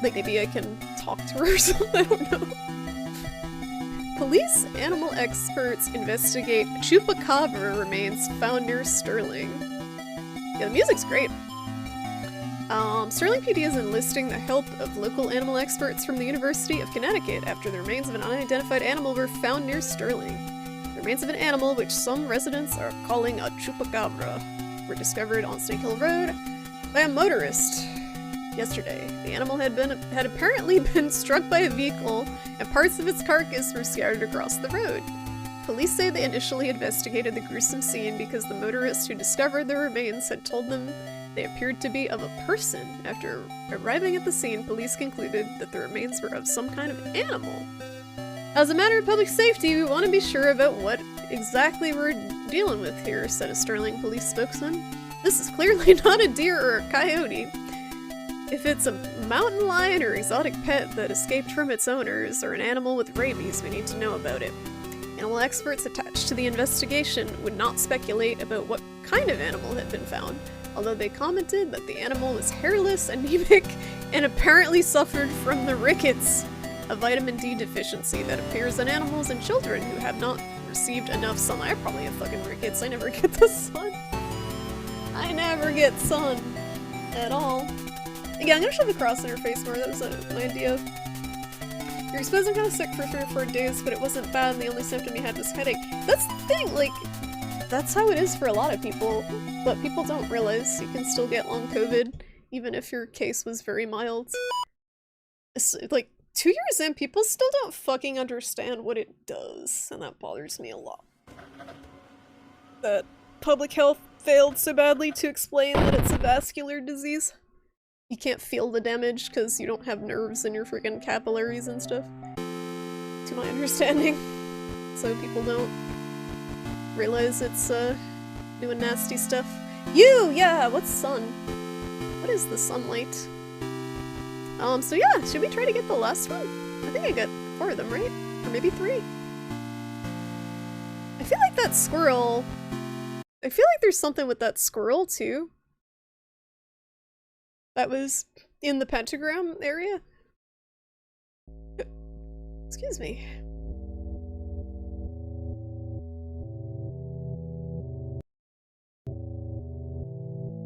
Like maybe I can talk to her or something, I don't know. Police animal experts investigate chupacabra remains found near Sterling. Yeah, the music's great. Sterling PD is enlisting the help of local animal experts from the University of Connecticut after the remains of an unidentified animal were found near Sterling. The remains of an animal, which some residents are calling a chupacabra, were discovered on Snake Hill Road by a motorist yesterday. The animal had apparently been struck by a vehicle, and parts of its carcass were scattered across the road. Police say they initially investigated the gruesome scene because the motorist who discovered the remains had told them they appeared to be of a person. After arriving at the scene, police concluded that the remains were of some kind of animal. As a matter of public safety, we want to be sure about what exactly we're dealing with here, said a Sterling police spokesman. This is clearly not a deer or a coyote. If it's a mountain lion or exotic pet that escaped from its owners, or an animal with rabies, we need to know about it. Animal experts attached to the investigation would not speculate about what kind of animal had been found, although they commented that the animal was hairless, anemic, and apparently suffered from the rickets, a vitamin D deficiency that appears in animals and children who have not received enough sunlight. I probably have fucking rickets. I never get the sun. I never get sun at all. Yeah, I'm gonna shove the cross in her face more. That was my idea. You're exposed and kind of sick for 3 or 4 days, but it wasn't bad, and the only symptom you had was headache. That's the thing, like, that's how it is for a lot of people, but people don't realize you can still get long COVID, even if your case was very mild. It's, like, 2 years in, people still don't fucking understand what it does, and that bothers me a lot. That public health failed so badly to explain that it's a vascular disease. You can't feel the damage because you don't have nerves in your freaking capillaries and stuff. To my understanding. So people don't realize it's doing nasty stuff. Yeah, what's sun? What is the sunlight? So yeah, should we try to get the last one? I think I got 4 of them, right? Or maybe 3. I feel like that squirrel... I feel like there's something with that squirrel too. That was in the pentagram area. Excuse me.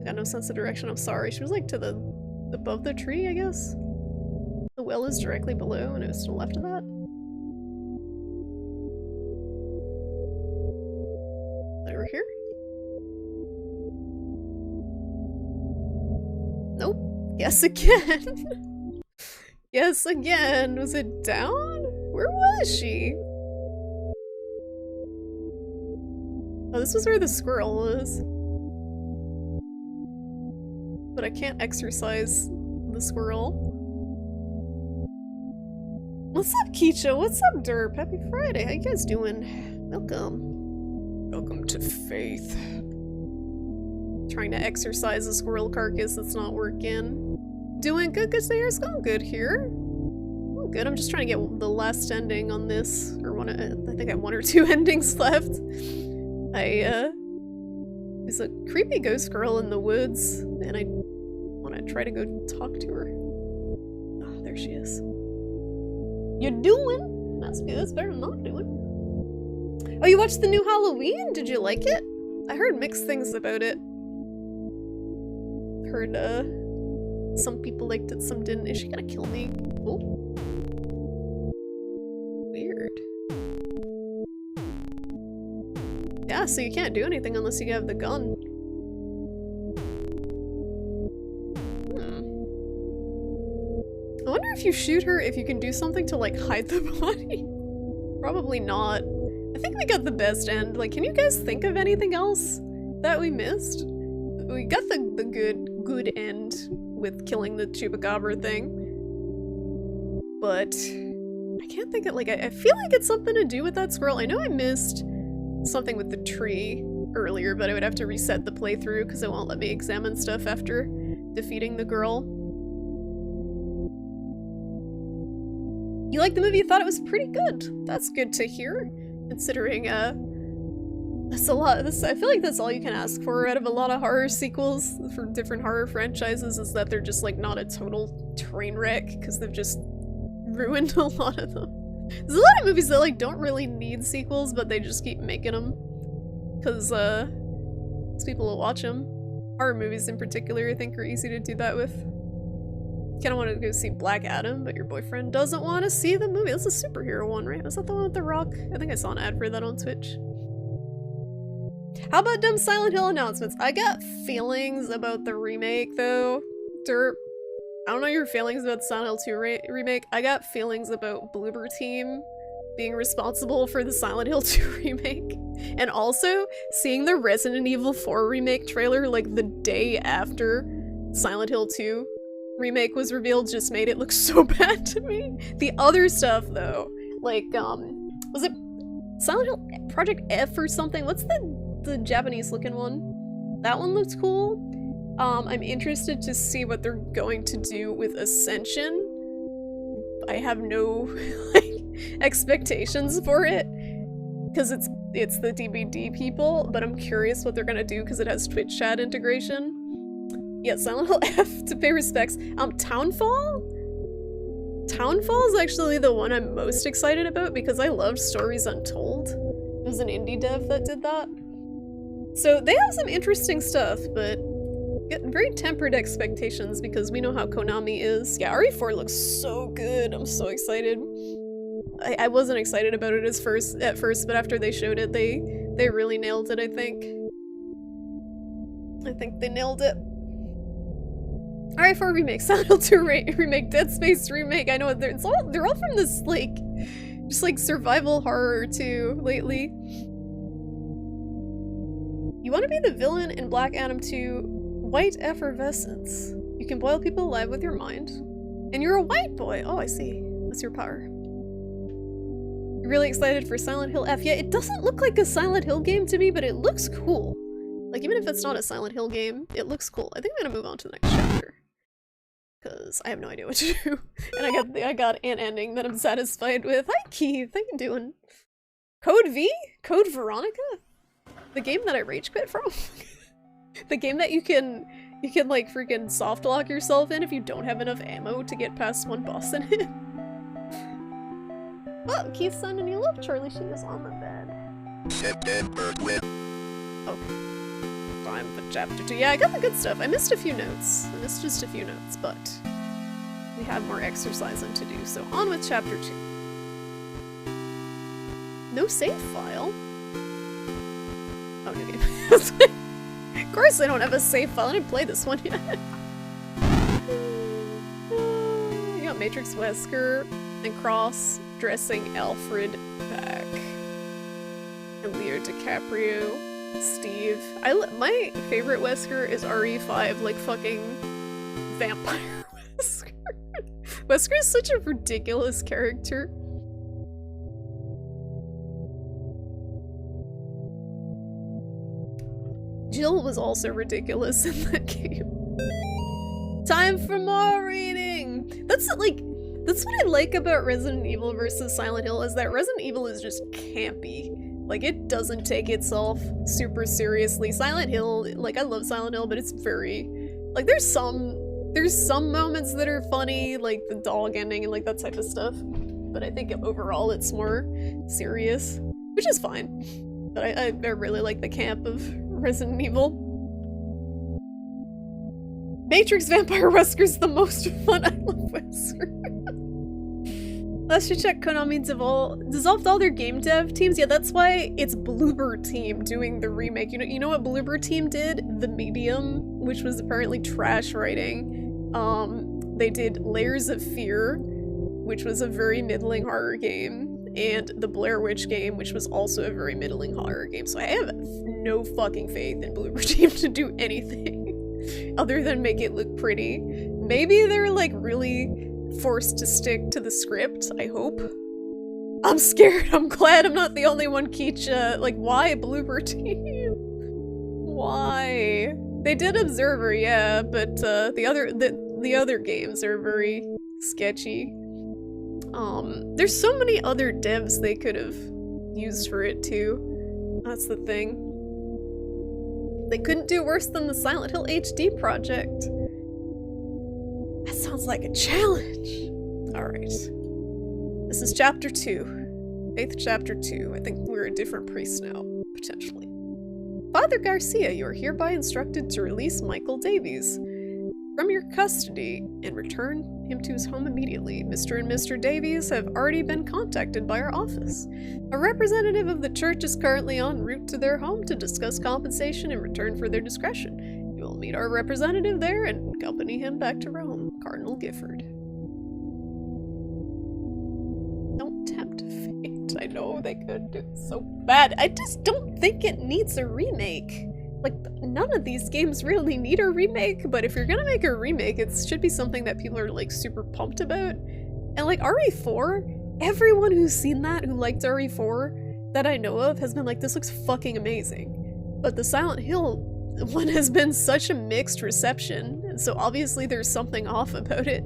I got no sense of direction, I'm sorry. She was like to the above the tree, I guess. The well is directly below and it was to the left of that. Over here? Nope. Yes again. Yes again. Was it down? Where was she? Oh, this was where the squirrel was. But I can't exercise the squirrel. What's up, Keisha? What's up, Derp? Happy Friday. How you guys doing? Welcome. Welcome to Faith. Trying to exercise a squirrel carcass that's not working. Doing good, good stay here. It's going good here. Oh, good. I'm just trying to get the last ending on this. Or one, I think I have 1 or 2 endings left. There's a creepy ghost girl in the woods, and I want to try to go talk to her. Oh, there she is. You doing? That's good. That's better than not doing. Oh, you watched the new Halloween? Did you like it? I heard mixed things about it. Heard, some people liked it, some didn't. Is she gonna kill me? Oh. Weird. Yeah, so you can't do anything unless you have the gun. I wonder if you shoot her, if you can do something to, like, hide the body. Probably not. I think we got the best end. Like, can you guys think of anything else that we missed? We got the good end with killing the chupacabra thing. But I can't think of, like, I feel like it's something to do with that squirrel. I know I missed something with the tree earlier, but I would have to reset the playthrough because it won't let me examine stuff after defeating the girl. You liked the movie? You thought it was pretty good. That's good to hear, considering, that's a lot. I feel like that's all you can ask for out of a lot of horror sequels for different horror franchises, is that they're just, like, not a total train wreck, because they've just ruined a lot of them. There's a lot of movies that, like, don't really need sequels, but they just keep making them. Because, people will watch them. Horror movies in particular, I think, are easy to do that with. Kinda want to go see Black Adam, but your boyfriend doesn't want to see the movie. That's a superhero one, right? Was that the one with The Rock? I think I saw an ad for that on Twitch. How about dumb Silent Hill announcements? I got feelings about the remake, though. Derp. I don't know your feelings about the Silent Hill 2 remake. I got feelings about Bloober Team being responsible for the Silent Hill 2 remake. And also, seeing the Resident Evil 4 remake trailer, like, the day after Silent Hill 2 remake was revealed just made it look so bad to me. The other stuff, though, like, was it Silent Hill Project F or something? What's the Japanese looking one? That one looks cool. I'm interested to see what they're going to do with Ascension. I have no like expectations for it because it's the DBD people, but I'm curious what they're gonna do because it has Twitch chat integration. Yeah, Silent Hill F to pay respects. Townfall? Townfall is actually the one I'm most excited about because I loved Stories Untold. It was an indie dev that did that. So they have some interesting stuff, but get very tempered expectations because we know how Konami is. Yeah, RE4 looks so good. I'm so excited. I wasn't excited about it at first, but after they showed it, they really nailed it, I think. I think they nailed it. RE4 remake, Silent Hill 2 remake, Dead Space remake. I know they're all from this like just like survival horror too lately. You want to be the villain in Black Adam 2 White Effervescence. You can boil people alive with your mind. And you're a white boy. Oh, I see. That's your power. You're really excited for Silent Hill F. Yeah, it doesn't look like a Silent Hill game to me, but it looks cool. Like, even if it's not a Silent Hill game, it looks cool. I think I'm gonna move on to the next chapter. Because I have no idea what to do. And I got an ending that I'm satisfied with. Hi, Keith. How you doing? Code V? Code Veronica? The game that I rage quit from? The game that you can like freaking soft lock yourself in if you don't have enough ammo to get past one boss in it. Oh, Keith's sending you love, Charlie. She is on the bed. September 12th. Oh. Time for chapter 2. Yeah, I got the good stuff. I missed a few notes. I missed just a few notes, but we have more exercising to do, so on with chapter 2. No save file? Oh, new game. Of course I don't have a save file. I didn't play this one yet. You got Matrix Wesker and cross-dressing Alfred back. And Leo DiCaprio. Steve. My favorite Wesker is RE5, like fucking vampire Wesker. Wesker is such a ridiculous character. Jill was also ridiculous in that game. Time for more reading! That's what I like about Resident Evil versus Silent Hill, is that Resident Evil is just campy. Like, it doesn't take itself super seriously. Silent Hill, like, I love Silent Hill, but it's very, like, there's some moments that are funny, like the dog ending and like that type of stuff. But I think overall it's more serious, which is fine. But I really like the camp of Resident Evil. Matrix Vampire Wesker's the most fun. I love Wesker. Last you checked, Konami dissolved all their game dev teams. Yeah, that's why it's Bloober Team doing the remake. You know what Bloober Team did? The Medium, which was apparently trash writing. They did Layers of Fear, which was a very middling horror game, and the Blair Witch game, which was also a very middling horror game. So I have no fucking faith in Bloober Team to do anything other than make it look pretty. Maybe they're like really forced to stick to the script, I hope. I'm scared. I'm glad I'm not the only one, Keisha. Like, why Bloober Team? Why? They did Observer, yeah, but the other games are very sketchy. There's so many other devs they could have used for it too. That's the thing. They couldn't do worse than the Silent Hill HD project. That sounds like a challenge. Alright. This is chapter 2. 8th chapter 2. I think we're a different priest now, potentially. Father Garcia, you are hereby instructed to release Michael Davies from your custody and return him to his home immediately. Mr. and Mr. Davies have already been contacted by our office. A representative of the church is currently en route to their home to discuss compensation in return for their discretion. You will meet our representative there and accompany him back to Rome. Cardinal Gifford. Don't tempt fate. I know they could do so bad. I just don't think it needs a remake. Like, none of these games really need a remake, but if you're gonna make a remake, it should be something that people are, like, super pumped about. And, like, RE4, everyone who's seen that, who liked RE4, that I know of, has been like, this looks fucking amazing. But the Silent Hill one has been such a mixed reception, and so obviously there's something off about it.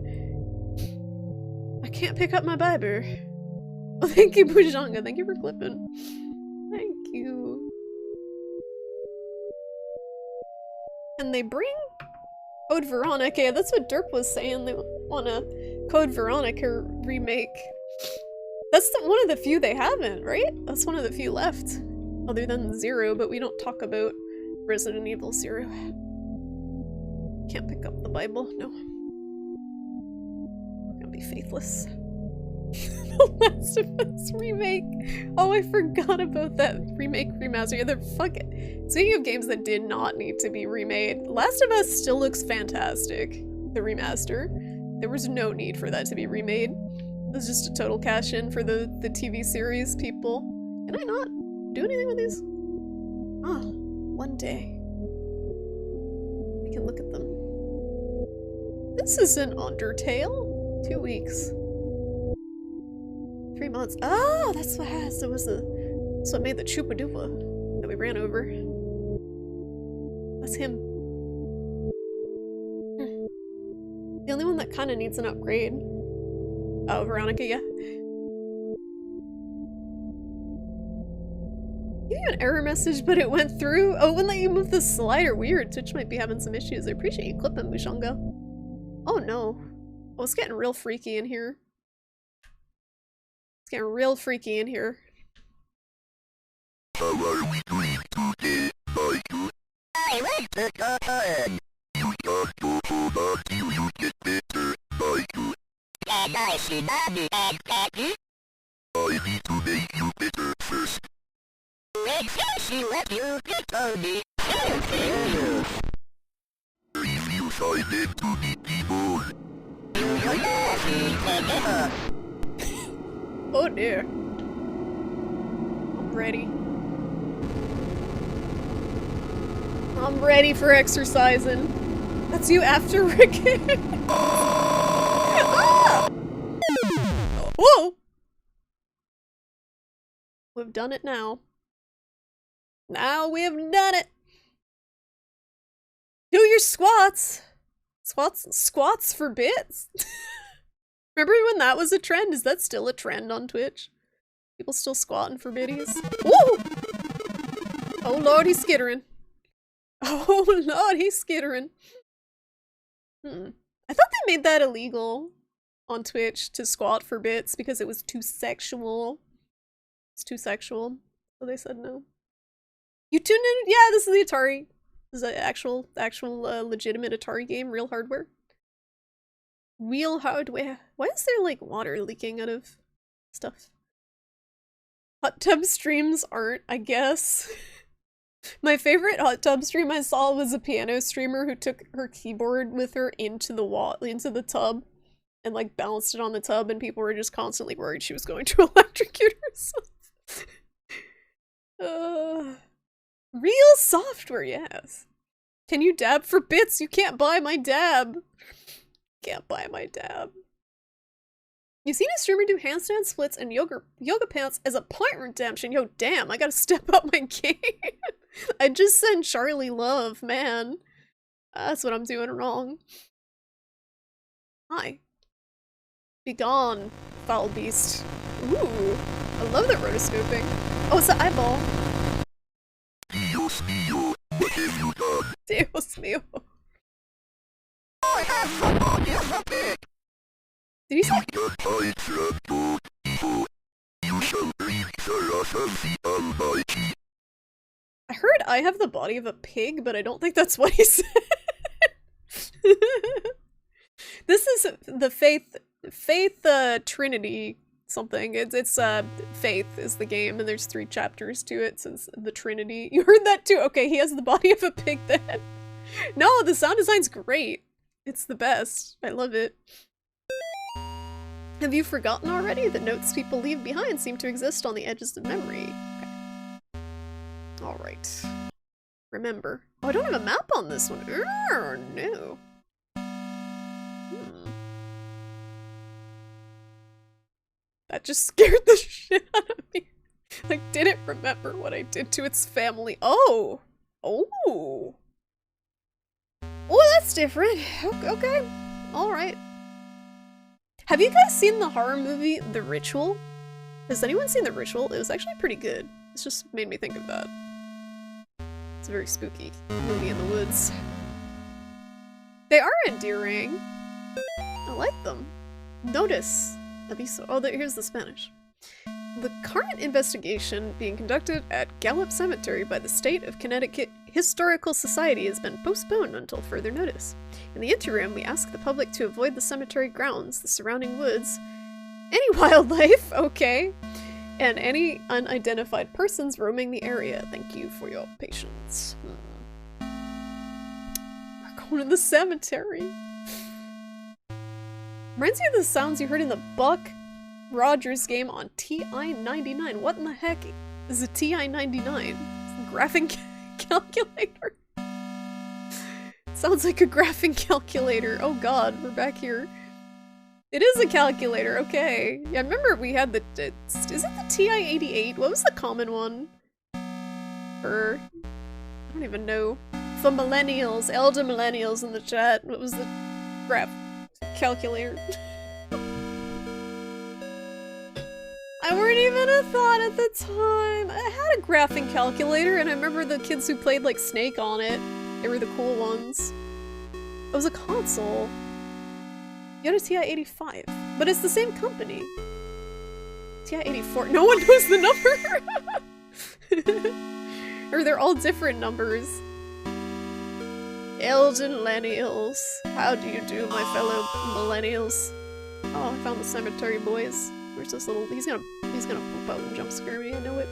I can't pick up my Bible. Oh, thank you, Bujanga. Thank you for clipping. Thank you. And they bring Code Veronica. Yeah, that's what Derp was saying. They want a Code Veronica remake. That's one of the few they haven't, right? That's one of the few left. Other than Zero, but we don't talk about Resident Evil 0. Can't pick up the Bible, no. I'm gonna be faithless. The Last of Us remake. Oh, I forgot about that remake remaster. Yeah, they're fucking. Speaking of games that did not need to be remade, Last of Us still looks fantastic. The remaster. There was no need for that to be remade. It was just a total cash in for the TV series people. Can I not do anything with these? Ah, one day. We can look at them. This is an Undertale. 2 weeks. 3 months. Oh, that's what has. That's what made the Chupa Dupa that we ran over. That's him. The only one that kind of needs an upgrade. Oh, Veronica, yeah. You got an error message, but it went through. Oh, it wouldn't let you move the slider. Weird. Twitch might be having some issues. I appreciate you clipping, Bushonga. Oh no. Oh, it's getting real freaky in here. It's getting real freaky in here. How are we doing today, Michael? I like the cotton. You can't go home until you get better, Michael. Can I see Mommy and Daddy? I need to make you better first. When she let you pick on me, she'll kill you. Review silent to the people. You love me forever. Oh dear. I'm ready. I'm ready for exercising. That's you after Rick. Ah! Whoa! We've done it now. Now we have done it. Do your squats. Squats for bits. Remember when that was a trend? Is that still a trend on Twitch? People still squatting for biddies? Woo! Oh lord, he's skittering. Oh lord, he's skittering. I thought they made that illegal on Twitch to squat for bits because it was too sexual. It's too sexual. So they said no. You tuned in? Yeah, this is the Atari. This is an actual legitimate Atari game, real hardware. Real hardware. Why is there like water leaking out of stuff? Hot tub streams aren't, I guess. My favorite hot tub stream I saw was a piano streamer who took her keyboard with her into the tub and like balanced it on the tub, and people were just constantly worried she was going to electrocute herself. Real software, yes. Can you dab for bits? You can't buy my dab. Can't buy my dab. You've seen a streamer do handstand splits and yoga pants as a point redemption. Yo, damn, I gotta step up my game. I just sent Charlie love, man. That's what I'm doing wrong. Hi. Be gone, foul beast. Ooh, I love that rotoscoping. Oh, it's the eyeball. Dios mío, what have you done? Dios mío. I have somebody as a pig. Did you say? You can hide from good evil. You shall reap the wrath of the Almighty. I heard I have the body of a pig, but I don't think that's what he said. This is the Faith Trinity something. It's Faith is the game, and there's 3 chapters to it since the Trinity. You heard that too? Okay, he has the body of a pig then. No, the sound design's great. It's the best. I love it. Have you forgotten already? The notes people leave behind seem to exist on the edges of memory. Okay. Alright. Remember. Oh, I don't have a map on this one. No. That just scared the shit out of me. I didn't remember what I did to its family. Oh! Oh! Oh, that's different. Okay. Alright. Have you guys seen the horror movie The Ritual? Has anyone seen The Ritual? It was actually pretty good. It's just made me think of that. It's a very spooky movie in the woods. They are endearing. I like them. Notice. Oh, here's the Spanish. The current investigation being conducted at Gallup Cemetery by the State of Connecticut Historical Society has been postponed until further notice. In the interim, we ask the public to avoid the cemetery grounds, the surrounding woods, any wildlife, okay, and any unidentified persons roaming the area. Thank you for your patience. We're going to the cemetery. Reminds me of the sounds you heard in the Buck Rogers game on TI-99. What in the heck is a TI-99? It's a graphing calculator. Sounds like a graphing calculator. Oh god, we're back here. It is a calculator, okay. Yeah, I remember we had the... is it the TI-88? What was the common one? I don't even know. For millennials, elder millennials in the chat, what was the graph calculator? I weren't even a thought at the time. I had a graphing calculator, and I remember the kids who played like Snake on it. They were the cool ones. It was a console. You had a TI-85, but it's the same company. TI-84. No one knows the number. Or they're all different numbers. Elden millennials. How do you do, my fellow millennials? Oh, I found the cemetery boys. Where's this little... He's gonna poop out and jump scare me, I know it.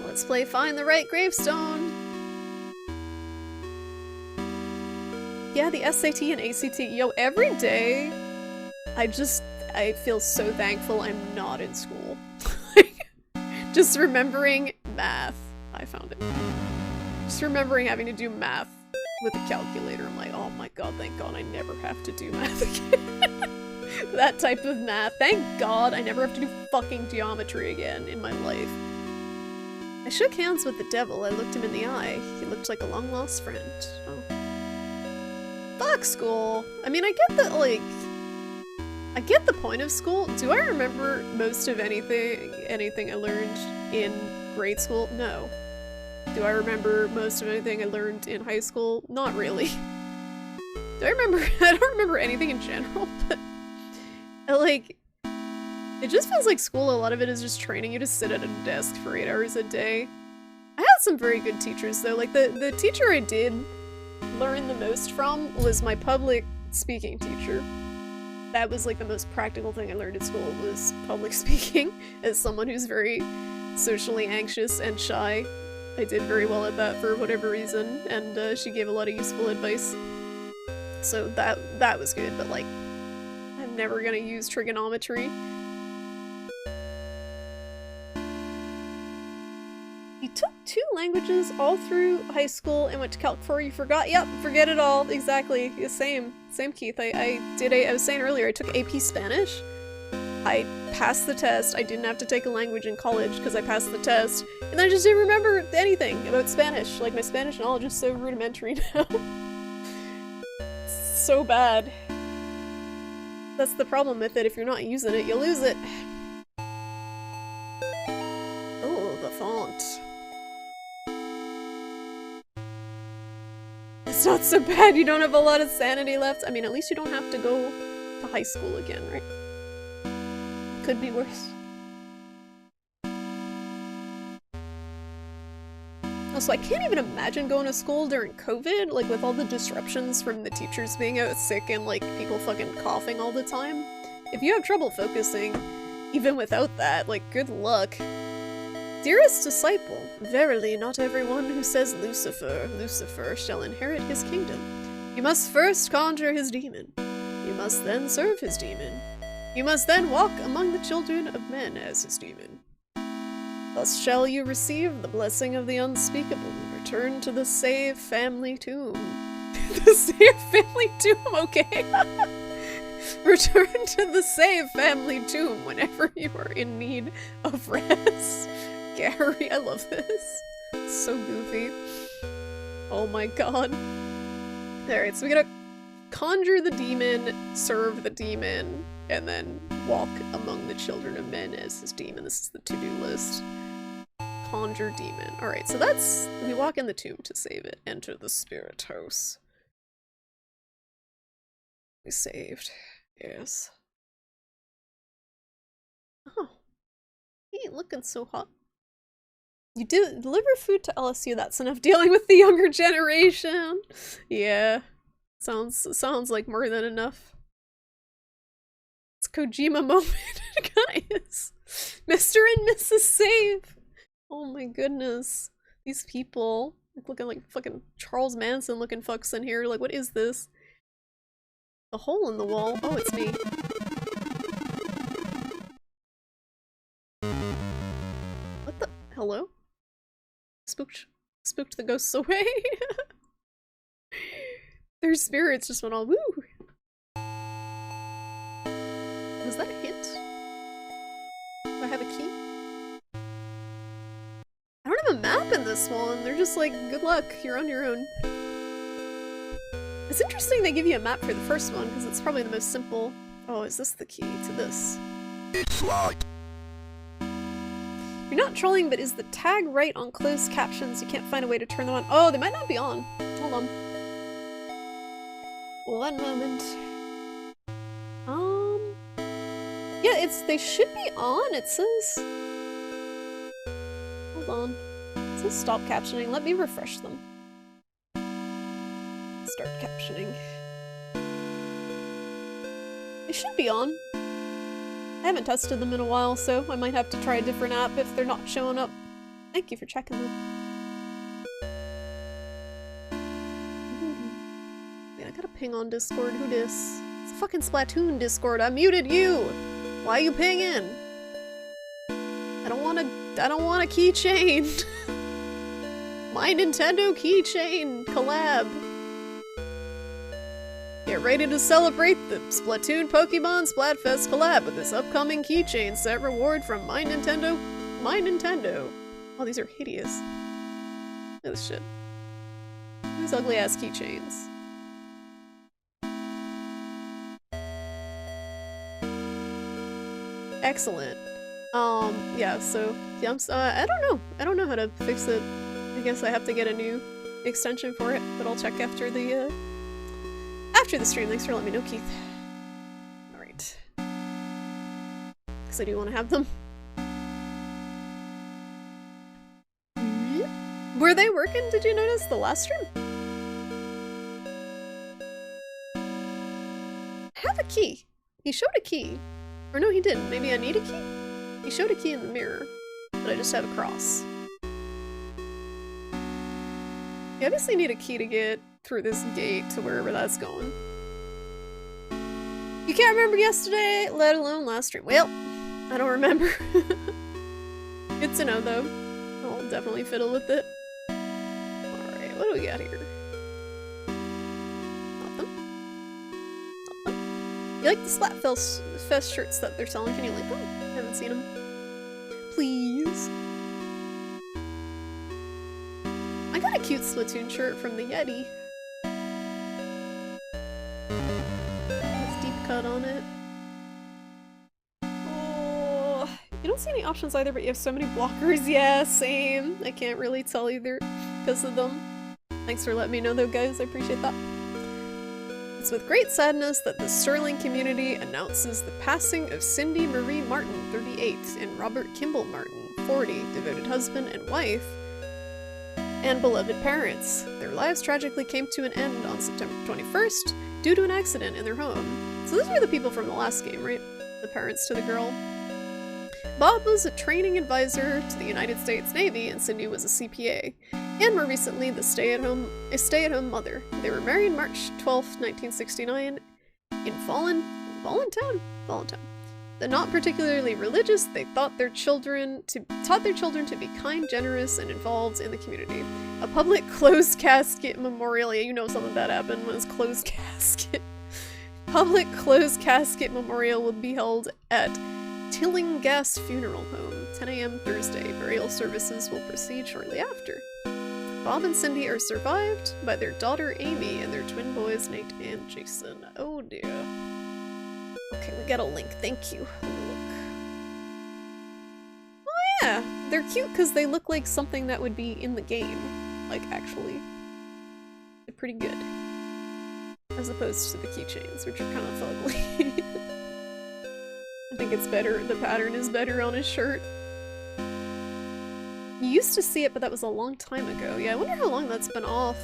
Let's play Find the Right Gravestone. Yeah, the SAT and ACT. Yo, every day, I feel so thankful I'm not in school. Just remembering math. I found it. Just remembering having to do math with a calculator. I'm like, oh my god, thank god I never have to do math again. That type of math. Thank god I never have to do fucking geometry again in my life. I shook hands with the devil. I looked him in the eye. He looked like a long-lost friend. Oh. Fuck school. I mean, I get that, like... I get the point of school. Do I remember most of anything I learned in grade school? No. Do I remember most of anything I learned in high school? Not really. Do I remember? I don't remember anything in general, but... like... It just feels like school, a lot of it is just training you to sit at a desk for 8 hours a day. I had some very good teachers, though. Like, the teacher I did learn the most from was my public speaking teacher. That was, like, the most practical thing I learned at school was public speaking. As someone who's very socially anxious and shy, I did very well at that for whatever reason, and she gave a lot of useful advice. So that was good, but, like, I'm never gonna use trigonometry. You took 2 languages all through high school and went to Calc 4, you forgot? Yep, forget it all. Exactly. Same, Keith. I was saying earlier, I took AP Spanish. I passed the test. I didn't have to take a language in college because I passed the test. And I just didn't remember anything about Spanish. Like, my Spanish knowledge is so rudimentary now. So bad. That's the problem with it. If you're not using it, you lose it. Oh, the font. It's not so bad, you don't have a lot of sanity left. I mean, at least you don't have to go to high school again, right? Could be worse. Also, I can't even imagine going to school during COVID, like with all the disruptions from the teachers being out sick and like people fucking coughing all the time. If you have trouble focusing, even without that, like good luck. Dearest disciple, verily not everyone who says Lucifer shall inherit his kingdom. You must first conjure his demon. You must then serve his demon. You must then walk among the children of men as his demon. Thus shall you receive the blessing of the unspeakable and return to the saved family tomb. The saved family tomb, okay. Return to the saved family tomb whenever you are in need of rest. Gary, I love this. It's so goofy. Oh my god. Alright, so we gotta conjure the demon, serve the demon, and then walk among the children of men as his demon. This is the to-do list. Conjure demon. Alright, so that's... we walk in the tomb to save it. Enter the spirit house. We saved. Yes. Oh. He ain't looking so hot. You deliver food to LSU, that's enough dealing with the younger generation. Yeah. Sounds like more than enough. It's Kojima moment, guys. Mr. and Mrs. Save. Oh my goodness. These people looking like fucking Charles Manson looking fucks in here. Like, what is this? A hole in the wall. Oh, it's me. What the? Hello? Spooked the ghosts away. Their spirits just went all woo. Was that a hint? Do I have a key? I don't have a map in this one. They're just like, good luck, you're on your own. It's interesting they give you a map for the first one, because it's probably the most simple. Oh, is this the key to this? It's locked. You're not trolling, but is the tag right on closed captions? You can't find a way to turn them on. Oh, they might not be on. Hold on. One moment. Yeah, they should be on, it says. Hold on. It says stop captioning. Let me refresh them. Start captioning. They should be on. I haven't tested them in a while, so I might have to try a different app if they're not showing up. Thank you for checking them. Man, I got a ping on Discord. Who dis? It's a fucking Splatoon Discord. I muted you! Why are you pinging? I don't want a keychain. My Nintendo keychain collab. Get ready to celebrate the Splatoon Pokemon Splatfest collab with this upcoming keychain set reward from My Nintendo. My Nintendo. Oh, these are hideous. Look at this shit. These ugly ass keychains. Excellent. Yeah, so, yeah, I don't know. I don't know how to fix it. I guess I have to get a new extension for it, but I'll check after the stream. Thanks for letting me know, Keith. Alright. Because I do want to have them. Were they working? Did you notice the last stream? I have a key. He showed a key. Or no, he didn't. Maybe I need a key? He showed a key in the mirror, but I just have a cross. You obviously need a key to get through this gate to wherever that's going. You can't remember yesterday, let alone last stream. Well, I don't remember. Good to know, though. I'll definitely fiddle with it. Alright, what do we got here? Nothing. Nothing. You like the Splatfest shirts that they're selling? Can you link them? I haven't seen them. Please. I got a cute Splatoon shirt from the Yeti. With deep cut on it. Oh, you don't see any options either, but you have so many blockers. Yeah, same. I can't really tell either because of them. Thanks for letting me know though, guys. I appreciate that. It's with great sadness that the Sterling community announces the passing of Cindy Marie Martin, 38, and Robert Kimball Martin, 40, devoted husband and wife, and beloved parents. Their lives tragically came to an end on September 21st due to an accident in their home. So those were the people from the last game, right? The parents to the girl. Bob was a training advisor to the United States Navy, and Cindy was a CPA, and more recently, a stay-at-home mother. They were married March 12, 1969, in Voluntown. They're not particularly religious. They taught their children to be kind, generous, and involved in the community. A public closed casket memorial. Yeah, you know something bad happened when it's closed casket. Public closed casket memorial will be held at Tillinghast Funeral Home, 10 a.m. Thursday. Burial services will proceed shortly after. Bob and Cindy are survived by their daughter Amy and their twin boys Nate and Jason. Oh dear. Okay, we got a link. Thank you. Let me look. Oh yeah, they're cute because they look like something that would be in the game. Like, actually. They're pretty good. As opposed to the keychains, which are kind of ugly. I think it's better, the pattern is better on his shirt. You used to see it, but that was a long time ago. Yeah, I wonder how long that's been off.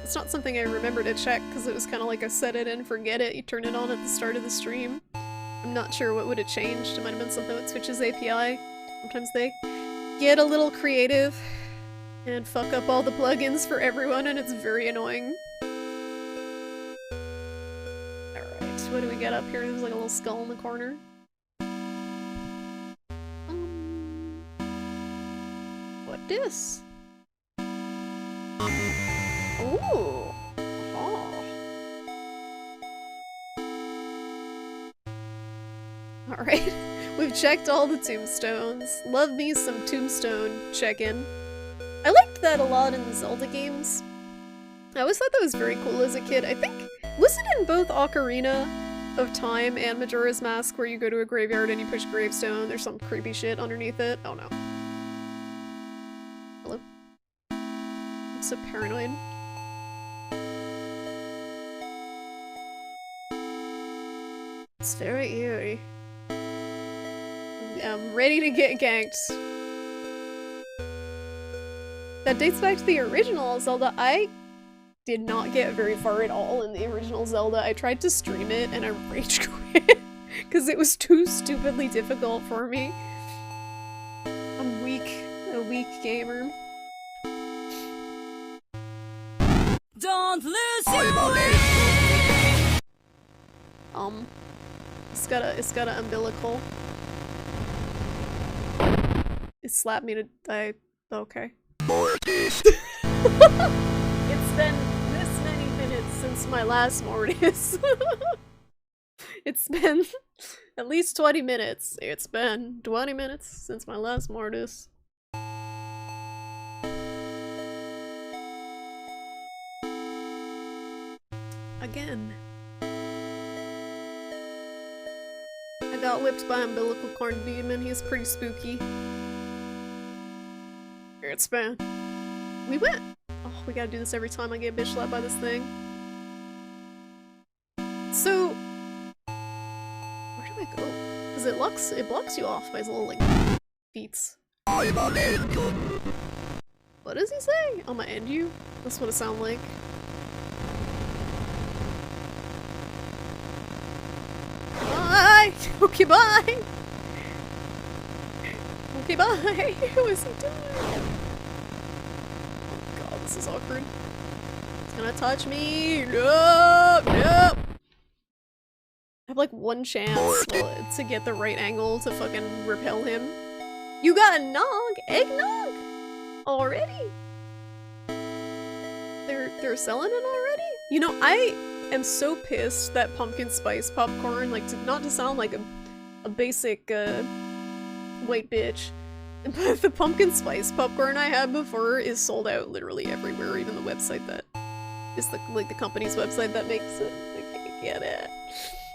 It's not something I remember to check, because it was kind of like a set it and forget it. You turn it on at the start of the stream. I'm not sure what would have changed. It might have been something with Twitch's API. Sometimes they get a little creative and fuck up all the plugins for everyone, and it's very annoying. Alright, what do we got up here? There's like a little skull in the corner. What this? Ooh! Oh. Alright, we've checked all the tombstones. Love me some tombstone check-in. I liked that a lot in the Zelda games. I always thought that was very cool as a kid. I think, was it in both Ocarina of Time and Majora's Mask where you go to a graveyard and you push gravestone, there's some creepy shit underneath it? Oh no. Hello? I'm so paranoid. It's very eerie. I'm ready to get ganked. That dates back to the original Zelda. I did not get very far at all in the original Zelda. I tried to stream it and I rage quit because it was too stupidly difficult for me. I'm weak. A weak gamer. Don't lose your way. It's got an umbilical. It slapped me to die. Okay. Mortis. It's been this many minutes since my last Mortis. It's been at least 20 minutes. It's been 20 minutes since my last Mortis. Again. I got whipped by umbilical corn demon. He's pretty spooky. It's been. We went. Oh, we gotta do this every time I get bitch slapped by this thing. So, where do I go? Because it blocks you off by his little like feet. What does he say? I'ma end you? That's what it sounds like. Bye! Okay, bye! Okay, bye! What is he doing? Oh god, this is awkward. It's gonna touch me! No! No! I have like one chance to get the right angle to fucking repel him. You got a nog! Eggnog! Already? They're selling it already? You know, I am so pissed that pumpkin spice popcorn, like, not to sound like a basic, white bitch, but the pumpkin spice popcorn I had before is sold out literally everywhere, even the website that is the company's website that makes it. I can't get it.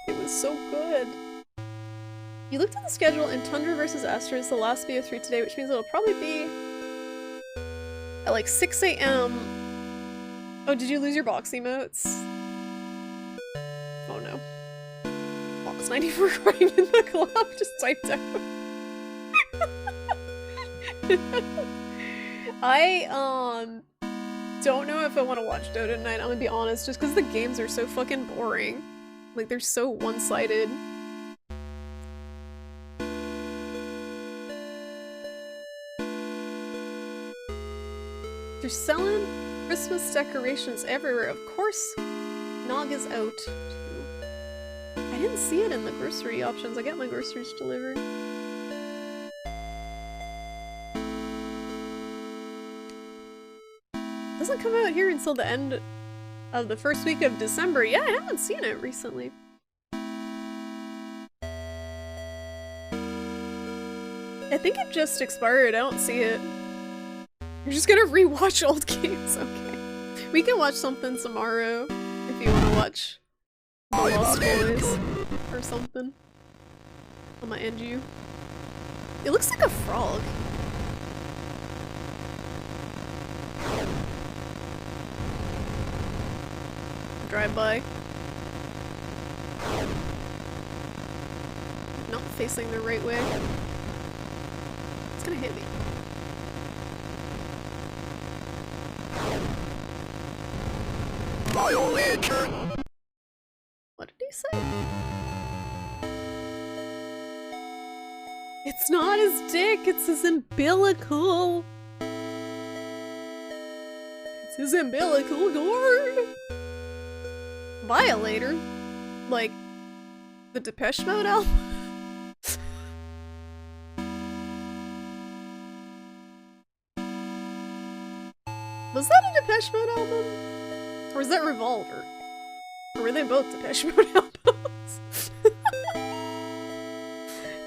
It was so good. You looked at the schedule and Tundra vs. Astra is the last BO3 today, which means it'll probably be at like 6 AM. Oh, did you lose your box emotes? Oh no. Box 94 crying in the club just typed out. I don't know if I want to watch Dota tonight, I'm gonna be honest, just because the games are so fucking boring. Like, they're so one-sided. They're selling Christmas decorations everywhere. Of course, Nog is out too. I didn't see it in the grocery options. I get my groceries delivered. Doesn't come out here until the end of the first week of December. Yeah, I haven't seen it recently. I think it just expired. I don't see it. You're just gonna rewatch old games, okay. We can watch something tomorrow if you wanna watch The Lost Boys or something. I'm gonna end you. It looks like a frog. Drive by. Not facing the right way. It's gonna hit me. What did he say? It's not his dick, it's his umbilical. It's his umbilical gourd. Violator? Like, the Depeche Mode album? Was that a Depeche Mode album? Or was that Revolver? Or were they both Depeche Mode albums?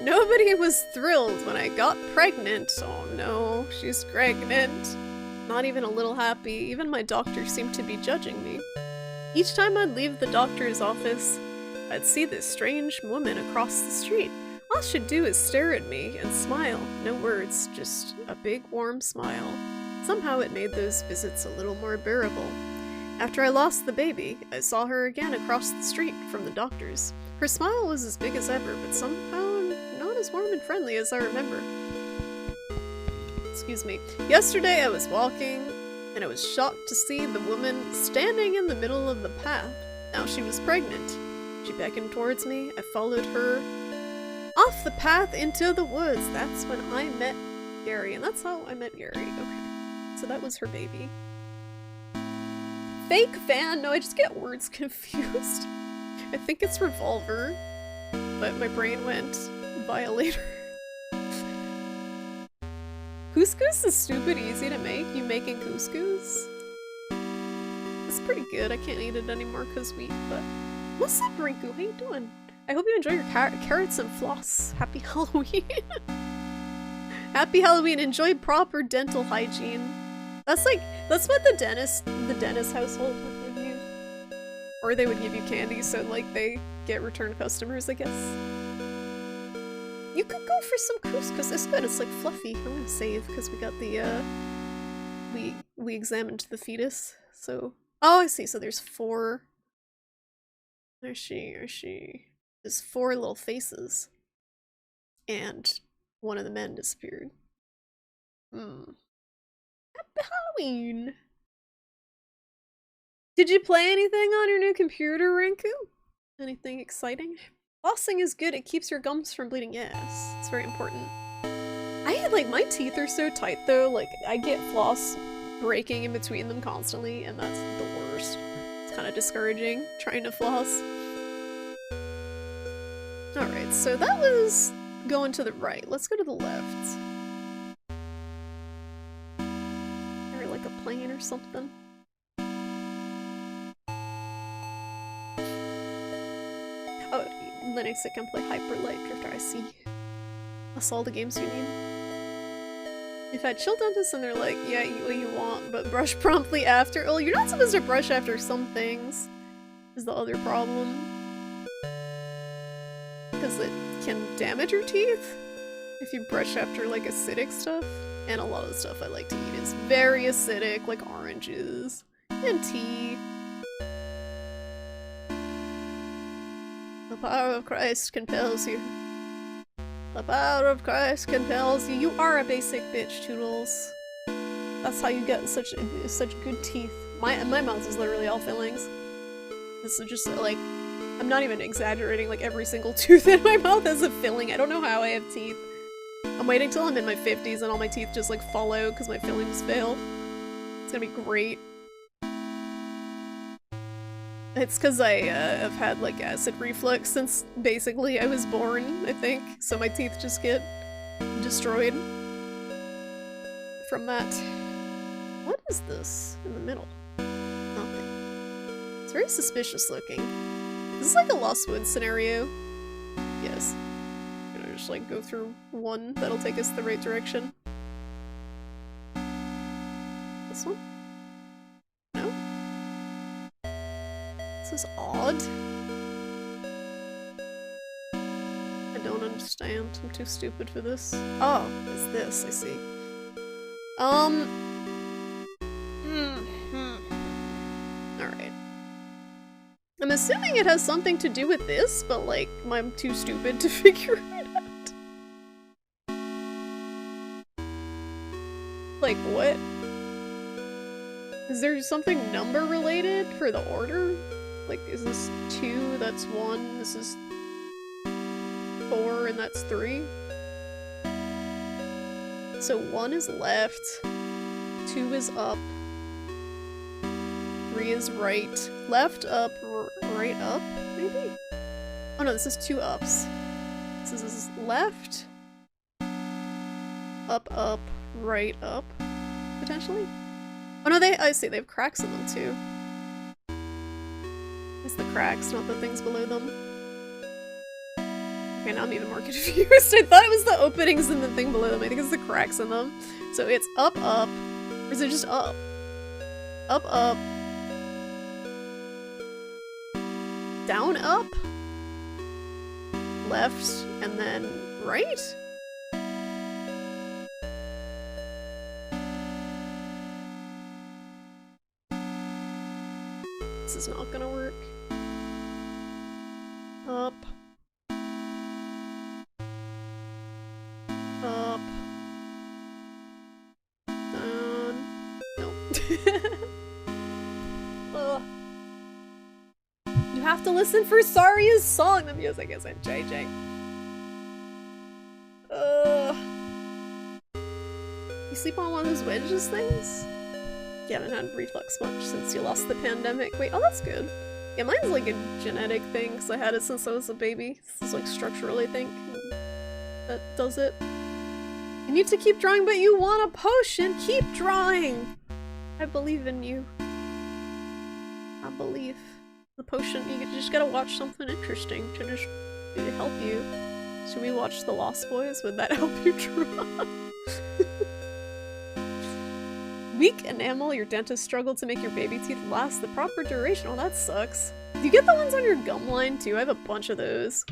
Nobody was thrilled when I got pregnant. Oh no, she's pregnant. Not even a little happy. Even my doctor seemed to be judging me. Each time I'd leave the doctor's office, I'd see this strange woman across the street. All she'd do is stare at me and smile. No words, just a big warm smile. Somehow it made those visits a little more bearable. After I lost the baby, I saw her again across the street from the doctor's. Her smile was as big as ever, but somehow not as warm and friendly as I remember. Excuse me. Yesterday I was walking, and I was shocked to see the woman standing in the middle of the path. Now she was pregnant. She beckoned towards me. I followed her off the path into the woods. That's when I met Gary, and that's how I met Gary. Okay. So that was her baby. Fake fan? No, I just get words confused. I think it's Revolver, but my brain went Violator. Couscous is stupid easy to make. You making couscous? It's pretty good. I can't eat it anymore because wheat, but... What's up, Rinku? How you doing? I hope you enjoy your carrots and floss. Happy Halloween. Happy Halloween. Enjoy proper dental hygiene. That's what the dentist household would give you. Or they would give you candy so like they get return customers, I guess. You could go for some couscous. It's good. It's like fluffy. I'm gonna save because we got the we examined the fetus. So oh, I see. So there's 4. There's she. There's 4 little faces, and one of the men disappeared. Happy Halloween. Did you play anything on your new computer, Rinku? Anything exciting? Flossing is good, it keeps your gums from bleeding. Yes, it's very important. My teeth are so tight though, like, I get floss breaking in between them constantly, and that's the worst. It's kind of discouraging, trying to floss. Alright, so that was going to the right. Let's go to the left. Or like a plane or something. Oh, Linux, I can play Hyper Light Drifter, I see. That's all the games you need. You've had chill dentists and they're like, yeah, eat what you want, but brush promptly after. Oh, you're not supposed to brush after some things, is the other problem. Because it can damage your teeth if you brush after like acidic stuff. And a lot of the stuff I like to eat is very acidic, like oranges and tea. The power of Christ compels you. The power of Christ compels you. You are a basic bitch, Toodles. That's how you get such good teeth. My mouth is literally all fillings. This is just like, I'm not even exaggerating, like every single tooth in my mouth has a filling. I don't know how I have teeth. I'm waiting till I'm in my 50s and all my teeth just like fall out because my fillings fail. It's gonna be great. It's because I have had like acid reflux since basically I was born, I think. So my teeth just get destroyed from that. What is this in the middle? Nothing. It's very suspicious looking. This is like a Lost Woods scenario. Yes. I'm gonna just like go through one that'll take us the right direction. This one? No? This is odd. I don't understand. I'm too stupid for this. Oh, it's this, I see. Alright. I'm assuming it has something to do with this, but like, I'm too stupid to figure it out. Like, what? Is there something number related for the order? Like, is this 2, that's 1, this is 4, and that's 3? So 1 is left, 2 is up, 3 is right. Left, up, right, up, maybe? Oh no, this is 2 ups. This is left, up, right, up, potentially? Oh no, I see, they have cracks in them too. It's the cracks, not the things below them. Okay, now I'm even more confused. I thought it was the openings in the thing below them. I think it's the cracks in them. So it's up, or is it just up? Up. Down, up. Left, and then right? This is not gonna work. Up. Up. Down. No. Ugh. You have to listen for Saria's song. The music isn't JJ. You sleep on one of those wedges things? You haven't had reflux much since you lost the pandemic. Wait, oh that's good. Yeah, mine's like a genetic thing because I had it since I was a baby. This is like structural, I think. That does it. You need to keep drawing, but you want a potion! Keep drawing! I believe in you. I believe. The potion, you just gotta watch something interesting to just help you. Should we watch The Lost Boys? Would that help you draw? Weak enamel, your dentist struggled to make your baby teeth last the proper duration. Oh, that sucks. Do you get the ones on your gum line too? I have a bunch of those.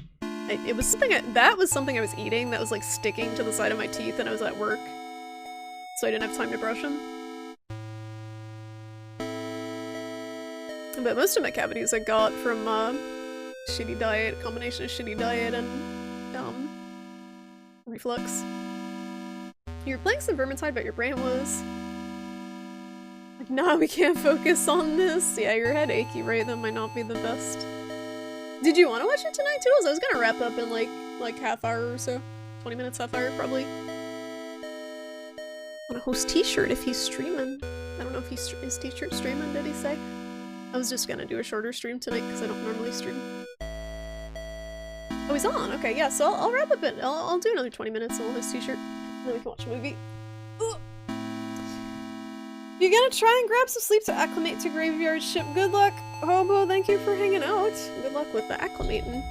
It was something that was something I was eating that was like sticking to the side of my teeth and I was at work. So I didn't have time to brush them. But most of my cavities I got from shitty diet, a combination of shitty diet and reflux. You were playing some Vermintide, but your brain was like, nah, we can't focus on this. Yeah, your head achy, right? That might not be the best. Did you want to watch it tonight, Toodles? I was gonna wrap up in like half hour or so. 20 minutes, half hour, probably. Want to host t-shirt if he's streaming. I don't know if is t-shirt streaming, did he say? I was just gonna do a shorter stream tonight because I don't normally stream. Oh, he's on. Okay, yeah, so I'll wrap up it. I'll do another 20 minutes and we'll host t-shirt. And then we can watch a movie. Ugh. You're gonna try and grab some sleep to acclimate to graveyard ship. Good luck, Hobo. Thank you for hanging out. Good luck with the acclimating.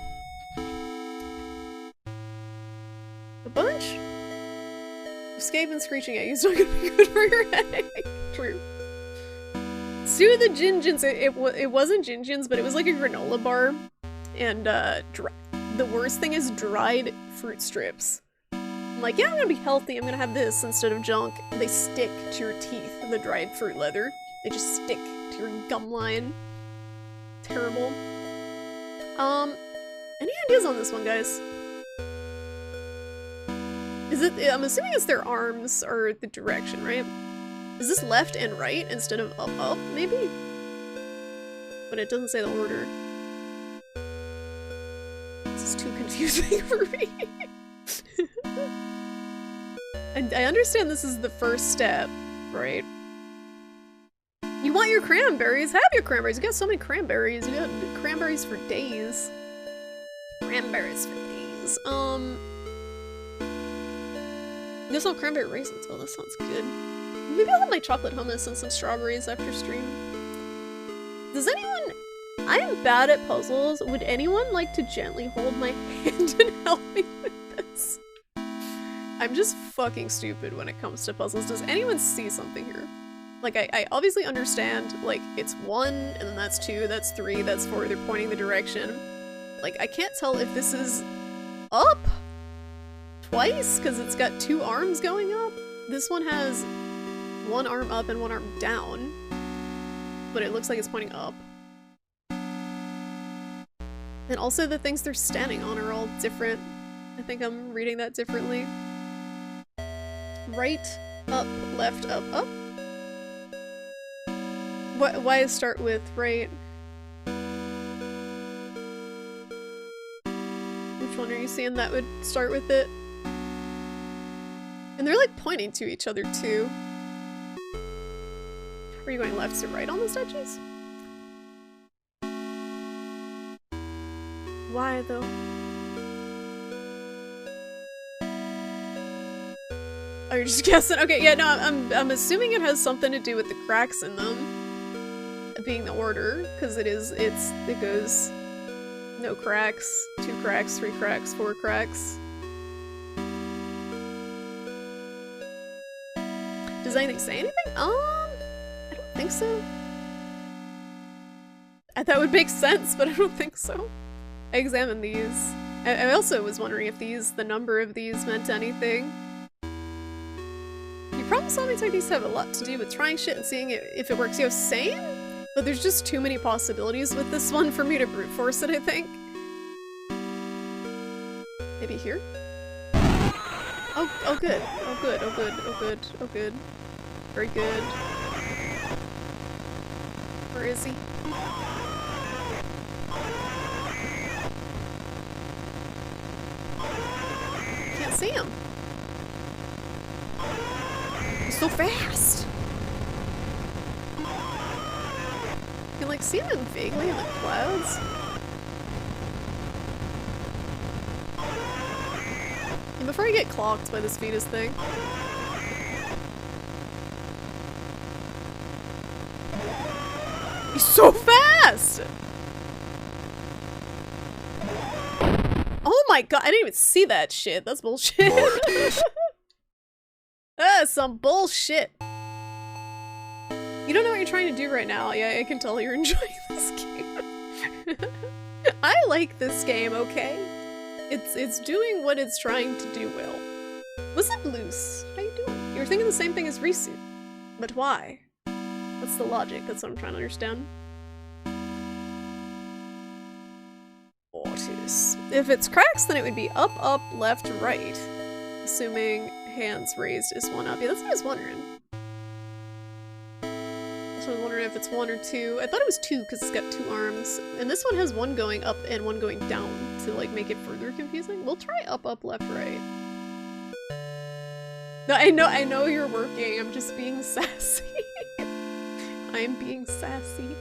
A bunch? Escape and screeching at you is not gonna be good for your headache. True. Sue the Ginjins. It wasn't Ginjins, but it was like a granola bar. And the worst thing is dried fruit strips. I'm like, yeah, I'm gonna be healthy. I'm gonna have this instead of junk. They stick to your teeth, the dried fruit leather. They just stick to your gum line. Terrible. Any ideas on this one, guys? Is it? I'm assuming it's their arms or the direction, right? Is this left and right instead of up, maybe? But it doesn't say the order. This is too confusing for me. I understand this is the first step, right? You want your cranberries? Have your cranberries. You got so many cranberries. You got cranberries for days. Cranberries for days. You also have cranberry raisins. Oh, that sounds good. Maybe I'll have my chocolate hummus and some strawberries after stream. Does anyone... I am bad at puzzles. Would anyone like to gently hold my hand and help me with this? I'm just fucking stupid when it comes to puzzles. Does anyone see something here? Like, I obviously understand, like, it's 1, and then that's 2, that's 3, that's 4, they're pointing the direction. Like, I can't tell if this is up twice, because it's got 2 arms going up. This one has 1 arm up and 1 arm down, but it looks like it's pointing up. And also the things they're standing on are all different. I think I'm reading that differently. Right, up, left, up, up. Why start with right? Which one are you seeing that would start with it? And they're like pointing to each other too. Are you going left to right on the statues? Why though? Oh, you're just guessing? Okay, yeah, no, I'm assuming it has something to do with the cracks in them being the order, because it goes no cracks, 2 cracks, 3 cracks, 4 cracks. Does anything say anything? I don't think so. That would make sense, but I don't think so. I examined these. I also was wondering if the number of these meant anything. You probably saw me say these have a lot to do with trying shit and seeing if it works. Same? But there's just too many possibilities with this one for me to brute force it, I think. Maybe here? Oh good. Oh good, oh good, oh good, oh good. Very good. Where is he? Can't see him. He's so fast. You can like see him vaguely in the clouds. And before I get clocked by this fetus thing. He's so fast! Oh my god, I didn't even see that shit. That's bullshit. That's some bullshit. You don't know what you're trying to do right now. Yeah, I can tell you're enjoying this game. I like this game, okay? It's doing what it's trying to do well. What's up, Loose? How you doing? You're thinking the same thing as Risu. But why? What's the logic? That's what I'm trying to understand. Otis. If it's cracks, then it would be up, up, left, right. Assuming hands raised is 1 up. Yeah, that's what I was wondering. So I was wondering if it's 1 or 2. I thought it was 2 because it's got 2 arms. And this one has 1 going up and 1 going down to like make it further confusing. We'll try up, up, left, right. No, I know you're working. I'm just being sassy. I'm being sassy.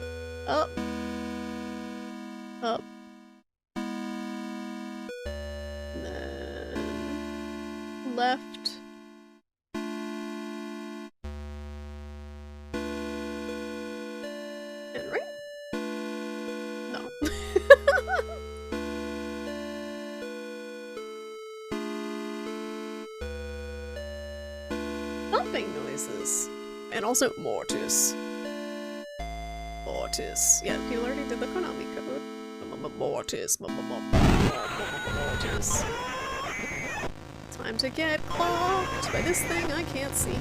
Up. Up. And then left. And right? No. Thumping noises. And also Mortis. Mortis. Yeah, you already did the Konami code. Mortis. Mortis. Time to get clocked by this thing I can't see.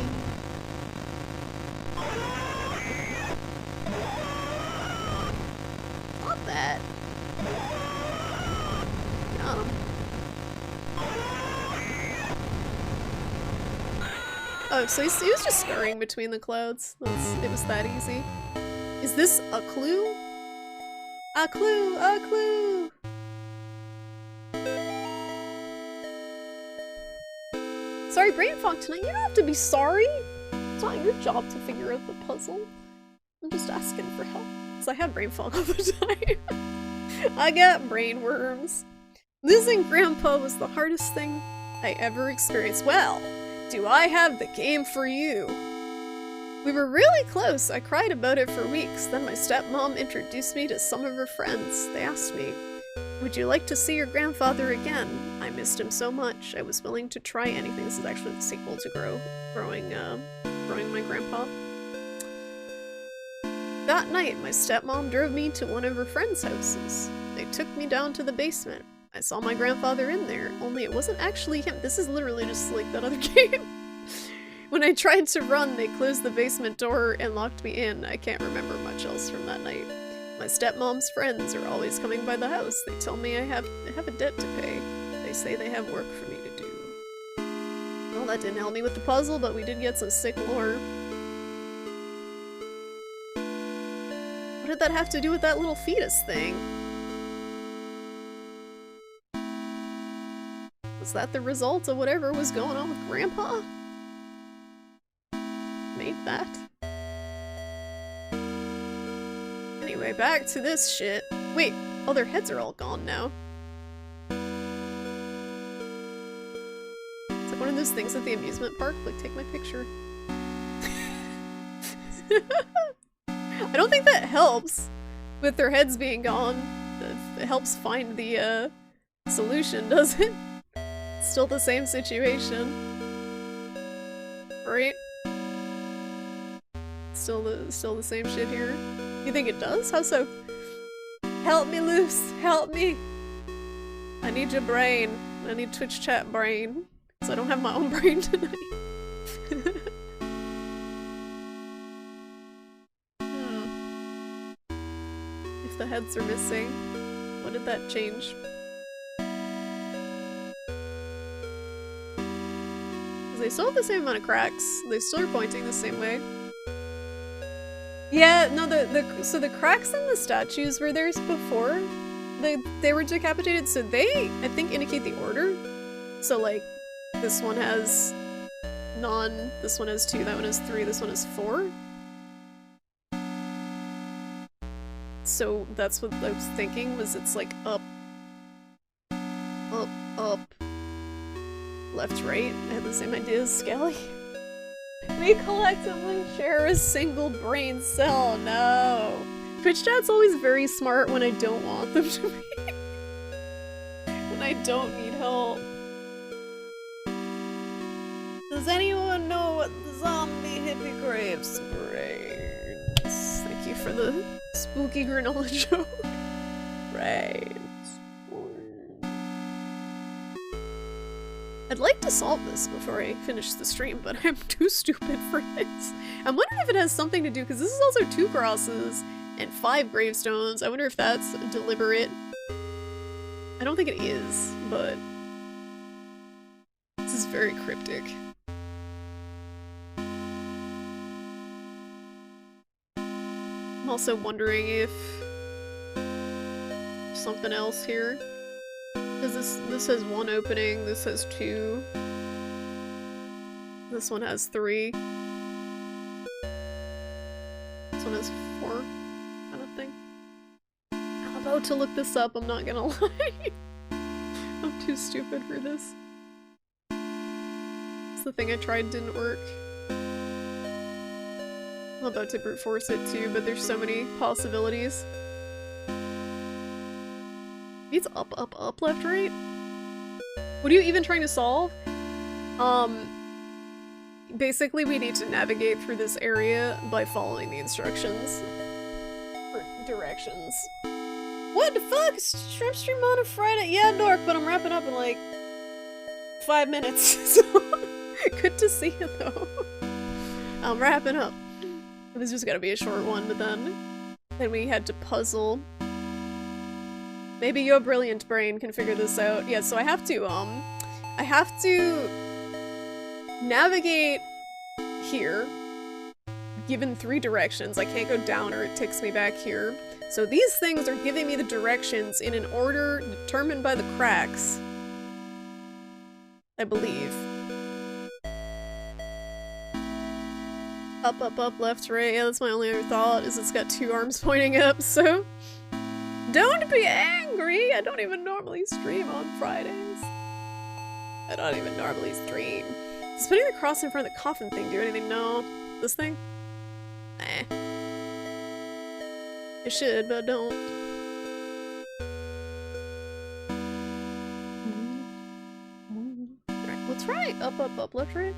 Not that. Got him. Oh, so he was just scurrying between the clouds. It was that easy. Is this a clue? A clue! A clue! Sorry, brain fog tonight. You don't have to be sorry. It's not your job to figure out the puzzle. I'm just asking for help. Because I have brain fog all the time. I got brain worms. Losing Grandpa was the hardest thing I ever experienced. Well, do I have the game for you? We were really close. I cried about it for weeks. Then my stepmom introduced me to some of her friends. They asked me, would you like to see your grandfather again? I missed him so much. I was willing to try anything. This is actually the sequel to Growing My Grandpa. That night, my stepmom drove me to one of her friends' houses. They took me down to the basement. I saw my grandfather in there, only it wasn't actually him. This is literally just like that other game. When I tried to run, they closed the basement door and locked me in. I can't remember much else from that night. My stepmom's friends are always coming by the house. They tell me I have a debt to pay. They say they have work for me to do. Well, that didn't help me with the puzzle, but we did get some sick lore. What did that have to do with that little fetus thing? Was that the result of whatever was going on with Grandpa? Made that? Anyway, back to this shit. Wait, oh, their heads are all gone now. It's like one of those things at the amusement park, like, take my picture. I don't think that helps with their heads being gone. It helps find the solution, does it? It's still the same situation. Right? Still the same shit here. You think it does? How so? Help me, Luce! Help me! I need your brain. I need Twitch chat brain. Because I don't have my own brain tonight. If the heads are missing, what did that change? Because they still have the same amount of cracks. They still are pointing the same way. Yeah, no, so the cracks in the statues were there before they were decapitated, so they, I think, indicate the order. So, like, this one has none, this one has 2, that one has 3, this one has 4. So that's what I was thinking, was it's like up, up, up, left, right. I had the same idea as Skelly. We collectively share a single brain cell. No. Twitch chat's always very smart when I don't want them to be. When I don't need help. Does anyone know what the zombie hippie graves brains? Thank you for the spooky granola joke. Brains. I'd like to solve this before I finish the stream, but I'm too stupid for this. I'm wondering if it has something to do, because this is also 2 crosses and 5 gravestones. I wonder if that's deliberate. I don't think it is, but this is very cryptic. I'm also wondering if something else here. Because this has 1 opening, this has 2. This one has 3. This one has 4, kind of thing. I'm about to look this up, I'm not gonna lie. I'm too stupid for this. It's the thing I tried didn't work. I'm about to brute force it too, but there's so many possibilities. It's up, up, up, left, right? What are you even trying to solve? Basically we need to navigate through this area by following the instructions. Or directions. What the fuck? Shrimp stream on a Friday? Yeah, dork, but I'm wrapping up in like 5 minutes, so good to see you though. I'm wrapping up. It was just gonna be a short one, but then we had to puzzle. Maybe your brilliant brain can figure this out. Yeah, so I have to navigate here, given 3 directions. I can't go down or it takes me back here. So these things are giving me the directions in an order determined by the cracks, I believe. Up, up, up, left, right. Yeah, that's my only other thought, is it's got 2 arms pointing up, so don't be angry! I don't even normally stream on Fridays. I don't even normally stream. Does putting the cross in front of the coffin thing do anything? No. This thing? Eh. It should, but I don't. Alright, let's try up, up, up, left, right.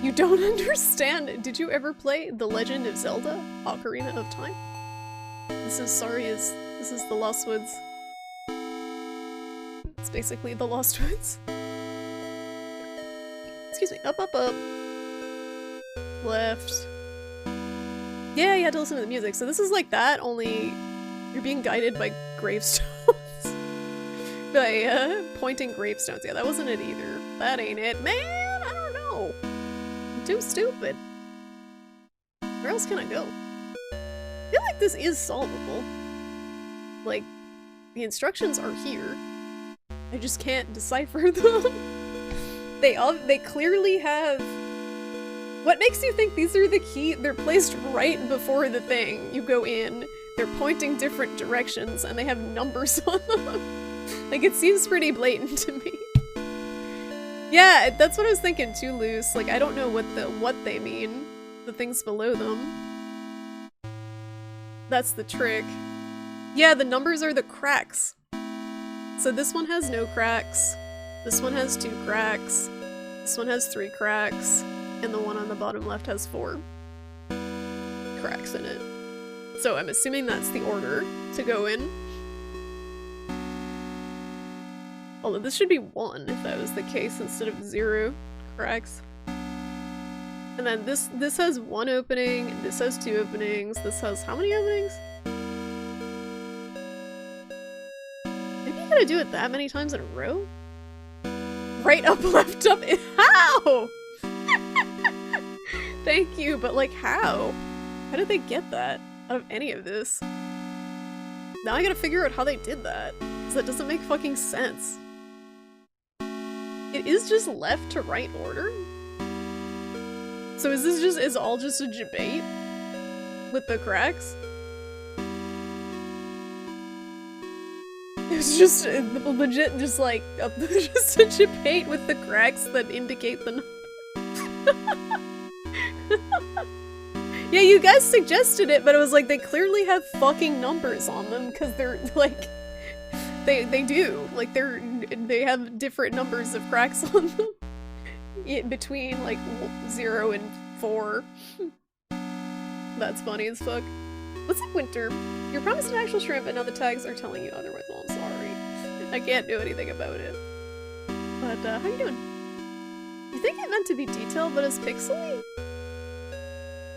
You don't understand. Did you ever play The Legend of Zelda: Ocarina of Time? This is the Lost Woods. It's basically the Lost Woods. Excuse me. Up, up, up. Left. Yeah, you had to listen to the music. So this is like that, only you're being guided by gravestones. By pointing gravestones. Yeah, that wasn't it either. That ain't it. Man, I don't know. I'm too stupid. Where else can I go? I feel like this is solvable. Like, the instructions are here. I just can't decipher them. They clearly have... What makes you think these are the key? They're placed right before the thing. You go in, they're pointing different directions, and they have numbers on them. Like, it seems pretty blatant to me. Yeah, that's what I was thinking too, Luce. Like, I don't know what they mean. The things below them. That's the trick. Yeah, the numbers are the cracks. So this one has no cracks. This one has 2 cracks. This one has 3 cracks. And the one on the bottom left has 4 cracks in it. So I'm assuming that's the order to go in. Although this should be 1 if that was the case instead of 0 cracks. And then this has 1 opening, this has 2 openings, this has how many openings? Maybe you gotta do it that many times in a row? Right, up, left, up, how? Thank you, but like how? How did they get that out of any of this? Now I gotta figure out how they did that, because that doesn't make fucking sense. It is just left to right order? So is all just a debate? With the cracks? It's just legit just like, just a debate with the cracks that indicate the number. Yeah, you guys suggested it, but it was like they clearly have fucking numbers on them because they're like they do. Like they have different numbers of cracks on them. In between like 0 and 4. That's funny as fuck. What's up, Winter? You're promised an actual shrimp and now the tags are telling you otherwise. Well, I'm sorry. I can't do anything about it. But how you doing? You think it meant to be detailed but it's pixely?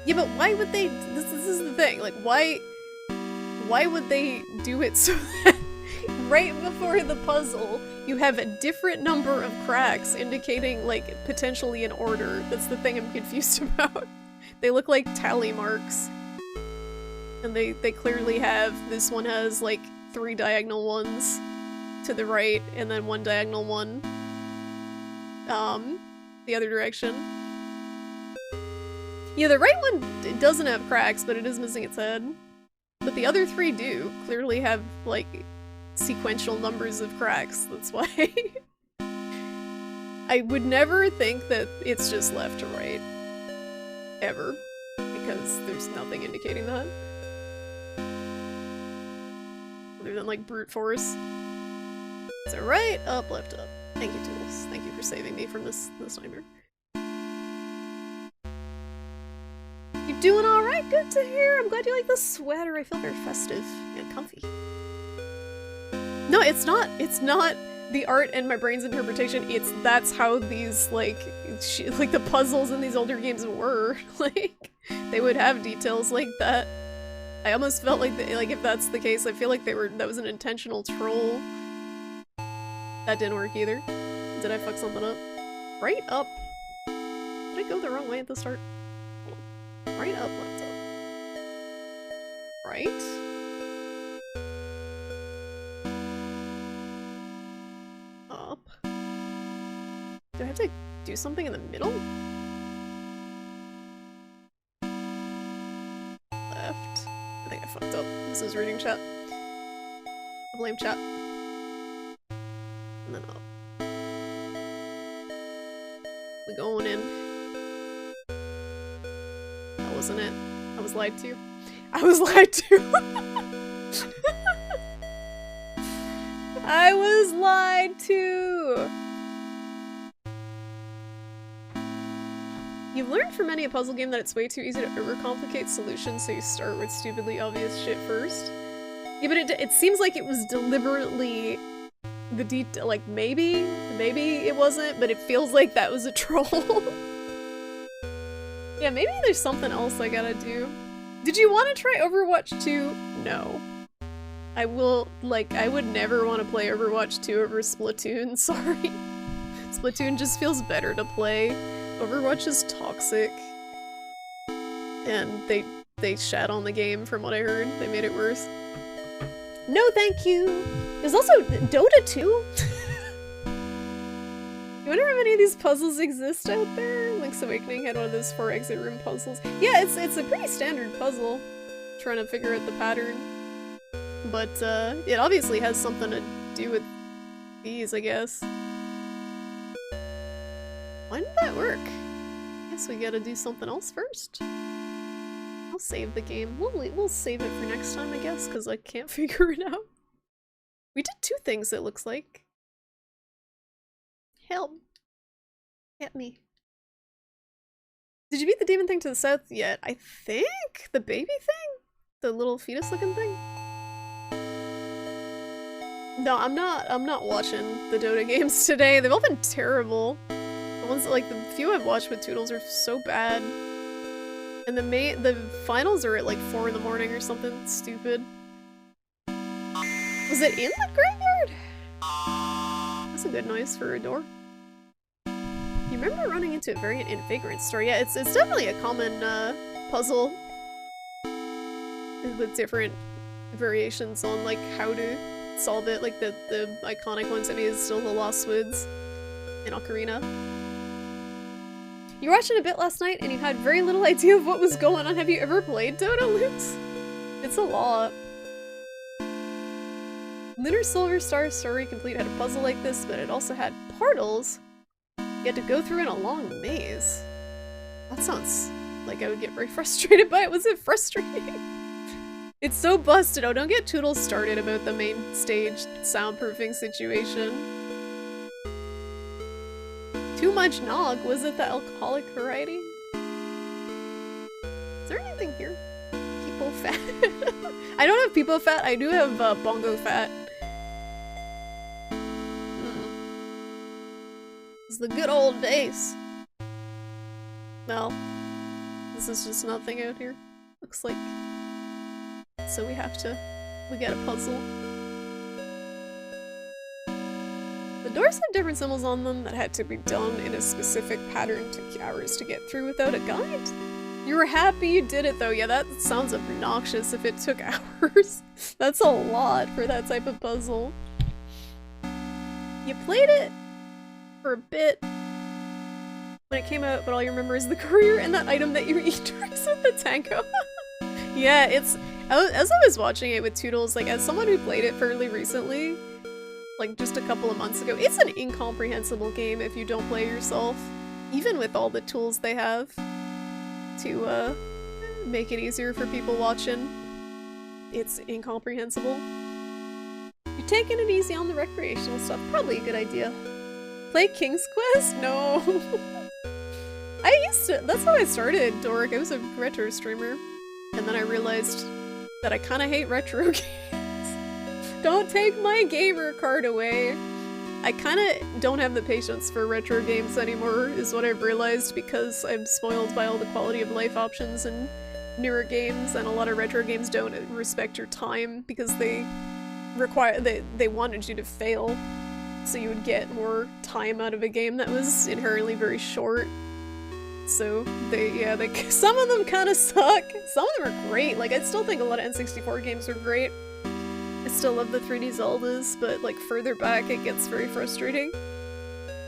Yeah, but why would they... This is the thing, like, why would they do it so that right before the puzzle, you have a different number of cracks indicating, like, potentially an order? That's the thing I'm confused about. They look like tally marks. And they clearly have... This one has, like, 3 diagonal ones to the right, and then 1 diagonal one the other direction. Yeah, the right one doesn't have cracks, but it is missing its head. But the other 3 do clearly have, like, sequential numbers of cracks. That's why I would never think that it's just left to right. Ever. Because there's nothing indicating that. Other than, like, brute force. So right, up, left, up. Thank you, Tools. Thank you for saving me from this nightmare. You doing alright? Good to hear. I'm glad you like the sweater. I feel very festive and comfy. No, it's not the art and my brain's interpretation. That's how these, like the puzzles in these older games were. Like, they would have details like that. I almost felt like, if that's the case, I feel like that was an intentional troll. That didn't work either. Did I fuck something up? Right up. Did I go the wrong way at the start? Right up, left up. Right? Up. Do I have to do something in the middle? Left. I think I fucked up. This is reading chat. I blame chat. And then up. We going in. That wasn't it. I was lied to. I was lied to! I was lied to! You've learned from many a puzzle game that it's way too easy to overcomplicate solutions, so you start with stupidly obvious shit first. Yeah, but it seems like it was deliberately the detail. Like maybe it wasn't, but it feels like that was a troll. Yeah, maybe there's something else I gotta do. Did you want to try Overwatch 2? No. I would never want to play Overwatch 2 over Splatoon, sorry. Splatoon just feels better to play. Overwatch is toxic. And they shat on the game from what I heard. They made it worse. No thank you! There's also Dota 2? You wonder how many of these puzzles exist out there? Link's Awakening had one of those 4 exit room puzzles. Yeah, it's a pretty standard puzzle. Trying to figure out the pattern. But, it obviously has something to do with these, I guess. Why did that work? Guess we gotta do something else first. I'll save the game. We'll save it for next time, I guess, because I can't figure it out. We did 2 things, it looks like. Help. Get me. Did you beat the demon thing to the south yet? I think? The baby thing? The little fetus looking thing? No, I'm not watching the Dota games today. They've all been terrible. The ones that, like, the few I've watched with Toodles are so bad. And the finals are at like 4 in the morning or something stupid. Was it in the graveyard? That's a good noise for a door. You remember running into a variant in Vagrant Store? Yeah, it's definitely a common puzzle with different variations on like how to solve it. Like the iconic one to me is still the Lost Woods in Ocarina. You were watching a bit last night and you had very little idea of what was going on. Have you ever played Dota, Lutz? It's a lot. Lunar Silver Star Story Complete had a puzzle like this, but it also had portals you had to go through in a long maze. That sounds like I would get very frustrated by it. Was it frustrating? It's so busted. Oh, don't get Toodles started about the main stage soundproofing situation. Too much nog? Was it the alcoholic variety? Is there anything here? People fat? I don't have people fat. I do have bongo fat. It's the good old days. Well, this is just nothing out here. Looks like. So we get a puzzle. The doors had different symbols on them that had to be done in a specific pattern. Took hours to get through without a guide. You were happy you did it though. Yeah, that sounds obnoxious if it took hours. That's a lot for that type of puzzle. You played it for a bit when it came out, but all you remember is the courier and that item that you eat drinks with the tango. Yeah, as I was watching it with Toodles, like as someone who played it fairly recently, like just a couple of months ago, it's an incomprehensible game if you don't play yourself, even with all the tools they have to make it easier for people watching. It's incomprehensible. You're taking it easy on the recreational stuff, probably a good idea. Play King's Quest? No. That's how I started Doric. I was a retro streamer. And then I realized that I kind of hate retro games. Don't take my gamer card away. I kind of don't have the patience for retro games anymore, is what I've realized, because I'm spoiled by all the quality of life options in newer games, and a lot of retro games don't respect your time because they wanted you to fail, so you would get more time out of a game that was inherently very short. So some of them kind of suck. Some of them are great. Like I still think a lot of N64 games are great. I still love the 3D Zeldas, but like further back it gets very frustrating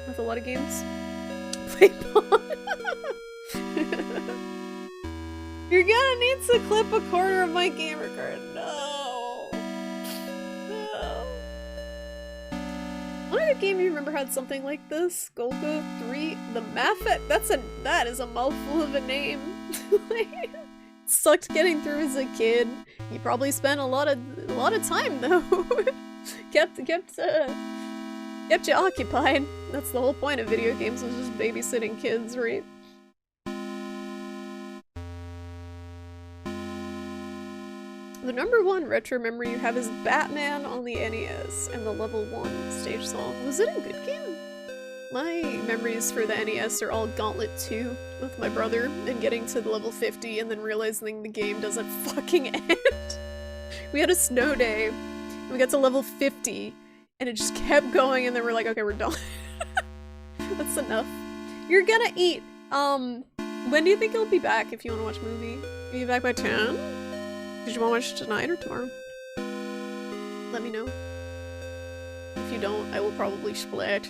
with a lot of games. Play Pawn. You're gonna need to clip a corner of my gamer card. No. What other game you remember had something like this? Golgo 3, the Maffet? That is a mouthful of a name. Sucked getting through as a kid. You probably spent a lot of time though. kept you occupied. That's the whole point of video games, was just babysitting kids, right? The number one retro memory you have is Batman on the NES and the level 1 stage song. Was it a good game? My memories for the NES are all Gauntlet 2 with my brother and getting to the level 50 and then realizing the game doesn't fucking end. We had a snow day and we got to level 50 and it just kept going and then we're like, okay, we're done. That's enough. You're gonna eat. When do you think you'll be back if you want to watch a movie? Are you back by 10? Did you want to watch tonight or tomorrow? Let me know. If you don't, I will probably split.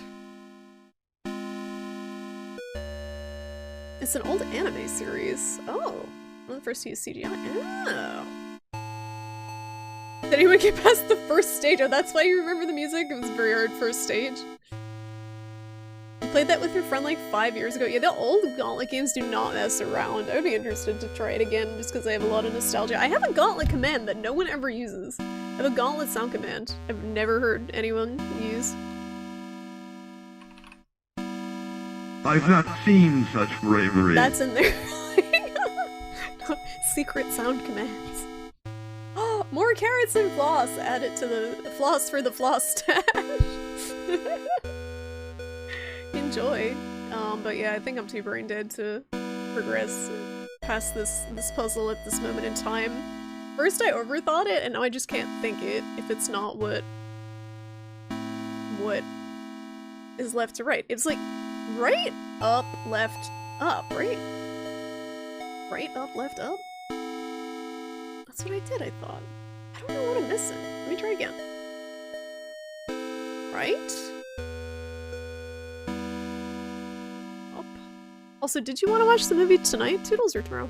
It's an old anime series. Oh. One of the first to use CGI. Oh. Did anyone get past the first stage? Oh, that's why you remember the music? It was a very hard first stage. You played that with your friend like 5 years ago. Yeah, the old Gauntlet games do not mess around. I would be interested to try it again just because I have a lot of nostalgia. I have a Gauntlet command that no one ever uses. I have a Gauntlet sound command I've never heard anyone use. I've not seen such bravery. That's in there. Secret sound commands. Oh, more carrots and floss. Add it to the floss for the floss stash. Enjoy. But yeah, I think I'm too brain dead to progress past this puzzle at this moment in time. First I overthought it, and now I just can't think it if it's not what is left to right. It's like right, up, left, up, right? Right, up, left, up? That's what I did, I thought. I don't know what I'm missing. Let me try again. Right? Up. Also, did you want to watch the movie tonight, Toodles, or tomorrow? I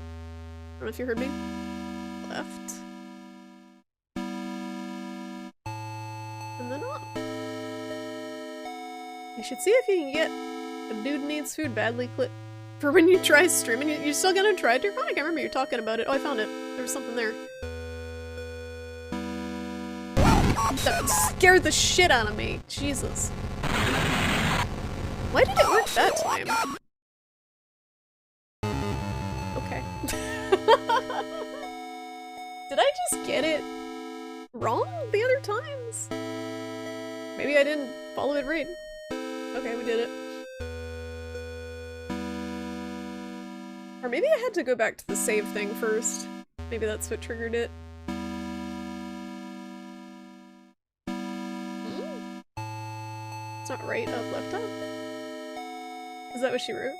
don't know if you heard me. Left. And then up. You should see if you can get a dude needs food badly clip for when you try streaming. You're still gonna try Draconic? I can't remember you talking about it. Oh, I found it. There was something there. That scared the shit out of me. Jesus. Why did it work that time? Okay. Did I just get it wrong the other times? Maybe I didn't follow it right. Okay, we did it. Or maybe I had to go back to the save thing first. Maybe that's what triggered it. It's not right, up, left, up. Is that what she wrote?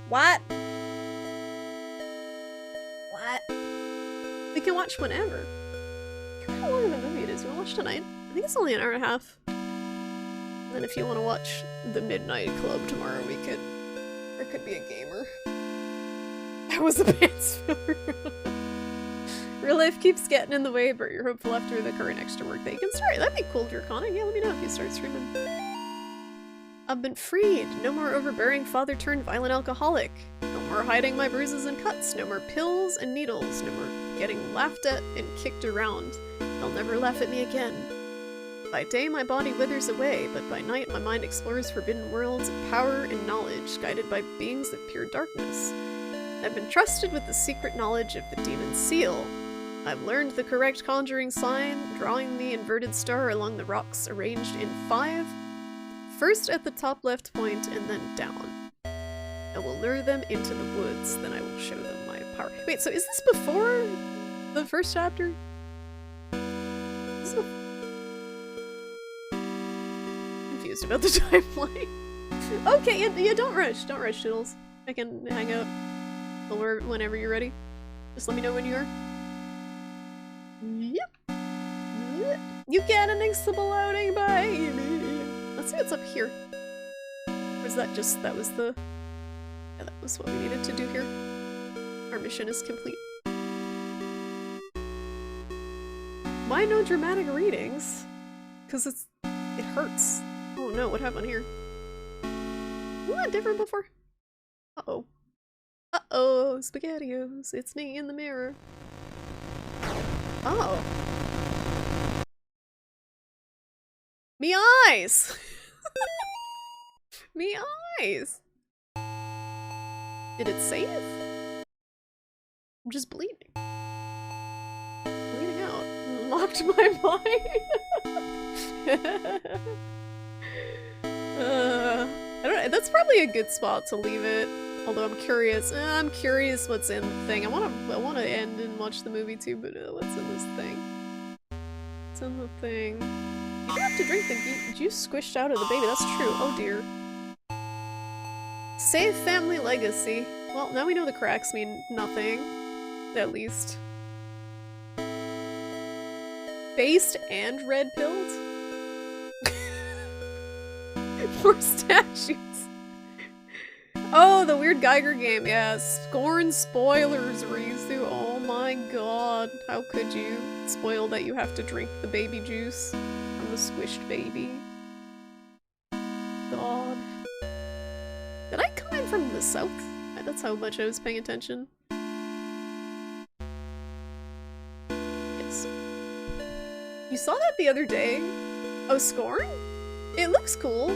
What? What? We can watch whenever. I don't know how long of a movie it is. You wanna watch tonight? I think it's only an hour and a half. And then if you want to watch The Midnight Club tomorrow, we could... Or could be a gamer. That was a pants filler. Real life keeps getting in the way, but you're hopeful after the current extra work that you can start. That'd be cool, Draconic. Yeah, let me know if you start streaming. I've been freed. No more overbearing father-turned-violent alcoholic. No more hiding my bruises and cuts. No more pills and needles. No more getting laughed at and kicked around. They'll never laugh at me again. By day, my body withers away, but by night, my mind explores forbidden worlds of power and knowledge, guided by beings of pure darkness. I've been trusted with the secret knowledge of the demon's seal. I've learned the correct conjuring sign, drawing the inverted star along the rocks arranged in 5. First at the top left point, and then down. I will lure them into the woods, then I will show them my power. Wait, so is this before the first chapter? This is confused about the timeline. Okay, yeah, don't rush, Toodles. I can hang out whenever you're ready. Just let me know when you are. Yep. You get an exploding baby. Let's see what's up here. Or is that just, that was the... Yeah, that was what we needed to do here. Our mission is complete. Why no dramatic readings? Because it hurts. Oh no, what happened here? Wasn't that different before? Uh-oh. Uh-oh, SpaghettiOs. It's me in the mirror. Oh. Me eyes! Me eyes! Did it save? I'm just bleeding. blocked my mind. I don't know. That's probably a good spot to leave it. Although I'm curious. I'm curious what's in the thing. I wanna end and watch the movie too, but what's in this thing? What's in the thing? You have to drink the juice squished out of the baby. That's true. Oh dear. Save family legacy. Well, now we know the cracks mean nothing. At least. Based and red-pilled? More statues. Oh, the weird Geiger game. Yeah, scorn spoilers, Rizu. Oh my god. How could you spoil that you have to drink the baby juice from the squished baby? God. Did I come in from the south? That's how much I was paying attention. Yes. You saw that the other day? Oh, Scorn? It looks cool.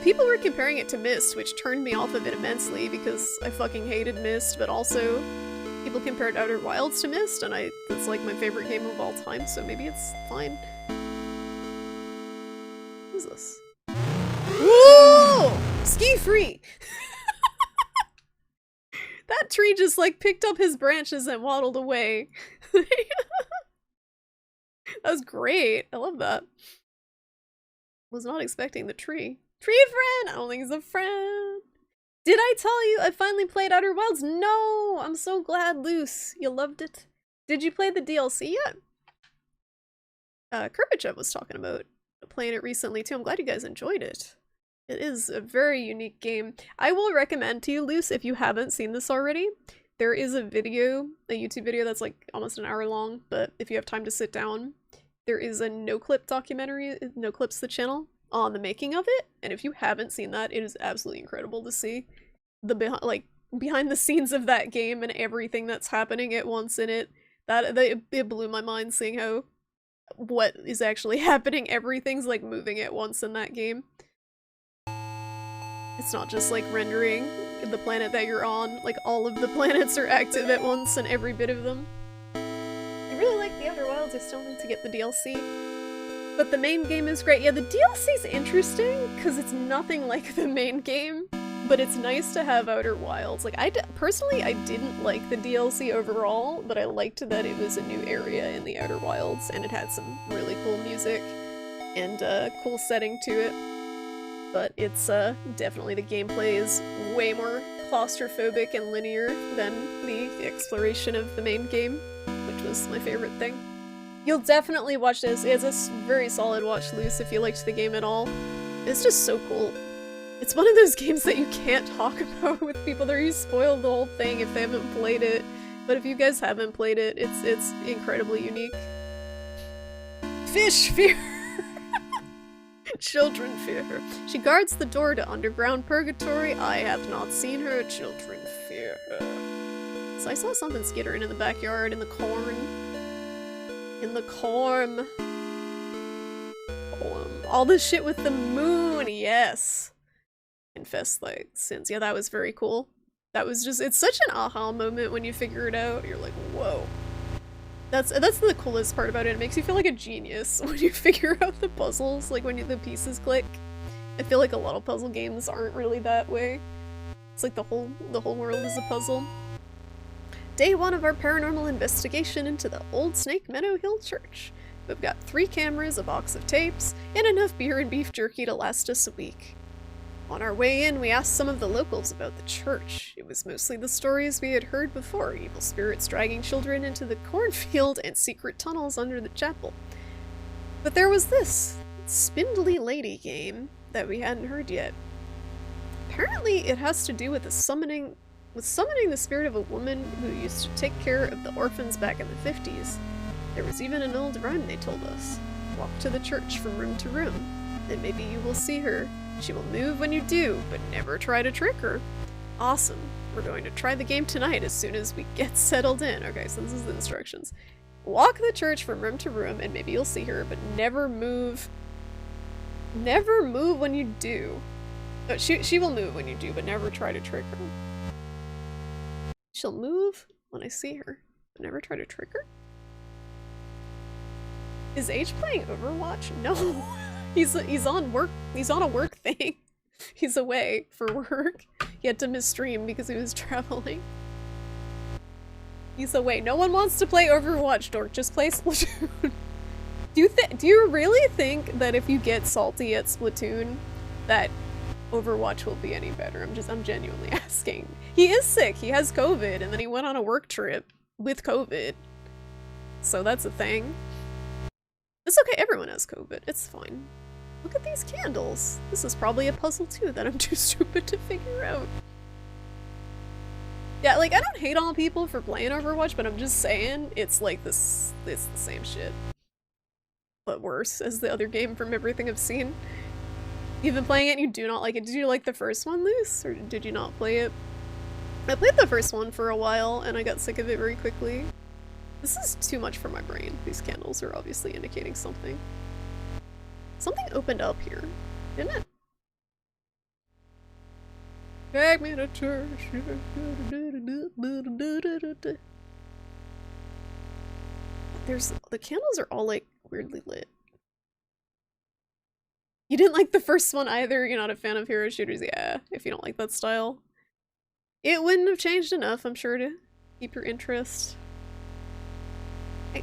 People were comparing it to Myst, which turned me off of it immensely because I fucking hated Myst, but also people compared Outer Wilds to Myst, and that's like my favorite game of all time, so maybe it's fine. Who's this? Whoa! Ski free! That tree just like picked up his branches and waddled away. That was great. I love that. Was not expecting the tree. Tree friend! I don't think he's a friend. Did I tell you I finally played Outer Wilds? No! I'm so glad, Luce. You loved it. Did you play the DLC yet? Kurbachev was talking about playing it recently too. I'm glad you guys enjoyed it. It is a very unique game. I will recommend to you, Luce, if you haven't seen this already, there is a video, a YouTube video that's like almost an hour long, but if you have time to sit down, there is a no-clip documentary, No Clips the channel, on the making of it, and if you haven't seen that, it is absolutely incredible to see the behind the scenes of that game and everything that's happening at once in it. It blew my mind seeing how what is actually happening. Everything's like moving at once in that game. It's not just like rendering the planet that you're on, like all of the planets are active at once and every bit of them. I really like the Outer Wilds. I still need to get the DLC. But the main game is great. Yeah, the DLC's interesting because it's nothing like the main game, but it's nice to have Outer Wilds. Like, personally, I didn't like the DLC overall, but I liked that it was a new area in the Outer Wilds, and it had some really cool music and cool setting to it. But it's definitely the gameplay is way more claustrophobic and linear than the exploration of the main game, which was my favorite thing. You'll definitely watch this. It's a very solid watch, Luce, if you liked the game at all. It's just so cool. It's one of those games that you can't talk about with people there. You spoil the whole thing if they haven't played it. But if you guys haven't played it, it's incredibly unique. Fish fear! Children fear her. She guards the door to underground purgatory. I have not seen her. Children fear her. So I saw something skittering in the backyard, in the corn. In the corn. All this shit with the moon, yes. Confess like sins. Yeah, that was very cool. That was just, it's such an aha moment when you figure it out. You're like, whoa. That's the coolest part about it. It makes you feel like a genius when you figure out the puzzles, like when the pieces click. I feel like a lot of puzzle games aren't really that way. It's like the whole world is a puzzle. Day 1 of our paranormal investigation into the old Snake Meadow Hill Church. We've got 3 cameras, a box of tapes, and enough beer and beef jerky to last us a week. On our way in, we asked some of the locals about the church. It was mostly the stories we had heard before, evil spirits dragging children into the cornfield and secret tunnels under the chapel. But there was this spindly lady game that we hadn't heard yet. Apparently it has to do with summoning the spirit of a woman who used to take care of the orphans back in the 50s. There was even an old rhyme they told us. Walk to the church from room to room, and maybe you will see her. She will move when you do, but never try to trick her. Awesome. We're going to try the game tonight as soon as we get settled in. Okay, so this is the instructions. Walk the church from room to room, and maybe you'll see her, but never move. Never move when you do. Oh, she will move when you do, but never try to trick her. She'll move when I see her, but never try to trick her? Is H playing Overwatch? No. He's on work. He's on a work thing. He's away for work. He had to miss stream because he was traveling. He's away. No one wants to play Overwatch, Dork. Just play Splatoon. Do you really think that if you get salty at Splatoon, that Overwatch will be any better? I'm genuinely asking. He is sick. He has COVID, and then he went on a work trip with COVID. So that's a thing. It's okay. Everyone has COVID. It's fine. Look at these candles. This is probably a puzzle too that I'm too stupid to figure out. Yeah, like, I don't hate on people for playing Overwatch, but I'm just saying, it's like this, it's the same shit. But worse, as the other game from everything I've seen. You've been playing it and you do not like it. Did you like the first one, Luce? Or did you not play it? I played the first one for a while, and I got sick of it very quickly. This is too much for my brain. These candles are obviously indicating something. Something opened up here, didn't it? Take me to church. The candles are all like weirdly lit. You didn't like the first one either? You're not a fan of hero shooters? Yeah, if you don't like that style. It wouldn't have changed enough, I'm sure, to keep your interest.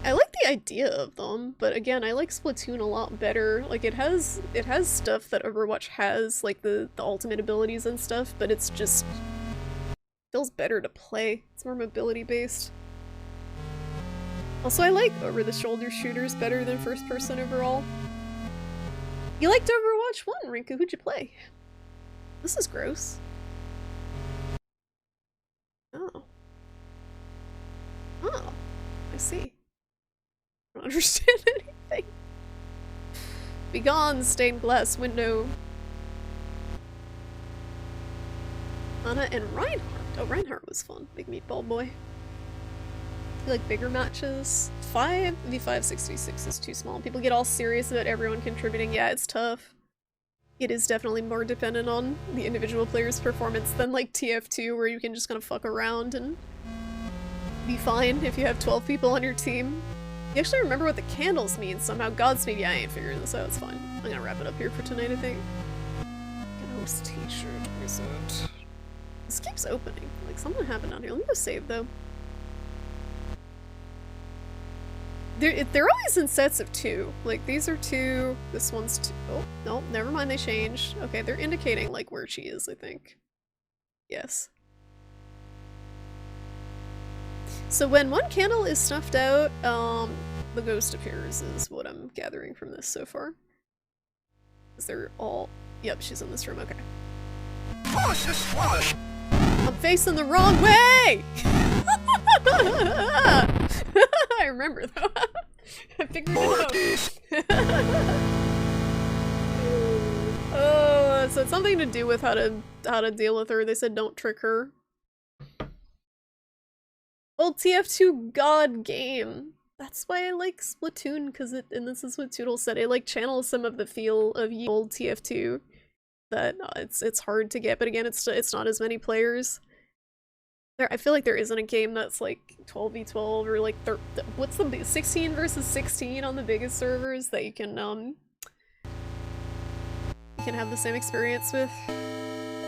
I like the idea of them, but again, I like Splatoon a lot better. Like, it has stuff that Overwatch has, like the ultimate abilities and stuff, but it's just feels better to play. It's more mobility based. Also, I like over-the-shoulder shooters better than first-person overall. You liked Overwatch 1, Rinku. Who'd you play? This is gross. Oh. Oh. I see. I don't understand anything. Begone, stained glass window. Anna and Reinhardt. Oh, Reinhardt was fun. Big meatball boy. You like bigger matches? 5v5 6v6 is too small. People get all serious about everyone contributing. Yeah, it's tough. It is definitely more dependent on the individual player's performance than like TF2, where you can just kind of fuck around and be fine if you have 12 people on your team. You actually remember what the candles mean somehow. Godspeed. Yeah, I ain't figuring this out. It's fine. I'm gonna wrap it up here for tonight, I think. Ghost t-shirt. Where's it? This keeps opening. Like, something happened down here. Let me go save, though. They're always in sets of 2. Like, these are 2, this one's 2. Oh, no, never mind, they changed. Okay, they're indicating, like, where she is, I think. Yes. So when one candle is snuffed out, the ghost appears, is what I'm gathering from this so far. Because they're all... Yep, she's in this room, okay. I'm facing the wrong way! I remember though. I figured it out. Oh, so it's something to do with how to deal with her. They said don't trick her. Old TF2 god game. That's why I like Splatoon, because and this is what Toodle said, it like channels some of the feel of ye old TF2 that it's hard to get, but again, it's not as many players. I feel like there isn't a game that's like 12v12 or like what's the 16 versus 16 on the biggest servers that you can have the same experience with.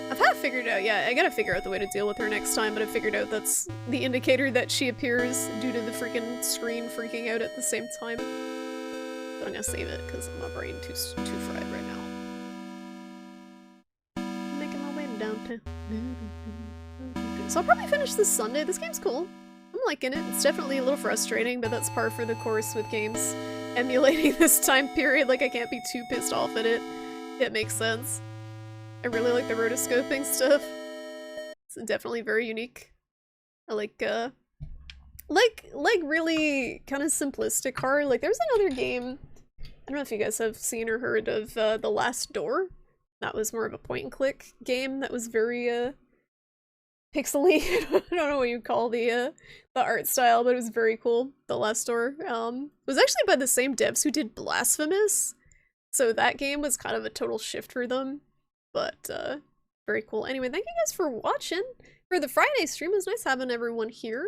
I've had it figured out, yeah, I gotta figure out the way to deal with her next time, but I figured out that's the indicator that she appears due to the freaking screen freaking out at the same time. But I'm gonna save it because my brain too fried right now. Making my way downtown. So I'll probably finish this Sunday. This game's cool. I'm liking it. It's definitely a little frustrating, but that's par for the course with games emulating this time period. Like, I can't be too pissed off at it. It makes sense. I really like the rotoscoping stuff. It's definitely very unique. I like really kind of simplistic horror. Like, there's another game, I don't know if you guys have seen or heard of The Last Door. That was more of a point-and-click game that was very, pixely. I don't know what you call the art style, but it was very cool. The Last Door. It was actually by the same devs who did Blasphemous, so that game was kind of a total shift for them. But very cool. Anyway, thank you guys for watching for the Friday stream. It was nice having everyone here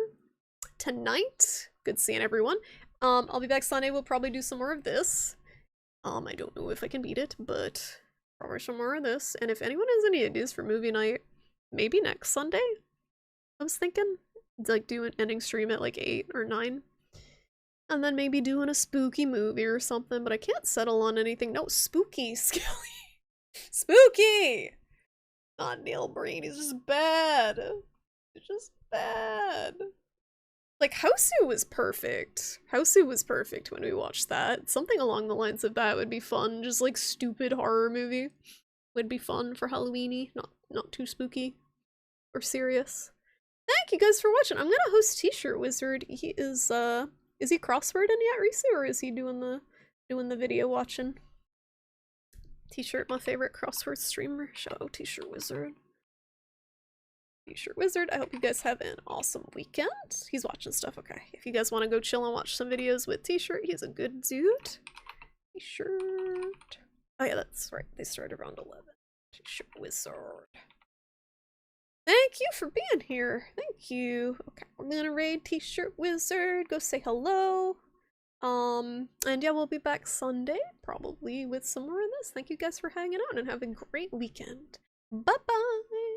tonight. Good seeing everyone. I'll be back Sunday. We'll probably do some more of this. I don't know if I can beat it, but probably some more of this. And if anyone has any ideas for movie night, maybe next Sunday. I was thinking, like, do an ending stream at like 8 or 9. And then maybe doing a spooky movie or something, but I can't settle on anything. No, spooky, Skelly. Spooky! Not Neil Breen, he's just bad. He's just bad. Like, Houseu was perfect. Houseu was perfect when we watched that. Something along the lines of that would be fun. Just like stupid horror movie would be fun for Halloweeny. Not too spooky or serious. Thank you guys for watching. I'm gonna host T-shirt Wizard. He is he crosswording yet, Risu, or is he doing the video watching? T-shirt, my favorite crossword streamer. Shout out T-shirt Wizard. T-shirt Wizard, I hope you guys have an awesome weekend. He's watching stuff, okay. If you guys want to go chill and watch some videos with T-shirt, he's a good dude. T-shirt. Oh yeah, that's right. They start around 11. T-shirt Wizard. Thank you for being here. Thank you. Okay, we're gonna raid T-shirt Wizard. Go say hello. And yeah, we'll be back Sunday, probably with some more of this. Thank you guys for hanging out and have a great weekend. Bye-bye!